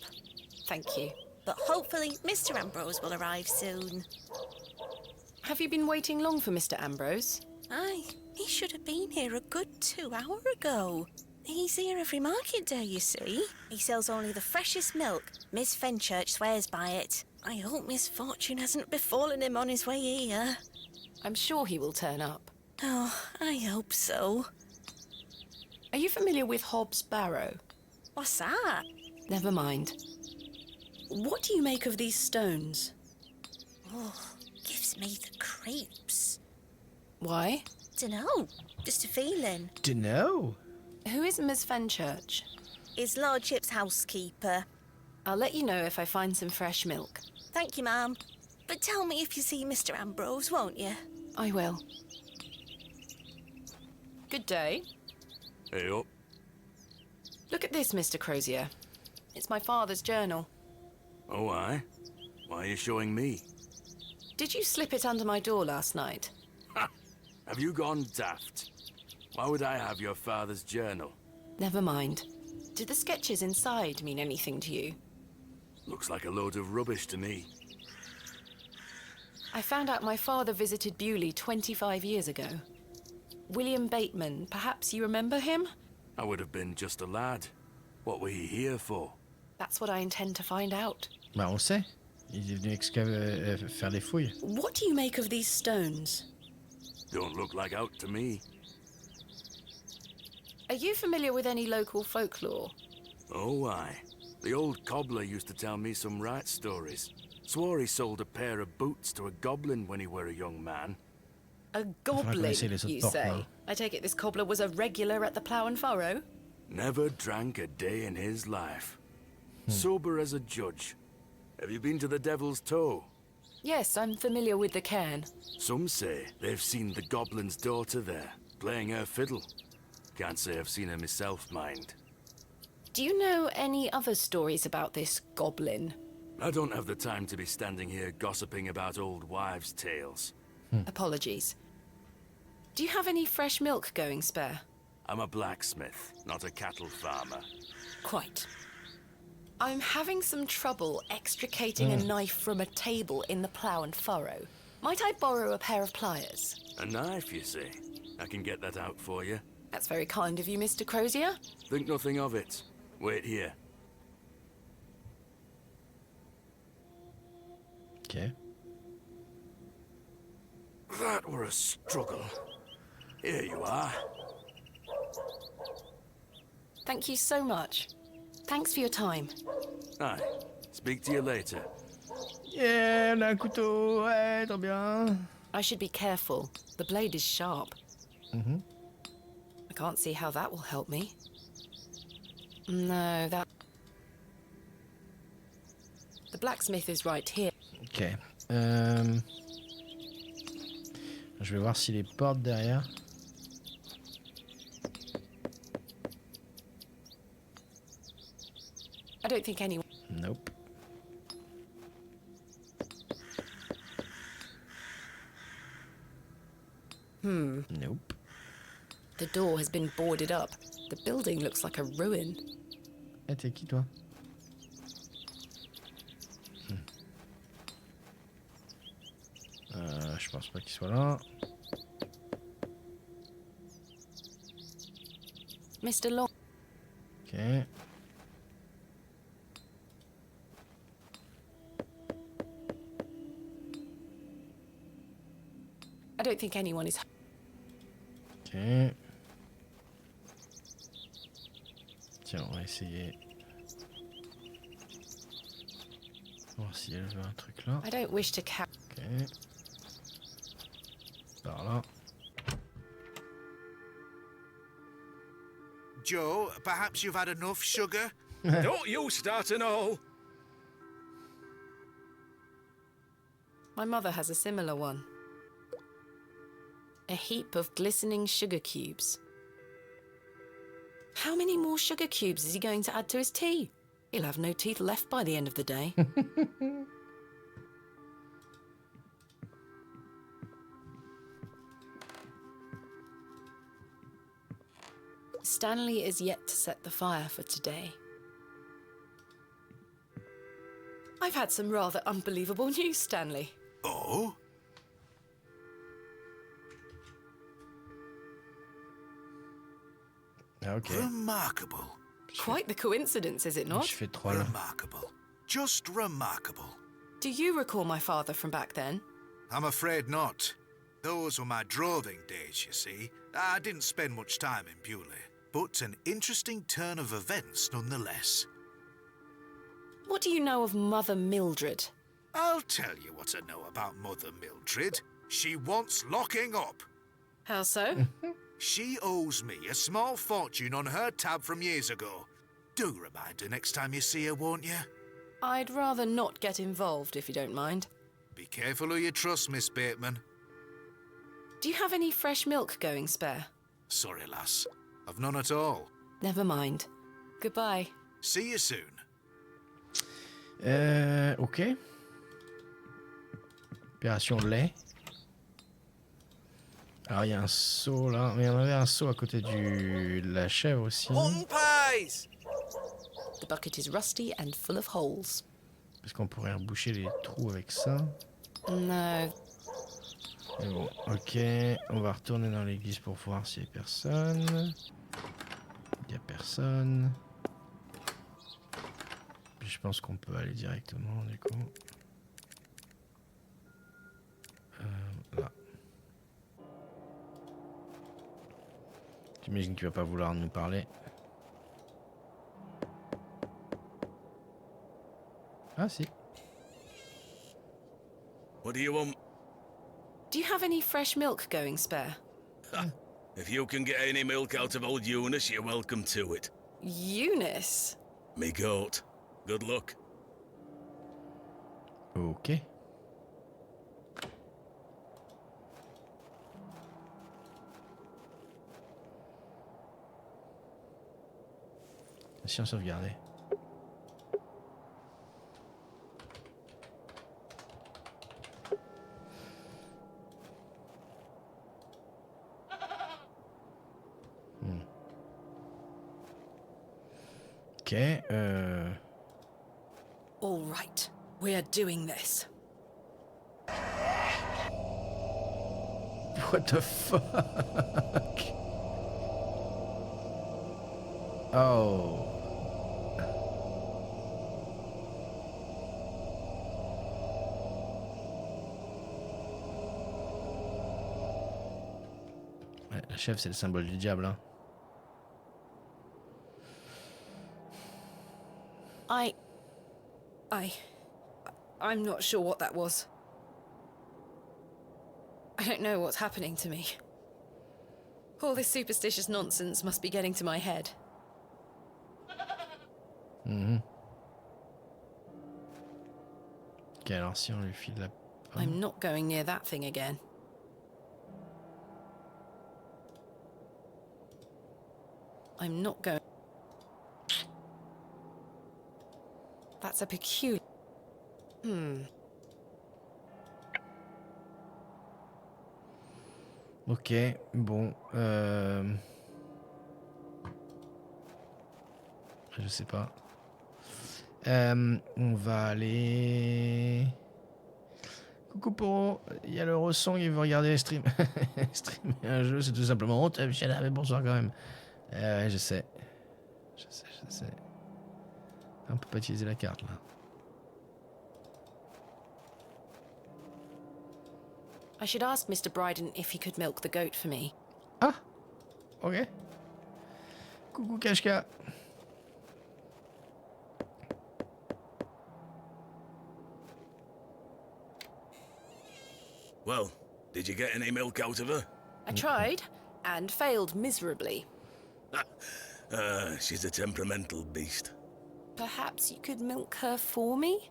Thank you. But hopefully Mr. Ambrose will arrive soon. Have you been waiting long for Mr. Ambrose? Aye, he should have been here a good 2 hours ago. He's here every market day, you see. He sells only the freshest milk. Miss Fenchurch swears by it. I hope misfortune hasn't befallen him on his way here. I'm sure he will turn up. Oh, I hope so. Are you familiar with Hobbs Barrow? What's that? Never mind. What do you make of these stones? Oh, gives me the creeps. Why? Dunno, just a feeling. Dunno. Who is Miss Fenchurch? His lordship's housekeeper. I'll let you know if I find some fresh milk. Thank you, ma'am. But tell me if you see Mr. Ambrose, won't you? I will. Good day. Hey up. Look at this, Mr. Crozier. It's my father's journal. Oh, aye? Why are you showing me? Did you slip it under my door last night? Ha! Have you gone daft? Why would I have your father's journal? Never mind. Did the sketches inside mean anything to you? Looks like a load of rubbish to me. I found out my father visited Bewley 25 years ago. William Bateman, perhaps you remember him? I would have been just a lad. What were you here for? That's what I intend to find out. Bah, on sait. Il est venu faire des fouilles. What do you make of these stones? Don't look like out to me. Are you familiar with any local folklore? Oh, aye. The old cobbler used to tell me some right stories. Swore he sold a pair of boots to a goblin when he were a young man. A goblin, connaissez les you autres say? portes, I take it this cobbler was a regular at the Plough and Furrow? Never drank a day in his life. Sober as a judge. Have you been to the Devil's Toe? Yes, I'm familiar with the cairn. Some say they've seen the goblin's daughter there, playing her fiddle. Can't say I've seen her myself, mind. Do you know any other stories about this goblin? I don't have the time to be standing here gossiping about old wives' tales. Apologies. Do you have any fresh milk going spare? I'm a blacksmith, not a cattle farmer. Quite. I'm having some trouble extricating a knife from a table in the Plough and Furrow. Might I borrow a pair of pliers? A knife, you say? I can get that out for you. That's very kind of you, Mr. Crozier. Think nothing of it. Wait here. Okay. That were a struggle. Here you are. Thank you so much. Thanks for your time. Aye. Speak to you later. Yeah, on a un couteau. Ouais, trop bien. I should be careful. The blade is sharp. I can't see how that will help me. No, that... The blacksmith is right here. Ok. Je vais voir si les portes derrière. I don't think anyone... Nope. Nope. The door has been boarded up. The building looks like a ruin. Eh, t'es qui, toi? Je pense pas qu'il soit là. Mr. Long. Ok. I don't think anyone is. Ok. Tiens, on va essayer. Voir si elle veut un truc là. I don't wish to Ok. Par là. Joe, perhaps you've had enough sugar? Don't you start an all. My mother has a similar one. A heap of glistening sugar cubes. How many more sugar cubes is he going to add to his tea? He'll have no teeth left by the end of the day. Stanley is yet to set the fire for today. I've had some rather unbelievable news, Stanley. Oh? Ok. Remarkable. Quite the coincidence, is it not? Je fais troll. Remarkable. Just remarkable. Do you recall my father from back then? I'm afraid not. Those were my droving days, you see. I didn't spend much time in Bewley, but an interesting turn of events nonetheless. What do you know of Mother Mildred? I'll tell you what I know about Mother Mildred. She wants locking up. How so? She owes me a small fortune on her tab from years ago. Do remind her next time you see her, won't you? I'd rather not get involved, if you don't mind. Be careful who you trust, Miss Bateman. Do you have any fresh milk going spare? Sorry, lass. I've none at all. Never mind. Goodbye. See you soon. Ok. Opération lait. Alors il y a un seau là, mais il y en avait un seau à côté de la chèvre aussi. Pies! The bucket is rusty and full of holes. Parce qu'on pourrait reboucher les trous avec ça. No. Mais bon, ok. On va retourner dans l'église pour voir s'il y a personne. Il y a personne. Puis je pense qu'on peut aller directement du coup. Là. J'imagine qu'il va pas vouloir nous parler. Ah si. What do you want? Do you have any fresh milk going spare? If you can get any milk out of old Eunice, you're welcome to it. Eunice? Me goat. Good luck. Ok. Mission sauvegardée. Ok. All right. We're doing this. What the fuck? Oh. Ouais, la chèvre, c'est le symbole du diable, hein. I'm not sure what that was. I don't know what's happening to me. All this superstitious nonsense must be getting to my head. Ok, alors si on lui file la... I'm not going near that thing again. I'm not going... That's a peculiar... Ok, bon. Je sais pas. On va aller... Coucou Poro, il y a le ressong, il veut regarder les streams. Streamer un jeu, c'est tout simplement honte. Mais bonsoir quand même. Ouais, je sais. Je sais. On peut pas utiliser la carte, là. I should ask Mr. Bryden if he could milk the goat for me. Ah, ok. Coucou, Kashka. Well, did you get any milk out of her? I tried, and failed miserably. She's a temperamental beast. Perhaps you could milk her for me?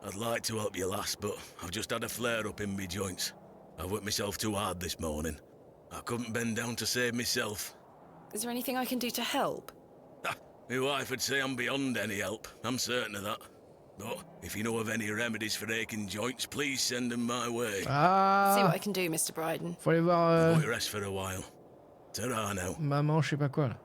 I'd like to help you, lass, but I've just had a flare-up in me joints. I worked myself too hard this morning. I couldn't bend down to save myself. Is there anything I can do to help? My wife would say I'm beyond any help, I'm certain of that. But if you know of any remedies for aching joints, please send them my way. Ah. See what I can do, Mr. Bryden. Faut aller voir... Go to rest for a while. Ta-ra now. Maman, je sais pas quoi, là.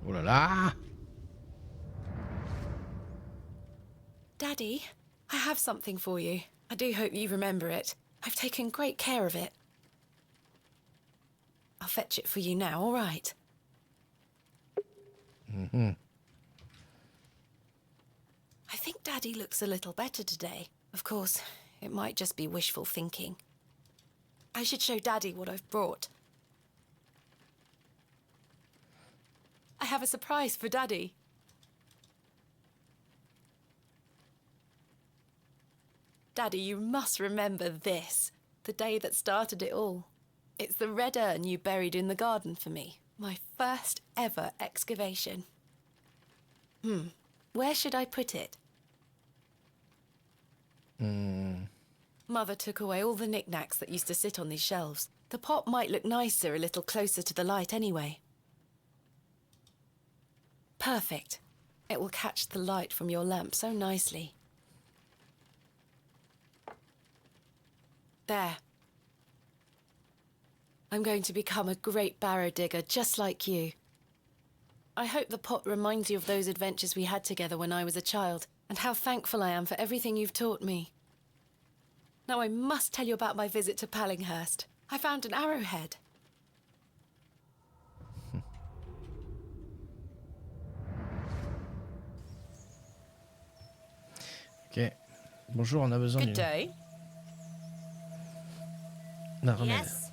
Oh là là. Daddy, I have something for you. I do hope you remember it. I've taken great care of it. I'll fetch it for you now, all right? Mm-hmm. I think Daddy looks a little better today. Of course, it might just be wishful thinking. I should show Daddy what I've brought. I have a surprise for Daddy. Daddy, you must remember this. The day that started it all. It's the red urn you buried in the garden for me. My first ever excavation. Where should I put it? Mother took away all the knickknacks that used to sit on these shelves. The pot might look nicer a little closer to the light anyway. Perfect. It will catch the light from your lamp so nicely. There. I'm going to become a great barrow digger just like you. I hope the pot reminds you of those adventures we had together when I was a child, and how thankful I am for everything you've taught me. Now I must tell you about my visit to Pallinghurst. I found an arrowhead. Ok. Bonjour, on a besoin Good day. d'un remède. Yes?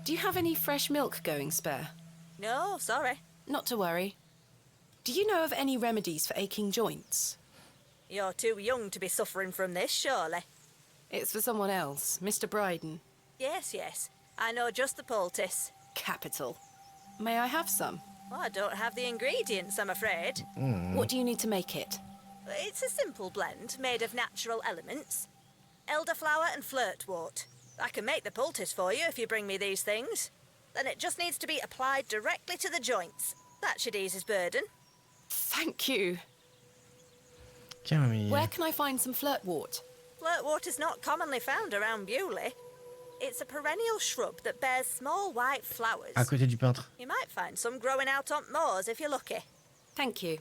Do you have any fresh milk going spare? No, sorry. Not to worry. Do you know of any remedies for aching joints? You're too young to be suffering from this, surely. It's for someone else, Mr. Bryden. Yes, yes. I know just the poultice. Capital. May I have some? Well, I don't have the ingredients, I'm afraid. What do you need to make it? It's a simple blend made of natural elements. Elderflower and flirtwort. I can make the poultice for you if you bring me these things. Then it just needs to be applied directly to the joints. That should ease his burden. Thank you. Camille. Where can I find some flirtwort? Flirtwort is not commonly found around Bewley. It's a perennial shrub that bears small white flowers. À côté du peintre. You might find some growing out on moors if you're lucky. Thank you.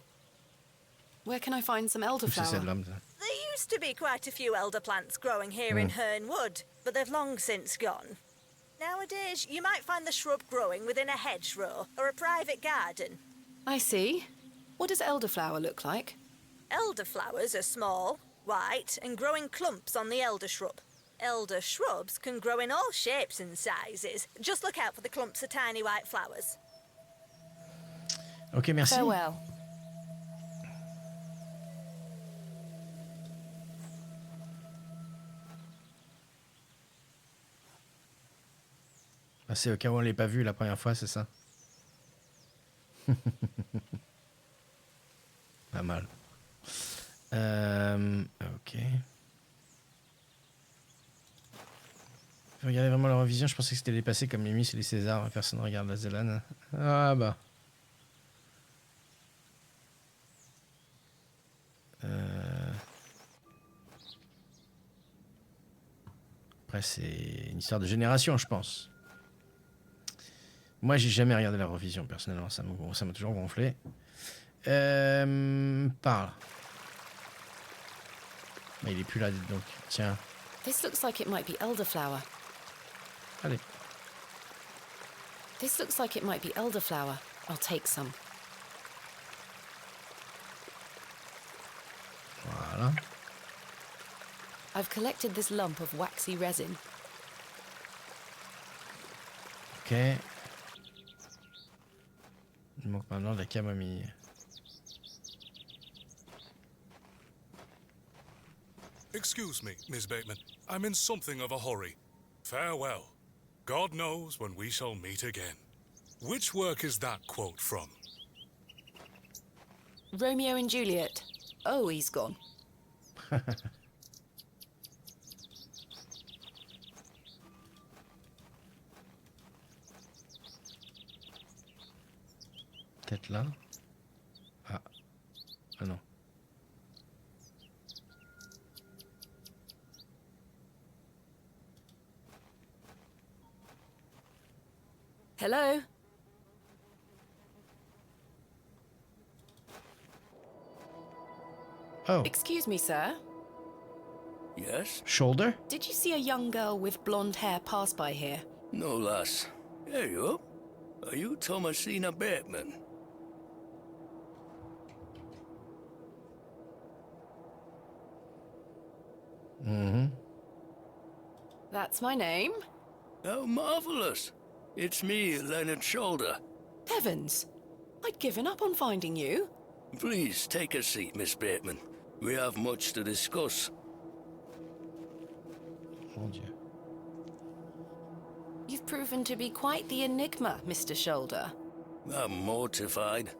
Where can I find some C'est de elderflower? l'homme, ça. There used to be quite a few elder plants growing here in Herne Wood, but they've long since gone. Nowadays, you might find the shrub growing within a hedgerow or a private garden. I see. What does elderflower look like? Elderflowers are small, white, and grow in clumps on the elder shrub. Elder shrubs can grow in all shapes and sizes. Just look out for the clumps of tiny white flowers. Ok, merci. Farewell. Ah, c'est au cas où on l'ait pas vu la première fois, c'est ça. Pas mal. Ok. Vous regardez vraiment l'Eurovision, je pensais que c'était les passés comme les Miss et les Césars, personne ne regarde la Zélane. Ah bah. Après c'est une histoire de génération, je pense. Moi j'ai jamais regardé l'Eurovision personnellement, ça m'a toujours gonflé. Parle. Mais il est plus là, dites donc. Tiens, This looks like it might be elderflower. allez. This looks like it might be elderflower. I'll take some. Voilà. I've collected this lump of waxy resin. Ok. Il manque maintenant de la camomille. Excuse me, Miss Bateman. I'm in something of a hurry. Farewell. God knows when we shall meet again. Which work is that quote from? Romeo and Juliet. Oh, he's gone. Peut-être là. Ah. Ah non. Hello? Oh. Excuse me, sir. Yes? Shoulder? Did you see a young girl with blonde hair pass by here? No, lass. Here you are. Are you Thomasina Bateman? Mm-hmm. That's my name. How marvellous. It's me, Leonard Shoulder. Heavens! I'd given up on finding you. Please take a seat, Miss Bateman. We have much to discuss. Mon Dieu. You've proven to be quite the enigma, Mr. Shoulder. I'm mortified.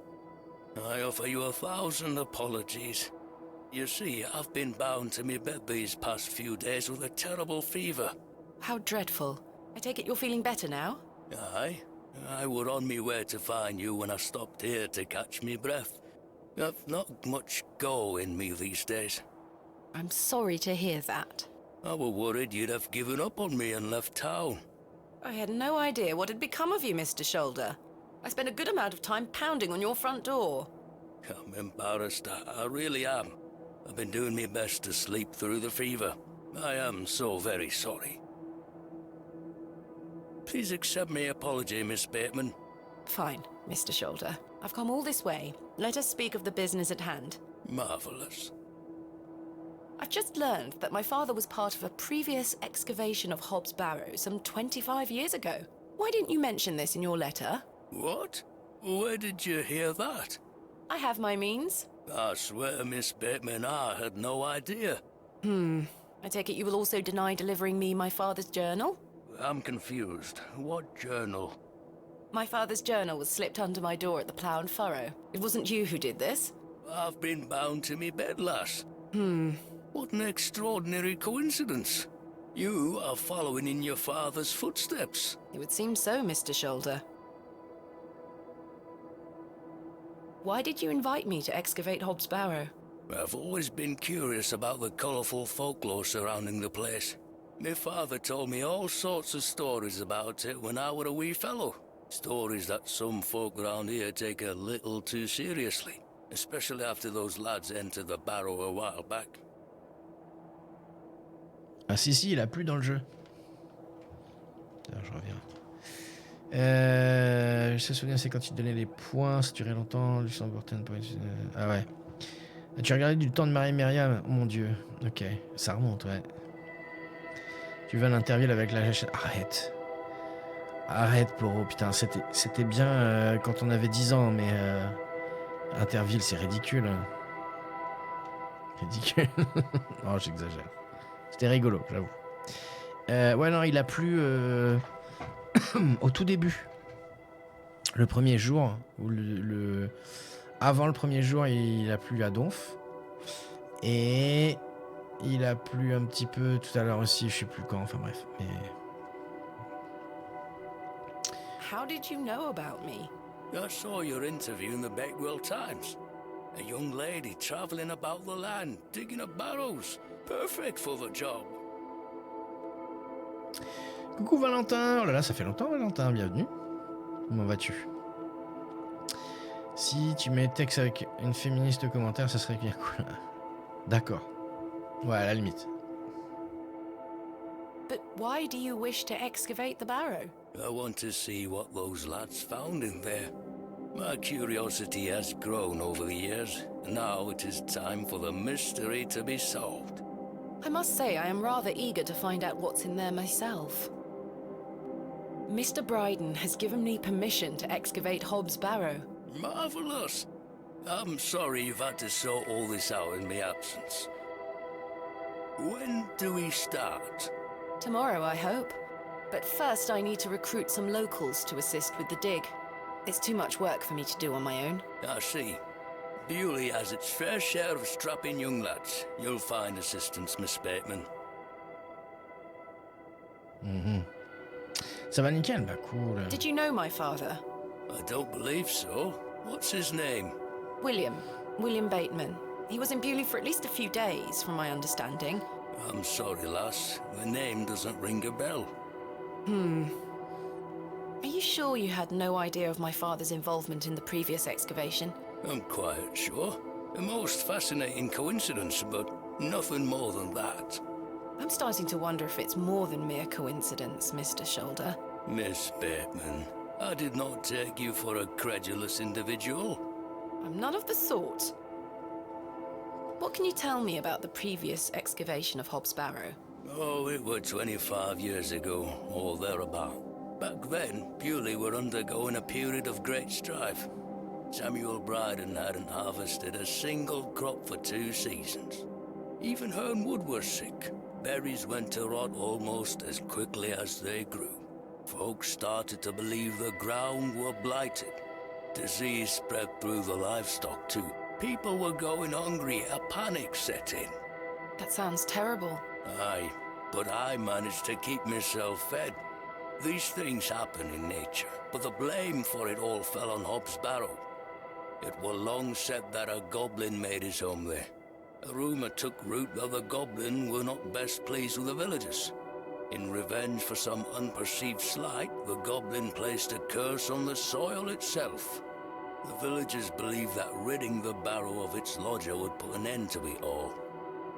I offer you 1,000 apologies. You see, I've been bound to me bed these past few days with a terrible fever. How dreadful. I take it you're feeling better now? Aye. I were on me way to find you when I stopped here to catch me breath. I've not much go in me these days. I'm sorry to hear that. I were worried you'd have given up on me and left town. I had no idea what had become of you, Mr. Shoulder. I spent a good amount of time pounding on your front door. I'm embarrassed. I really am. I've been doing my best to sleep through the fever. I am so very sorry. Please accept my apology, Miss Bateman. Fine, Mr. Shoulder. I've come all this way. Let us speak of the business at hand. Marvelous. I've just learned that my father was part of a previous excavation of Hobbs Barrow some 25 years ago. Why didn't you mention this in your letter? What? Where did you hear that? I have my means. I swear, Miss Bateman, I had no idea. I take it you will also deny delivering me my father's journal? I'm confused. What journal? My father's journal was slipped under my door at the Plough and Furrow. It wasn't you who did this? I've been bound to me bed, lass. What an extraordinary coincidence. You are following in your father's footsteps. It would seem so, Mr. Shoulder. Why did you invite me to excavate Hobbs Barrow? I've always been curious about the colourful folklore surrounding the place. My father told me all sorts of stories about it when I were a wee fellow. Stories that some folk around here take a little too seriously, especially after those lads entered the Barrow a while back. Ah si, il a plus dans le jeu. Alors, je reviens. Je me souviens, c'est quand il donnait les points, ça durait longtemps. Luxembourg, ah ouais. Tu as regardé du temps de Marie Myriam? Oh mon dieu. Ok, ça remonte, ouais. Tu veux un interview avec la... Arrête. Arrête, Poro. Putain, c'était bien quand on avait 10 ans, mais... Interville, c'est ridicule. Ridicule. Oh, j'exagère. C'était rigolo, j'avoue. Ouais, non, il a plu au tout début. Le premier jour, ou avant le premier jour, il a plu à Donf. Et il a plu un petit peu tout à l'heure aussi, je sais plus quand, enfin bref. Mais... How did you know about me? I saw your interview in the Bakewell Times. A young lady travelling about the land, digging up barrows. Perfect for the job. Coucou Valentin. Oh là là, ça fait longtemps Valentin, bienvenue. Comment vas-tu? Si tu mets texte avec une féministe au commentaire, ça serait bien cool. D'accord. Ouais, à la limite. But why do you wish to excavate the barrow? I want to see what those lads found in there. My curiosity has grown over the years, and now it is time for the mystery to be solved. I must say I am rather eager to find out what's in there myself. Mr. Bryden has given me permission to excavate Hobbs Barrow. Marvelous! I'm sorry you've had to sort all this out in my absence. When do we start? Tomorrow, I hope. But first I need to recruit some locals to assist with the dig. It's too much work for me to do on my own. I see. Bewley has its fair share of strapping young lads. You'll find assistance, Miss Bateman. Ça va nickel, bah cool. Did you know my father? I don't believe so. What's his name? William Bateman. He was in Bewley for at least a few days, from my understanding. I'm sorry, lass. The name doesn't ring a bell. Are you sure you had no idea of my father's involvement in the previous excavation? I'm quite sure. A most fascinating coincidence, but nothing more than that. I'm starting to wonder if it's more than mere coincidence, Mr. Shoulder. Miss Bateman, I did not take you for a credulous individual. I'm none of the sort. What can you tell me about the previous excavation of Hobbs Barrow? Oh, it were 25 years ago, or thereabout. Back then, Bewley were undergoing a period of great strife. Samuel Bryden hadn't harvested a single crop for 2 seasons. Even Hernwood was sick. Berries went to rot almost as quickly as they grew. Folks started to believe the ground were blighted. Disease spread through the livestock too. People were going hungry, a panic set in. That sounds terrible. Aye, but I managed to keep myself fed. These things happen in nature, but the blame for it all fell on Hobbs Barrow. It were long said that a goblin made his home there. A rumour took root that the goblin were not best pleased with the villagers. In revenge for some unperceived slight, the goblin placed a curse on the soil itself. The villagers believed that ridding the barrow of its lodger would put an end to it all.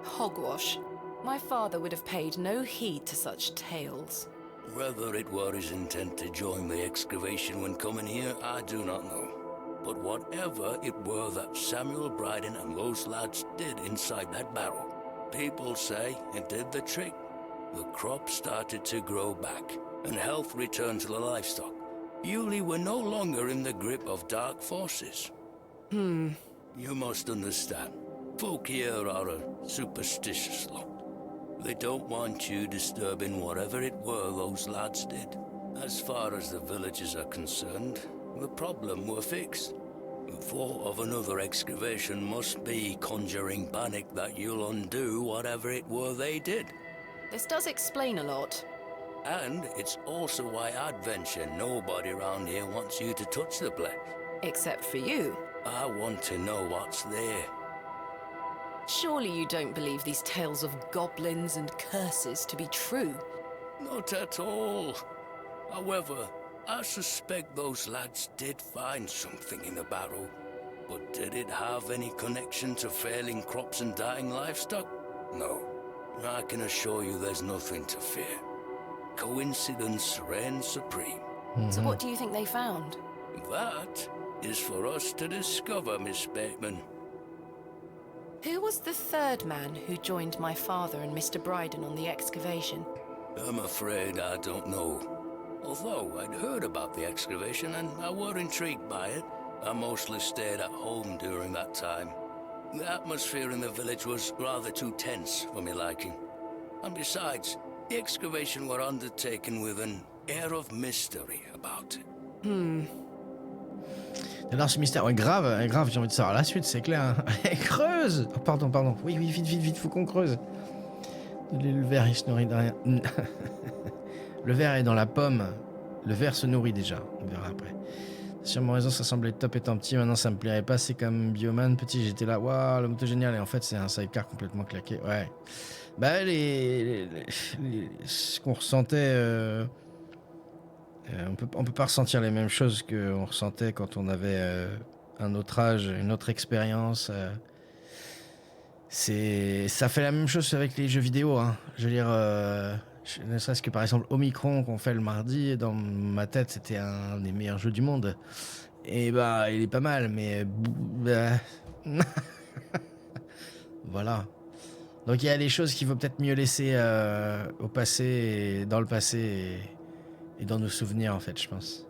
Hogwash. My father would have paid no heed to such tales. Whether it were his intent to join the excavation when coming here, I do not know. But whatever it were that Samuel Bryden and those lads did inside that barrow, people say it did the trick. The crops started to grow back, and health returned to the livestock. Bewley were no longer in the grip of dark forces. You must understand, folk here are a superstitious lot. They don't want you disturbing whatever it were those lads did. As far as the villagers are concerned, the problem were fixed. The thought of another excavation must be conjuring panic that you'll undo whatever it were they did. This does explain a lot. And it's also why I'd venture nobody around here wants you to touch the place. Except for you. I want to know what's there. Surely you don't believe these tales of goblins and curses to be true? Not at all. However, I suspect those lads did find something in the barrow. But did it have any connection to failing crops and dying livestock? No. I can assure you there's nothing to fear. Coincidence reigns supreme. So what do you think they found? That is for us to discover, Miss Bateman. Who was the third man who joined my father and Mr. Bryden on the excavation? I'm afraid I don't know. Although I'd heard about the excavation and I were intrigued by it, I mostly stayed at home during that time. The atmosphere in the village was rather too tense for me liking. And besides, the excavation were undertaken with an air of mystery about it. Alors ce mystère, ouais, grave, j'ai envie de savoir la suite, c'est clair. Hein. Creuse. Oh, pardon. Oui, vite, faut qu'on creuse. Le verre, il se nourrit de rien. Le verre est dans la pomme. Le verre se nourrit déjà. On verra après. Sur mon raison, ça semblait top étant petit. Maintenant, ça me plairait pas. C'est comme Bioman. Petit, j'étais là. Waouh, la moto géniale. Et en fait, c'est un sidecar complètement claqué. Ouais. Bah, ce qu'on ressentait. On peut pas ressentir les mêmes choses qu'on ressentait quand on avait un autre âge, une autre expérience. Ça fait la même chose avec les jeux vidéo, hein. Je veux dire, ne serait-ce que par exemple Omicron qu'on fait le mardi, dans ma tête c'était un des meilleurs jeux du monde. Et bah il est pas mal, mais voilà. Donc il y a des choses qu'il vaut peut-être mieux laisser au passé, dans le passé et dans nos souvenirs en fait, je pense.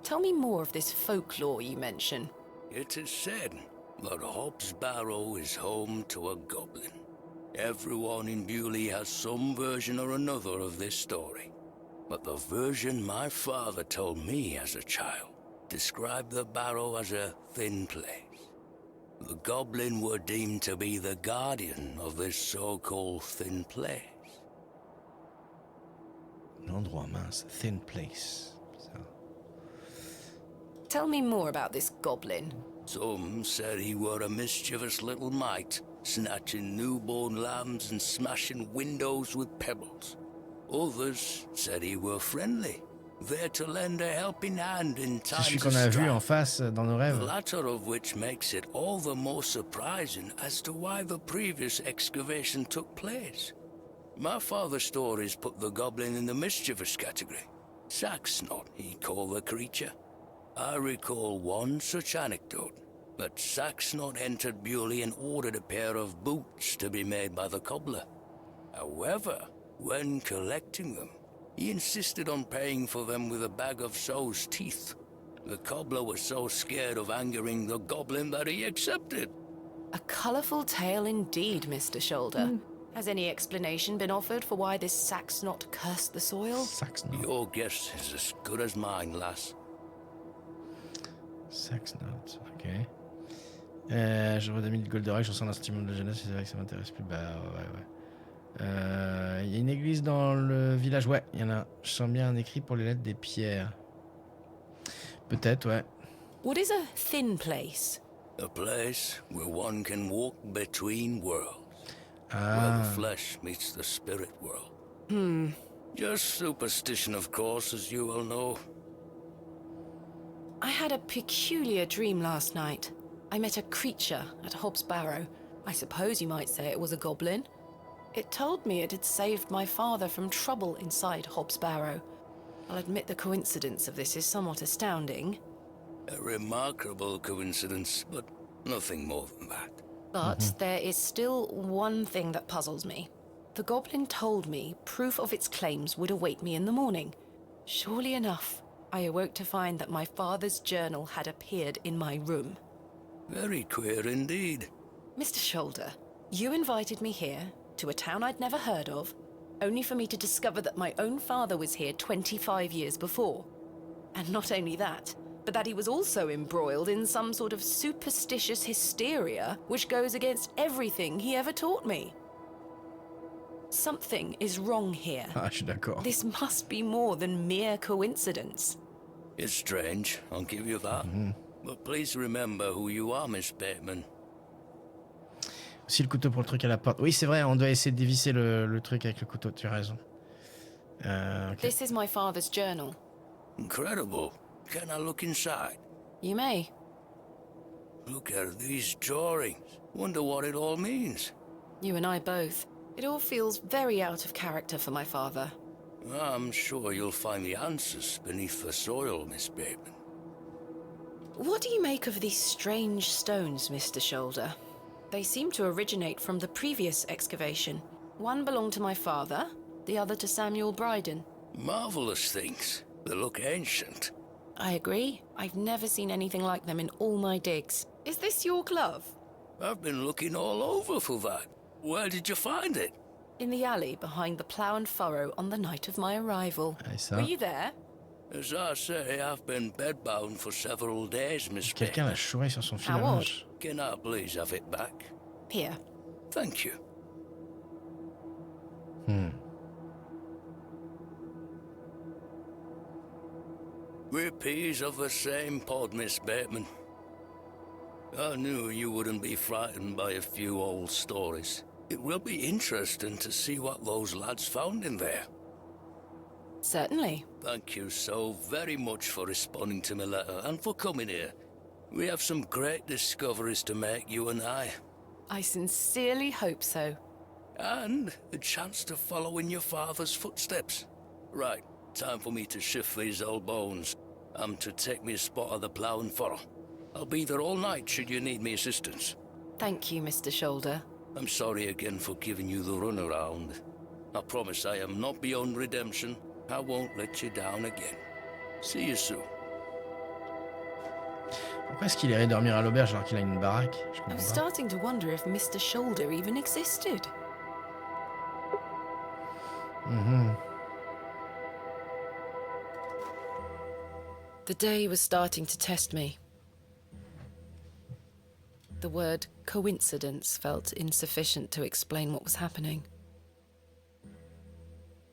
Tell me more of this folklore you mention. It is said that Hobbs Barrow is home to a goblin. Everyone in Bewley has some version or another of this story. But the version my father told me as a child described the Barrow as a thin place. The goblin were deemed to be the guardian of this so-called thin place. L'endroit mince, thin place. Tell me more about this goblin. Some said he were a mischievous little mite, snatching newborn lambs and smashing windows with pebbles. Others said he were friendly, there to lend a helping hand in C'est times celui of qu'on a vu en strife. face dans nos rêves. The latter of which makes it all the more surprising as to why the previous excavation took place. My father's stories put the goblin in the mischievous category. Saxnot, he called the creature. I recall one such anecdote, that Saxnot entered Bewley and ordered a pair of boots to be made by the cobbler. However, when collecting them, he insisted on paying for them with a bag of sow's teeth. The cobbler was so scared of angering the goblin that he accepted. A colourful tale indeed, Mr. Shoulder. Has any explanation been offered for why this Saxnot cursed the soil? Saxnot. Your guess is as good as mine, lass. Saxnot, ok. Je vois 2000 Goldorak, chanson d'instrument de jeunesse, c'est vrai que ça m'intéresse plus. Bah ouais. Il y a une église dans le village, ouais, il y en a. Je sens bien un écrit pour les lettres des pierres. Peut-être, ouais. What is a thin place? A place where one can walk between worlds. Where Ah. the flesh meets the spirit world. Just superstition, of course, as you well know. I had a peculiar dream last night. I met a creature at Hobbs Barrow. I suppose you might say it was a goblin. It told me it had saved my father from trouble inside Hobbs Barrow. I'll admit the coincidence of this is somewhat astounding. A remarkable coincidence, but nothing more than that. But there is still one thing that puzzles me. The goblin told me proof of its claims would await me in the morning. Surely enough, I awoke to find that my father's journal had appeared in my room. Very queer indeed. Mr. Shoulder, you invited me here, to a town I'd never heard of, only for me to discover that my own father was here 25 years before. And not only that, but that he was also embroiled in some sort of superstitious hysteria which goes against everything he ever taught me. Something is wrong here. Ah, je suis d'accord. This must be more than mere coincidence. It's strange, I'll give you that. But please remember who you are, Miss Bateman. Aussi le couteau pour le truc à la porte. Oui, c'est vrai, on doit essayer de dévisser le truc avec le couteau, tu as raison. Ok. This is my father's journal. Incredible. Can I look inside? You may. Look at these drawings. Wonder what it all means. You and I both. It all feels very out of character for my father. I'm sure you'll find the answers beneath the soil, Miss Bateman. What do you make of these strange stones, Mr. Shoulder? They seem to originate from the previous excavation. One belonged to my father, the other to Samuel Bryden. Marvelous things. They look ancient. I agree. I've never seen anything like them in all my digs. Is this your glove? I've been looking all over for that. Where did you find it? In the alley behind the plough and furrow on the night of my arrival. ça. Were you there? As I say, I've been bedbound for several days, Miss Quelqu'un Bateman. l'a chouré sur son fil à How linge. Can I please have it back? Here. Thank you. We're peas of the same pod, Miss Bateman. I knew you wouldn't be frightened by a few old stories. It will be interesting to see what those lads found in there. Certainly. Thank you so very much for responding to my letter and for coming here. We have some great discoveries to make, you and I. I sincerely hope so. And a chance to follow in your father's footsteps. Right, time for me to shift these old bones. I'm to take me a spot of the plough and furrow. I'll be there all night should you need me assistance. Thank you, Mr. Shoulder. I'm sorry again for giving you the runaround. I promise I am not beyond redemption. I won't let you down again. See you soon. Pourquoi est-ce qu'il irait dormir à l'auberge alors qu'il a une baraque? Je I'm comprends pas. starting to wonder if Mr. Shoulder even existed. The day was starting to test me. The word coincidence felt insufficient to explain what was happening.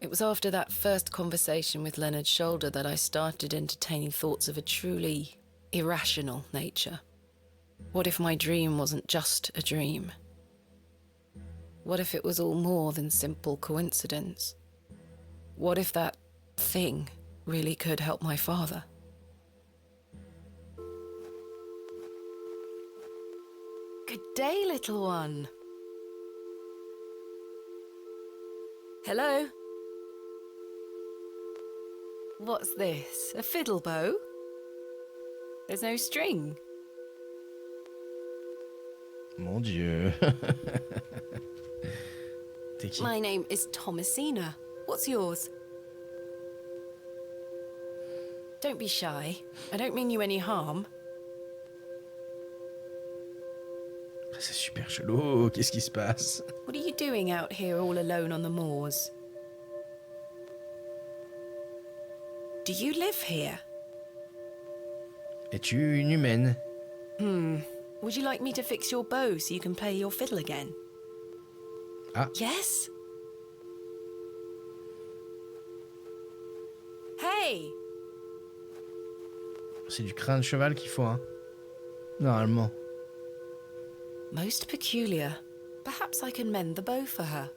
It was after that first conversation with Leonard Shoulder that I started entertaining thoughts of a truly irrational nature. What if my dream wasn't just a dream? What if it was all more than simple coincidence? What if that thing really could help my father? Good day, little one. Hello? What's this? A fiddle bow? There's no string. Mon Dieu. T'es qui? My name is Thomasina. What's yours? Don't be shy. I don't mean you any harm. C'est super chelou. Qu'est-ce qui se passe? What are you doing out here all alone on the moors? Do you live here? Es-tu une humaine? Would you like me to fix your bow so you can play your fiddle again? Ah. Yes? Hey! C'est du crin de cheval qu'il faut, hein? Normalement. Most peculiar. Perhaps I can mend the bow for her.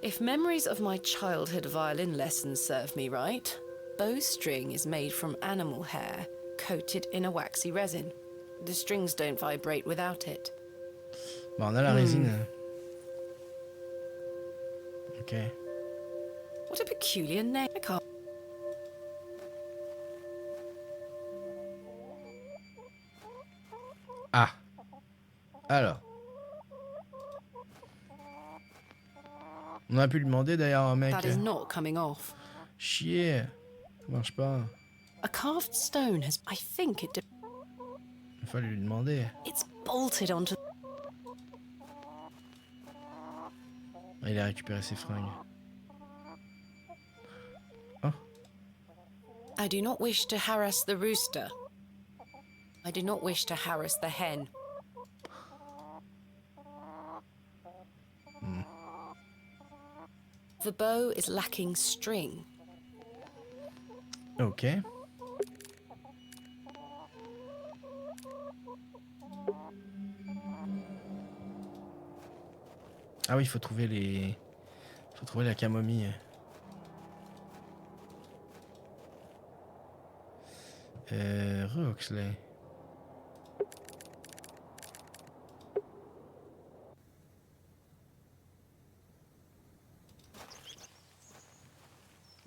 If memories of my childhood violin lessons serve me right, bowstring is made from animal hair coated in a waxy resin. The strings don't vibrate without it. Bon, on a la résine. Ok. What a peculiar name. I can't. Ah. Alors. On a pu lui demander d'ailleurs un mec. That is not coming off. Chier. Ça marche pas. A carved stone has. I think it. Il fallait lui demander. It's bolted onto. Il a récupéré ses fringues. Oh. I do not wish to harass the rooster. I do not wish to harass the hen. The bow is lacking string. Ok. Ah oui, il faut trouver les... Faut trouver la camomille. Oxley.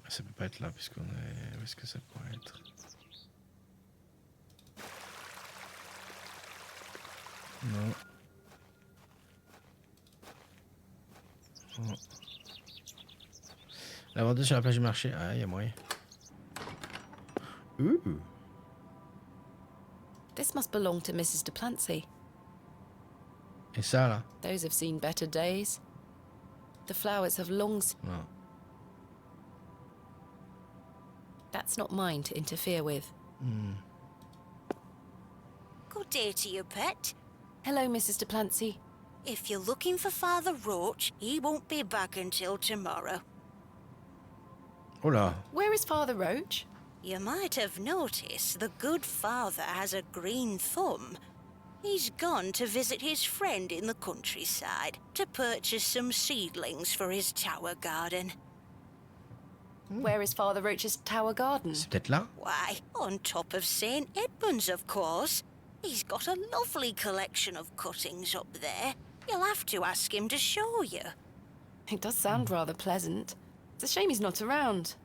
Ça peut pas être là, puisqu'on est... Où est-ce que ça pourrait être? Non. Oh. La vente sur la plage du marché. Ah, il y a moyen. Ooh. This must belong to Mrs. Duplancy. Et ça, là? Those have seen better days. The flowers have long... Non. That's not mine to interfere with. Good day to you, pet. Hello, Mrs. Duplancy. If you're looking for Father Roach, he won't be back until tomorrow. Oh là. Where is Father Roach? You might have noticed the good father has a green thumb. He's gone to visit his friend in the countryside to purchase some seedlings for his tower garden. Where is Father Roach's tower garden? C'est peut-être là? Why, on top of St. Edmunds, of course. He's got a lovely collection of cuttings up there. You'll have to ask him to show you. It does sound rather pleasant. It's a shame he's not around.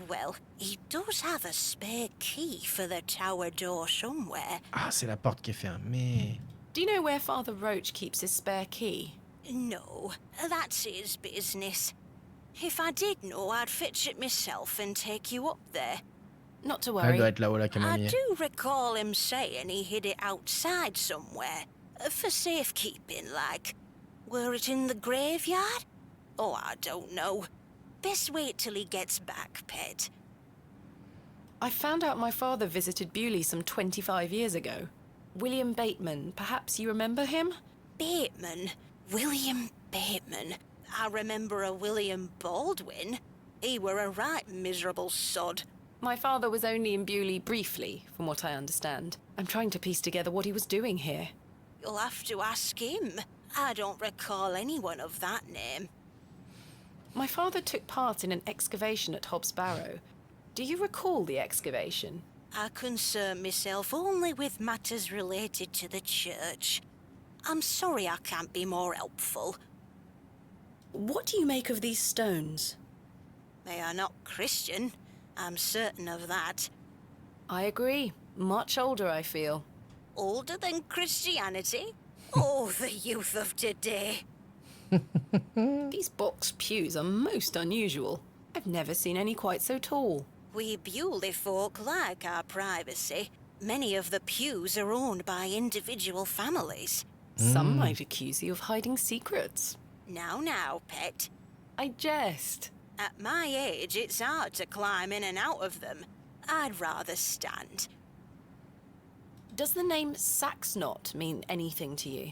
Well, he does have a spare key for the tower door somewhere. Ah, c'est la porte qui est fermée. Do you know where Father Roach keeps his spare key? No, that's his business. If I did know, I'd fetch it myself and take you up there. Not to Elle worry. doit être là-haut, la I camomille. do recall him saying he hid it outside somewhere. For safekeeping, like. Were it in the graveyard? Oh, I don't know. Best wait till he gets back, pet. I found out my father visited Bewley some 25 years ago. William Bateman, perhaps you remember him? Bateman? William Bateman? I remember a William Baldwin. He were a right miserable sod. My father was only in Bewley briefly, from what I understand. I'm trying to piece together what he was doing here. You'll have to ask him. I don't recall anyone of that name. My father took part in an excavation at Hobbs Barrow. Do you recall the excavation? I concern myself only with matters related to the church. I'm sorry I can't be more helpful. What do you make of these stones? They are not Christian. I'm certain of that. I agree. Much older, I feel. Older than Christianity? Oh, the youth of today. These box pews are most unusual. I've never seen any quite so tall. We Bewley folk like our privacy. Many of the pews are owned by individual families. Some might accuse you of hiding secrets. Now, pet. I jest. At my age, it's hard to climb in and out of them. I'd rather stand. Does the name Saxnot mean anything to you?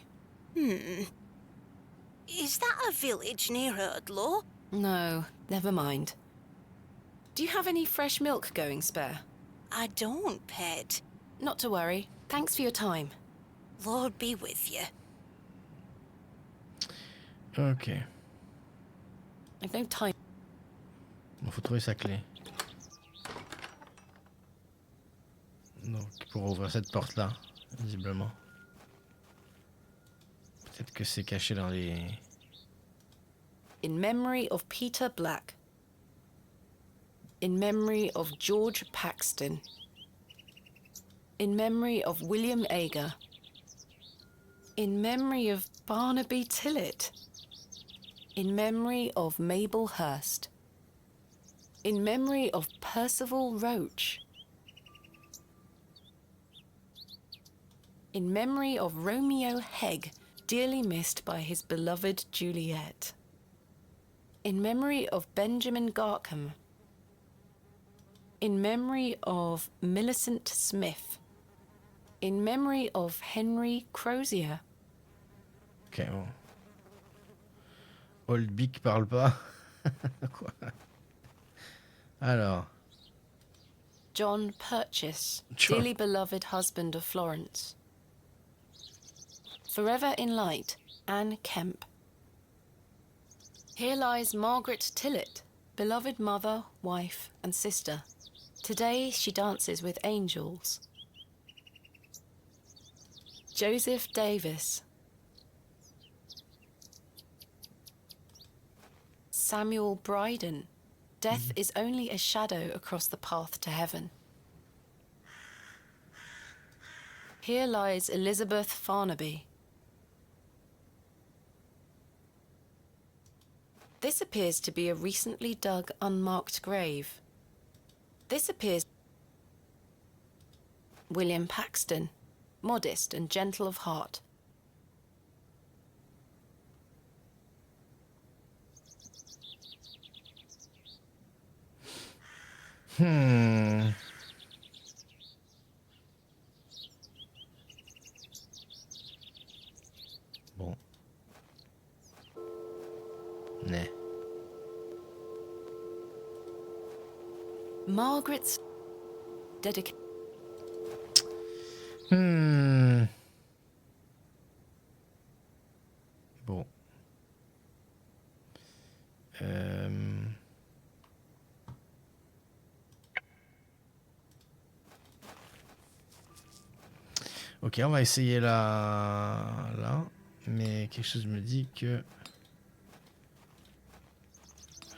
Is that a village near Erdlaw? No, never mind. Do you have any fresh milk going spare? I don't, pet. Not to worry. Thanks for your time. Lord be with you. Ok. I've no time. Il faut trouver sa clé. Donc, pour ouvrir cette porte-là, visiblement. Peut-être que c'est caché dans les... In memory of Peter Black. In memory of George Paxton. In memory of William Ager. In memory of Barnaby Tillett. In memory of Mabel Hurst. In memory of Percival Roach. In memory of Romeo Hegg, dearly missed by his beloved Juliet. In memory of Benjamin Garkham. In memory of Millicent Smith. In memory of Henry Crozier. Ok, bon. Old Bic parle pas. Quoi? Alors. John Purchase, John. dearly beloved husband of Florence. Forever in light, Anne Kemp. Here lies Margaret Tillett, beloved mother, wife, and sister. Today she dances with angels. Joseph Davis. Samuel Bryden. Death is only a shadow across the path to heaven. Here lies Elizabeth Farnaby. This appears to be a recently dug, unmarked grave. This appears... William Paxton, modest and gentle of heart. Bon. Ne. Margaret's dedication. Bon. Ok, on va essayer là. Mais quelque chose me dit que...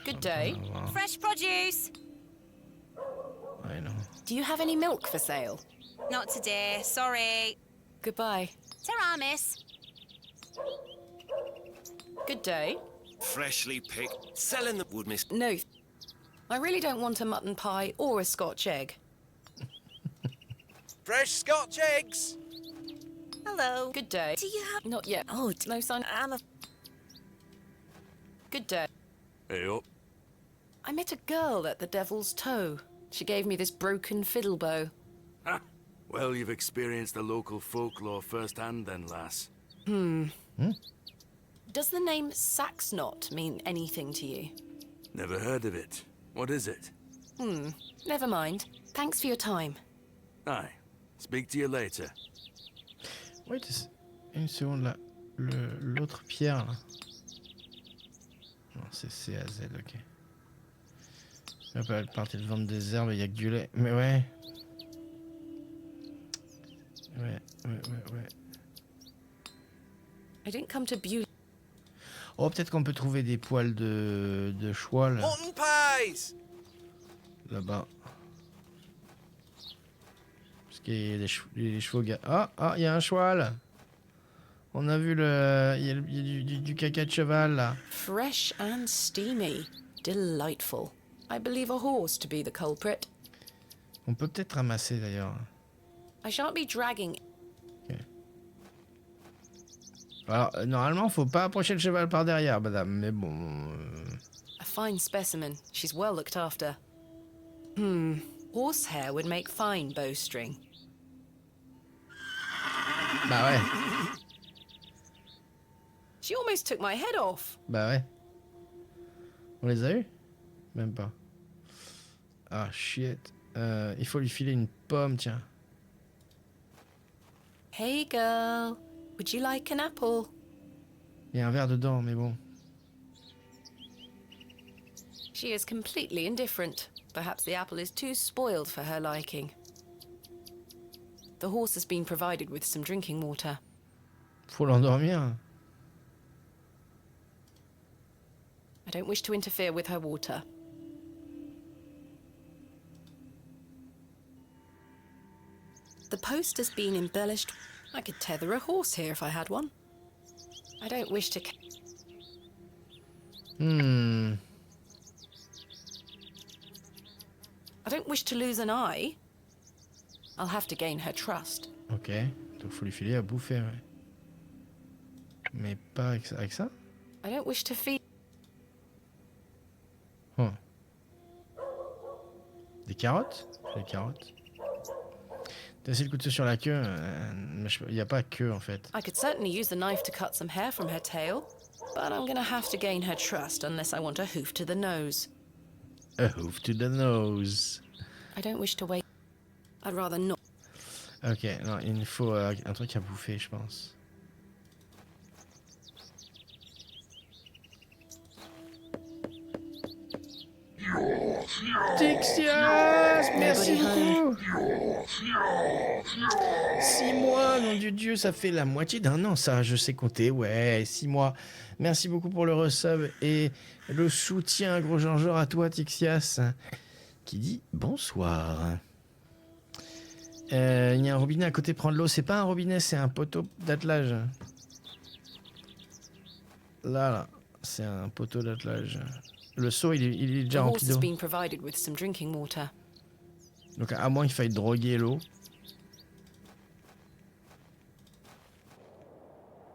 Good day. Fresh produce. Ouais, non. Do you have any milk for sale? Not today, sorry. Goodbye. Ta-ra, miss. Good day. Freshly picked. Selling the wood, miss. No, I really don't want a mutton pie or a Scotch egg. Fresh Scotch eggs. Hello. Good day. Do you have... Not yet. Oh, No, son. I'm a... Good day. Hey up. I met a girl at the Devil's Toe. She gave me this broken fiddle bow. Ha! Well, you've experienced the local folklore firsthand then, lass. Does the name Saxnot mean anything to you? Never heard of it. What is it? Never mind. Thanks for your time. Aye. Speak to you later. Wait, une seconde là. L'autre pierre là. Non, c'est C à Z, ok. Elle peut partir de vendre des herbes, il y a que du lait. Mais ouais. Ouais. I didn't come to Beauty. Oh, peut-être qu'on peut trouver des poils de cheval Mutton pies. là-bas. Parce qu'il y a des chevaux. Ah, il y a un cheval. On a vu il y a du caca de cheval là. Fresh and steamy. Delightful. I believe a horse to be the culprit. On peut peut-être ramasser d'ailleurs. I shan't be dragging. Alors, normalement, faut pas approcher le cheval par derrière, madame. Mais bon. A fine specimen. She's well looked after. Horsehair would make fine bowstring. Bah ouais. She almost took my head off. Bah ouais. On les a eu? Même pas. Ah shit. Il faut lui filer une pomme, tiens. Hey girl, would you like an apple? Il y a un verre dedans, mais bon. She is completely indifferent. Perhaps the apple is too spoiled for her liking. The horse has been provided with some drinking water. Faut l'endormir. I don't wish to interfere with her water. The post has been embellished. I could tether a horse here if I had one. I don't wish to... I don't wish to lose an eye. I'll have to gain her trust. Ok. Donc faut lui filer à bouffer, ouais. Mais pas avec ça? I don't wish to feed... Oh. Des carottes? Des carottes. T'as essayé le couteau sur la queue, mais il n'y a pas queue en fait. I could certainly use the knife to cut some hair from her tail, but I'm gonna have to gain her trust unless I want a hoof to the nose. A hoof to the nose. I don't wish to wait. I'd rather not. Ok, non, il nous faut un truc à bouffer, je pense. Tixias, merci beaucoup. 6 mois, nom du Dieu, ça fait la moitié d'un an, ça, je sais compter, ouais, 6 mois. Merci beaucoup pour le resub et le soutien, gros genre à toi, Tixias, qui dit bonsoir. Il y a un robinet à côté, prendre l'eau, c'est pas un robinet, c'est un poteau d'attelage. Là, c'est un poteau d'attelage. Le seau, il est déjà The horse rempli has d'eau. been provided with some drinking water. Donc à moins qu'il faille droguer l'eau.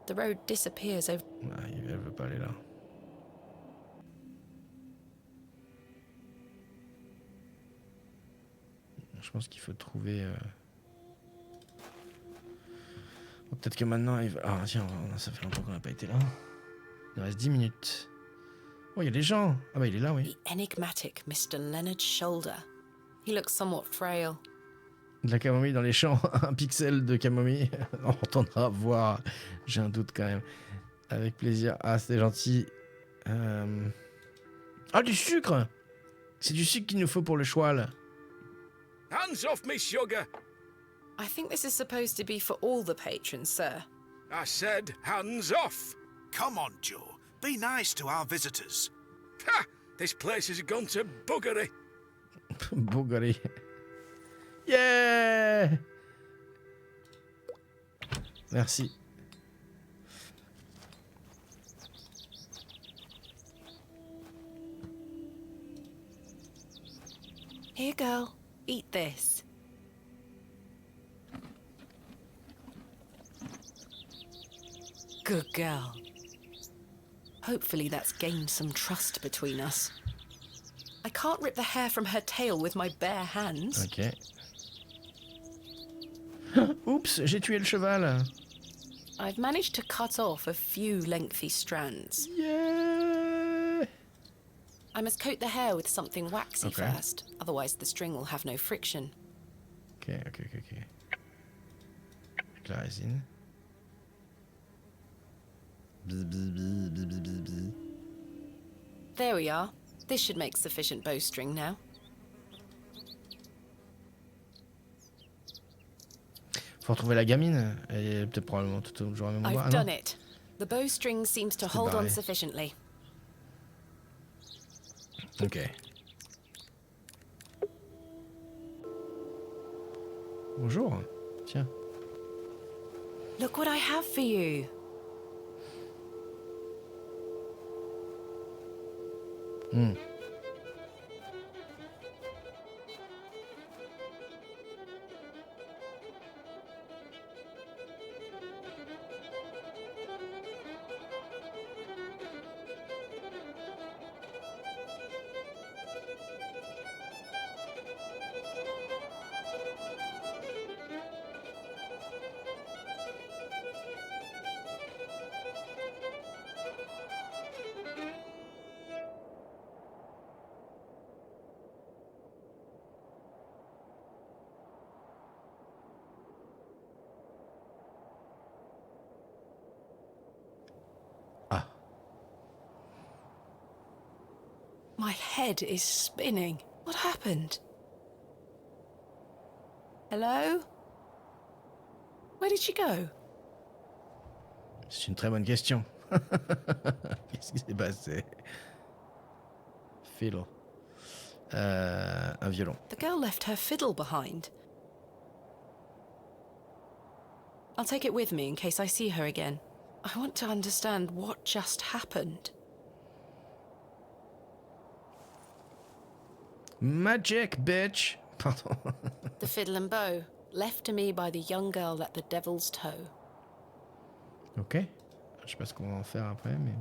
The road disappears over. Ah, elle veut pas aller là. Je pense qu'il faut trouver... Peut-être que maintenant... Ah tiens, ça fait longtemps qu'on n'a pas été là. Il reste 10 minutes. Oh, il y a des gens. Ah bah il est là, oui. The enigmatic Mr. Leonard Shoulder. He looks somewhat frail. De la camomille dans les champs. Un pixel de camomille. On entendra voir. J'ai un doute quand même. Avec plaisir. Ah, c'était gentil. Ah, du sucre! C'est du sucre qu'il nous faut pour le cheval. Hands off me, sugar! I think this is supposed to be for all the patrons, sir. I said hands off! Come on, Joe. Be nice to our visitors. Ha! This place has gone to buggery. Buggery. Yeah! Merci. Here, girl. Eat this. Good girl. Hopefully that's gained some trust between us. I can't rip the hair from her tail with my bare hands. Ok. Oups, j'ai tué le cheval. I've managed to cut off a few lengthy strands. Yeah! I must coat the hair with something waxy Okay. first, otherwise the string will have no friction. Ok. La résine. Bzz, bzz, bzz, bzz, bzz, bzz. There we are. This should make sufficient bowstring now. Faut retrouver la gamine. Elle est peut-être probablement toujours au même endroit. I've Ah, non. done it. The bowstring seems to C'est hold on barré. sufficiently. Ok. Bonjour. Tiens. Look what I have for you. Hmm. My head is spinning. What happened? Hello? Where did she go? C'est une très bonne question. Qu'est-ce qui s'est passé? Fiddle. Un violon. The girl left her fiddle behind. I'll take it with me in case I see her again. I want to understand what just happened. Magic, bitch! Pardon. The fiddle and bow, left to me by the young girl at the Devil's Toe. Ok. Je sais pas ce qu'on va en faire après, mais...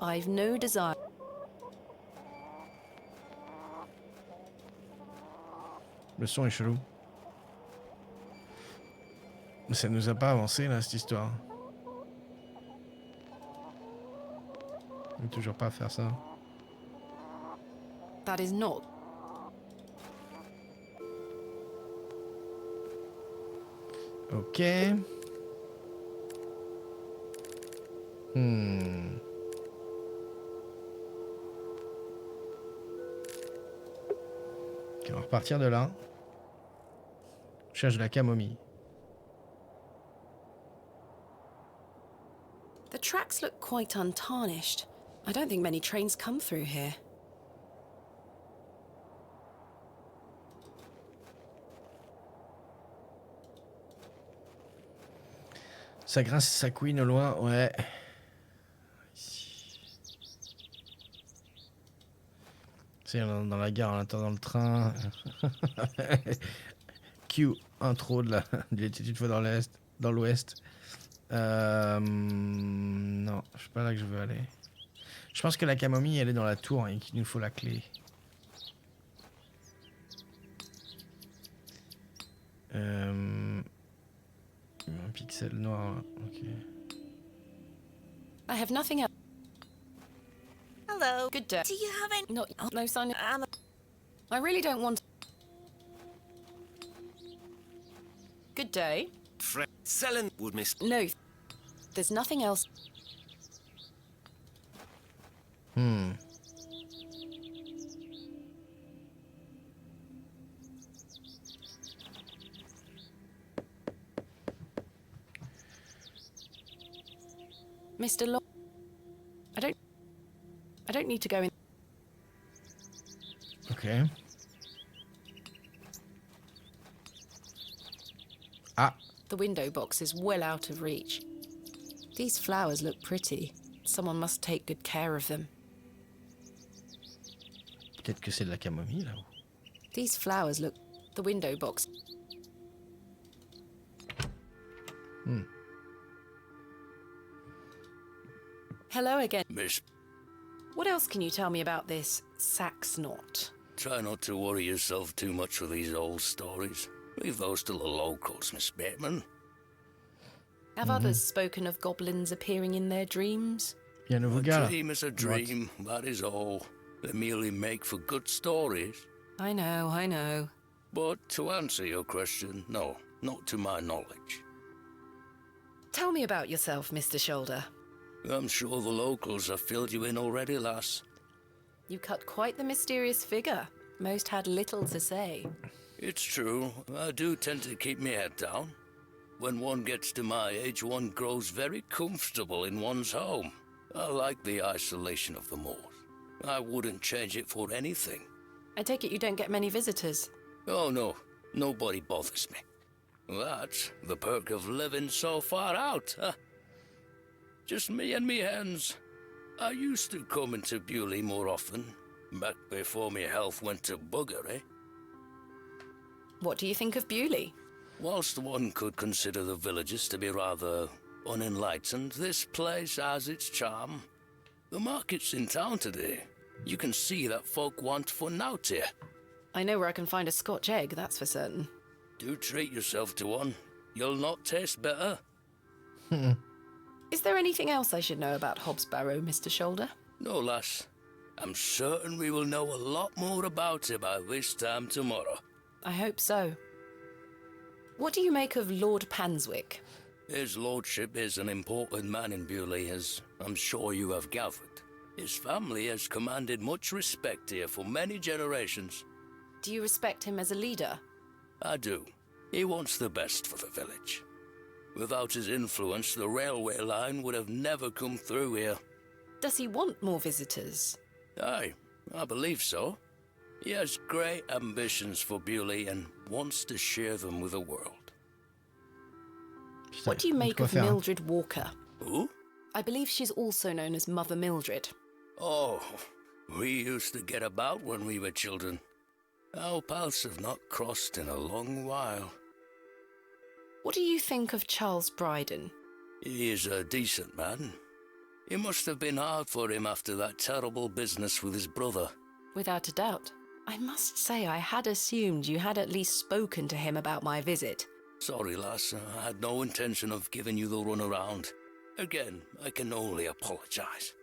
I've no desire. Le son est chelou. Ça nous a pas avancé, là, cette histoire. On peut toujours pas faire ça. That is not. Ok. Hmm. Ok, on va repartir de là. On cherche de la camomille. The tracks look quite untarnished. I don't think many trains come through here. Ça grince, ça couine au loin, ouais. C'est dans la gare, en attendant le train. Q, intro de l'étude fois dans l'ouest. Non, je sais pas là que je veux aller. Je pense que la camomille, elle est dans la tour et qu'il nous faut la clé. Un pixel noir, là. Ok. I have nothing else. Hello. Good day. Do you have any... No sign. I really don't want. Good day. Selling would miss. No, there's nothing else. Mr. Law. I don't need to go in. Ok. Ah, The window box is well out of reach. These flowers look pretty. Someone must take good care of them. peut-être que c'est de la camomille là-haut. These flowers look... The window box. Hello again. Miss, What else can you tell me about this sax knot? try not to worry yourself too much with these old stories. Leave those to the locals, Miss Bateman. Have others spoken of goblins appearing in their dreams? Il y a un nouveau A gars là. dream is a dream, that is all. They merely make for good stories. I know. But to answer your question, no, not to my knowledge. Tell me about yourself, Mr. Shoulder. I'm sure the locals have filled you in already, lass. You cut quite the mysterious figure. Most had little to say. It's true, I do tend to keep my head down. When one gets to my age, one grows very comfortable in one's home. I like the isolation of the moors. I wouldn't change it for anything. I take it you don't get many visitors. Oh no, nobody bothers me. That's the perk of living so far out, huh? Just me and me hens. I used to come into Bewley more often, back before my health went to bugger, eh? What do you think of Bewley? Whilst one could consider the villages to be rather unenlightened, this place has its charm. The market's in town today. You can see that folk want for nought here. I know where I can find a Scotch egg, that's for certain. Do treat yourself to one. You'll not taste better. Is there anything else I should know about Hobbs Barrow, Mr. Shoulder? No, lass. I'm certain we will know a lot more about it by this time tomorrow. I hope so. What do you make of Lord Panswick? His lordship is an important man in Bewley, as I'm sure you have gathered. His family has commanded much respect here for many generations. Do you respect him as a leader? I do. He wants the best for the village. Without his influence, the railway line would have never come through here. Does he want more visitors? Aye, I believe so. He has great ambitions for Bewley and wants to share them with the world. What do you make of Mildred Walker? Who? I believe she's also known as Mother Mildred. Oh, we used to get about when we were children. Our paths have not crossed in a long while. What do you think of Charles Bryden? He is a decent man. It must have been hard for him after that terrible business with his brother. Without a doubt. I must say I had assumed you had at least spoken to him about my visit. Sorry, lass, I had no intention of giving you the runaround. Again, I can only apologize.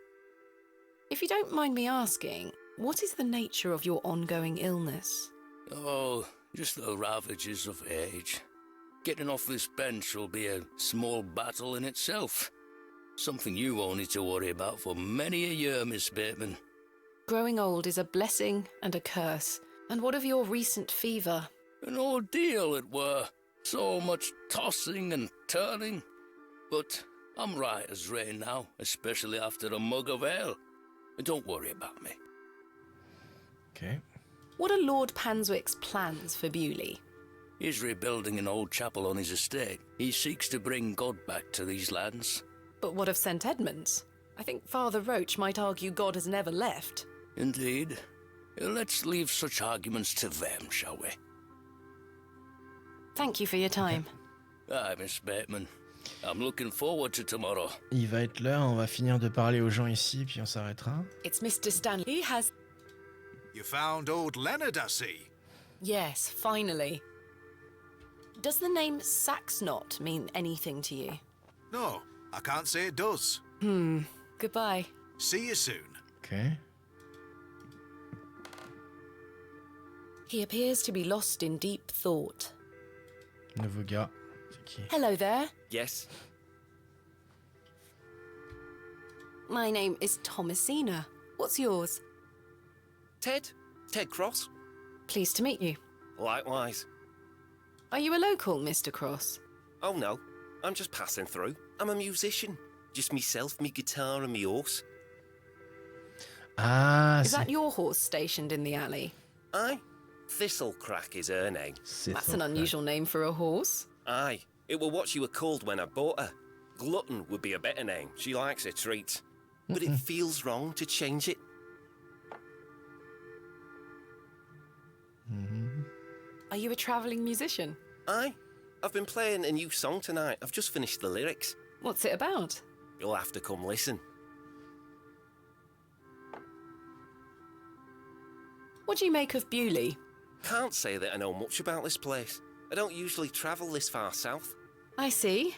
If you don't mind me asking, what is the nature of your ongoing illness? Oh, just the ravages of age. Getting off this bench will be a small battle in itself. Something you won't need to worry about for many a year, Miss Bateman. Growing old is a blessing and a curse. And what of your recent fever? An ordeal it were. So much tossing and turning. But I'm right as rain now, especially after a mug of ale. Don't worry about me. Okay. What are Lord Panswick's plans for Bewley? He's rebuilding an old chapel on his estate. He seeks to bring God back to these lands. But what of St. Edmunds? I think Father Roach might argue God has never left. Indeed. Let's leave such arguments to them, shall we? Thank you for your time. Aye, Miss Bateman. I'm looking forward to tomorrow. Il va être l'heure, on va finir de parler aux gens ici, puis on s'arrêtera. It's Mr. Stanley. He has... You found old Leonard, I see. Yes, finally. Does the name Saxnot mean anything to you? No, I can't say it does. Goodbye. See you soon. Okay. He appears to be lost in deep thought. Nouveau gars. C'est qui? Hello there. Yes? My name is Thomasina. What's yours? Ted? Ted Cross? Pleased to meet you. Likewise. Are you a local, Mr. Cross? Oh no, I'm just passing through. I'm a musician. Just myself, me guitar and me horse. Ah, Is that your horse stationed in the alley? Aye. Thistlecrack is her name. That's an unusual name for a horse. Aye. It were what she were called when I bought her. Glutton would be a better name. She likes her treats. But it feels wrong to change it. Are you a travelling musician? Aye. I've been playing a new song tonight. I've just finished the lyrics. What's it about? You'll have to come listen. What do you make of Bewley? Can't say that I know much about this place. I don't usually travel this far south. I see.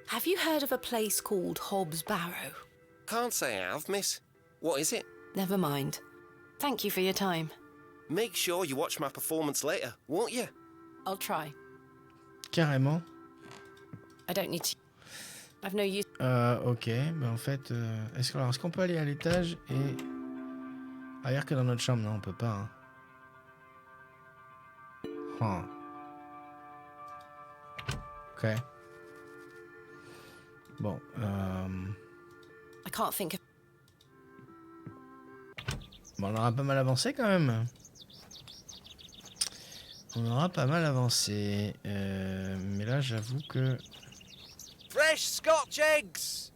Have you heard of a place called Hobbs Barrow? Can't say I have, miss. What is it? Never mind. Thank you for your time. Make sure you watch my performance later, won't you? I'll try. Carrément. I don't need to... I've no use... Ok, ben en fait, est-ce qu'on peut aller à l'étage et... ailleurs que dans notre chambre? Non, on peut pas. Hein. Ok. Bon, I can't think of... bon, on aura pas mal avancé quand même. On aura pas mal avancé. Mais là, j'avoue que... Fresh Scotch eggs!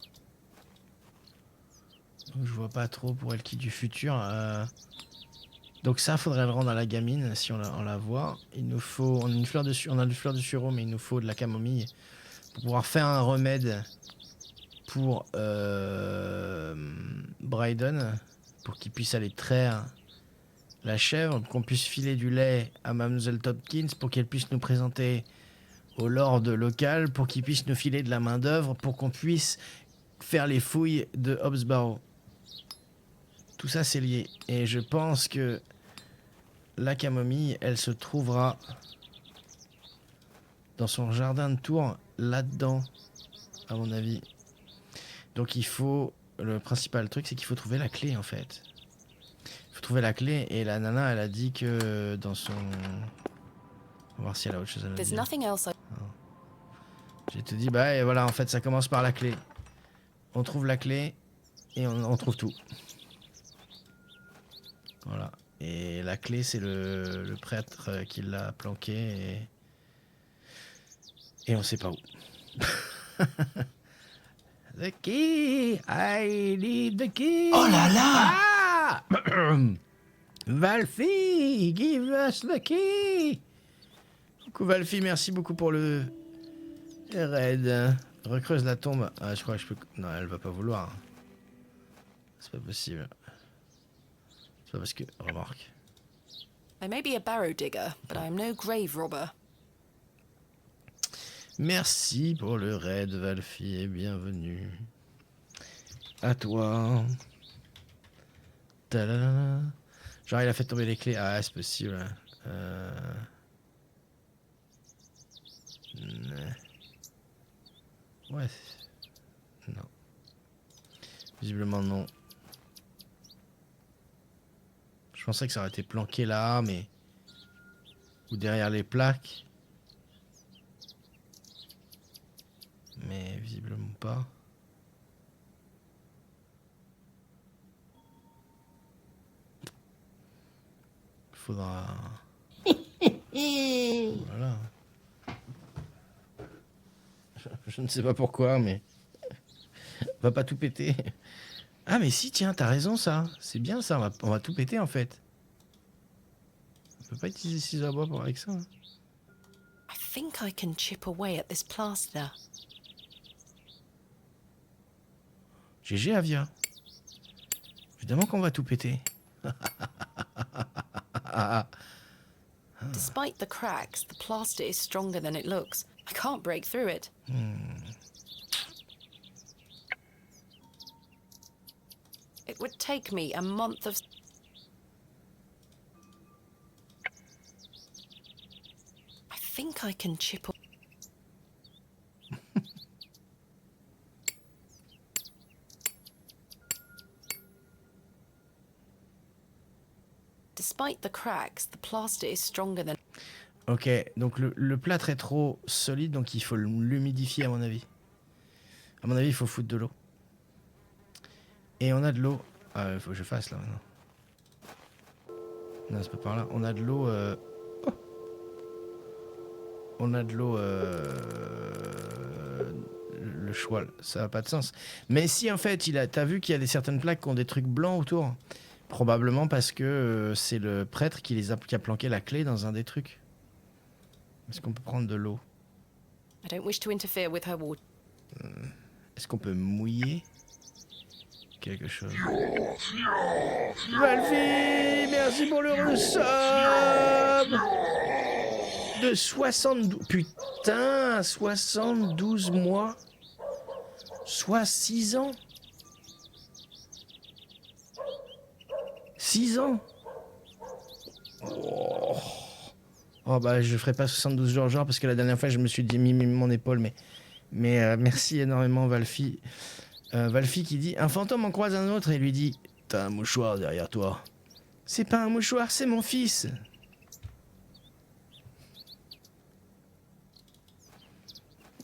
Donc, je vois pas trop pour elle qui du futur. Donc ça, faudrait le rendre à la gamine si on la voit. Il nous faut... On a une fleur de sureau, mais il nous faut de la camomille pour pouvoir faire un remède pour Bryden, pour qu'il puisse aller traire la chèvre, pour qu'on puisse filer du lait à Mademoiselle Tompkins, pour qu'elle puisse nous présenter au lord local, pour qu'il puisse nous filer de la main d'œuvre, pour qu'on puisse faire les fouilles de Hobbs Barrow. Tout ça c'est lié. Et je pense que la camomille, elle se trouvera dans son jardin de tour, là-dedans, à mon avis. Donc il faut... Le principal truc, c'est qu'il faut trouver la clé, en fait. Il faut trouver la clé, et la nana, elle a dit que dans son... On va voir si elle a autre chose à nous There's dire. nothing else I... J'ai te dit, bah et voilà, en fait, ça commence par la clé. On trouve la clé, et on trouve tout. Voilà. Et la clé, c'est le prêtre qui l'a planqué, et on sait pas où. The key, I need the key. Oh là là! Ah! Valfi, give us the key. Coucou Valfi, merci beaucoup pour le raid. Recreuse la tombe. Ah, je crois que je peux... Non, elle va pas vouloir. C'est pas possible. C'est pas parce que... Remarque. I may be a barrow digger, but I am no grave robber. Merci pour le raid, Valfi, et bienvenue. À toi. Ta-da-da-da. Genre, il a fait tomber les clés. Ah, c'est possible. Ouais. Non. Visiblement, non. Je pensais que ça aurait été planqué là, mais... Ou derrière les plaques. Mais visiblement pas. Faudra... Voilà. Je ne sais pas pourquoi, mais... Va pas tout péter. Ah mais si, tiens, t'as raison ça. C'est bien ça, on va tout péter en fait. On peut pas utiliser ciseaux à bois avec ça. Hein. I think I can chip away at this plaster. GG Avia. Évidemment qu'on va tout péter. Despite the cracks, the plaster is stronger than it looks. I can't break through it. It would take me a month of... I think I can chip away. Despite the cracks, the plaster is stronger than... Ok, donc le plâtre est trop solide, donc il faut l'humidifier à mon avis. À mon avis, il faut foutre de l'eau. Et on a de l'eau. Ah, il faut que je fasse là maintenant. Non, c'est pas par là. On a de l'eau. Oh. On a de l'eau. Le choix, ça n'a pas de sens. Mais si en fait, t'as vu qu'il y a certaines plaques qui ont des trucs blancs autour. Probablement parce que c'est le prêtre qui a planqué la clé dans un des trucs. Est-ce qu'on peut prendre de l'eau? I don't wish to interfere with her water. Est-ce qu'on peut mouiller quelque chose? Valfi, merci pour le resub de 72. Putain, 72 mois. Soit 6 ans. 6 ans. Oh bah je ferai pas 72 jours parce que la dernière fois je me suis dit mis mon épaule mais merci énormément Valfi. Valfi qui dit un fantôme en croise un autre et lui dit t'as un mouchoir derrière toi. C'est pas un mouchoir, c'est mon fils.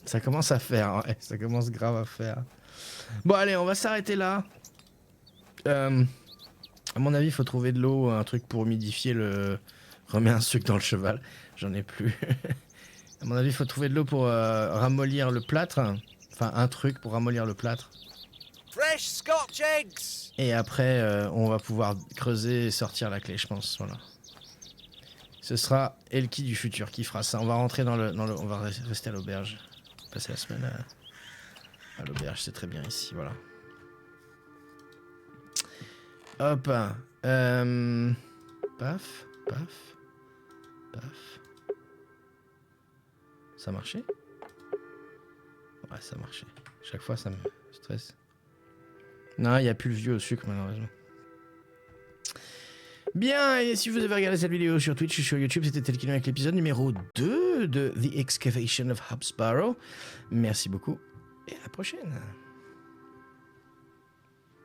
Ça commence à faire, ouais, ça commence grave à faire. Bon allez, on va s'arrêter là. À mon avis, il faut trouver de l'eau, un truc pour humidifier le... Remets un sucre dans le cheval, j'en ai plus. À mon avis, il faut trouver de l'eau pour ramollir le plâtre. Enfin, un truc pour ramollir le plâtre. Fresh Scotch eggs! Et après, on va pouvoir creuser et sortir la clé, je pense. Voilà. Ce sera Elki du futur qui fera ça. On va rentrer dans le... On va rester à l'auberge. Passer la semaine à l'auberge, c'est très bien ici, voilà. Hop. Paf, paf, paf. Ça marchait? Ouais, ça marchait. Chaque fois, ça me stresse. Non, il n'y a plus le vieux au sucre, malheureusement. Bien, et si vous avez regardé cette vidéo sur Twitch ou sur YouTube, c'était Telkino avec l'épisode numéro 2 de The Excavation of Barrow. Merci beaucoup, et à la prochaine.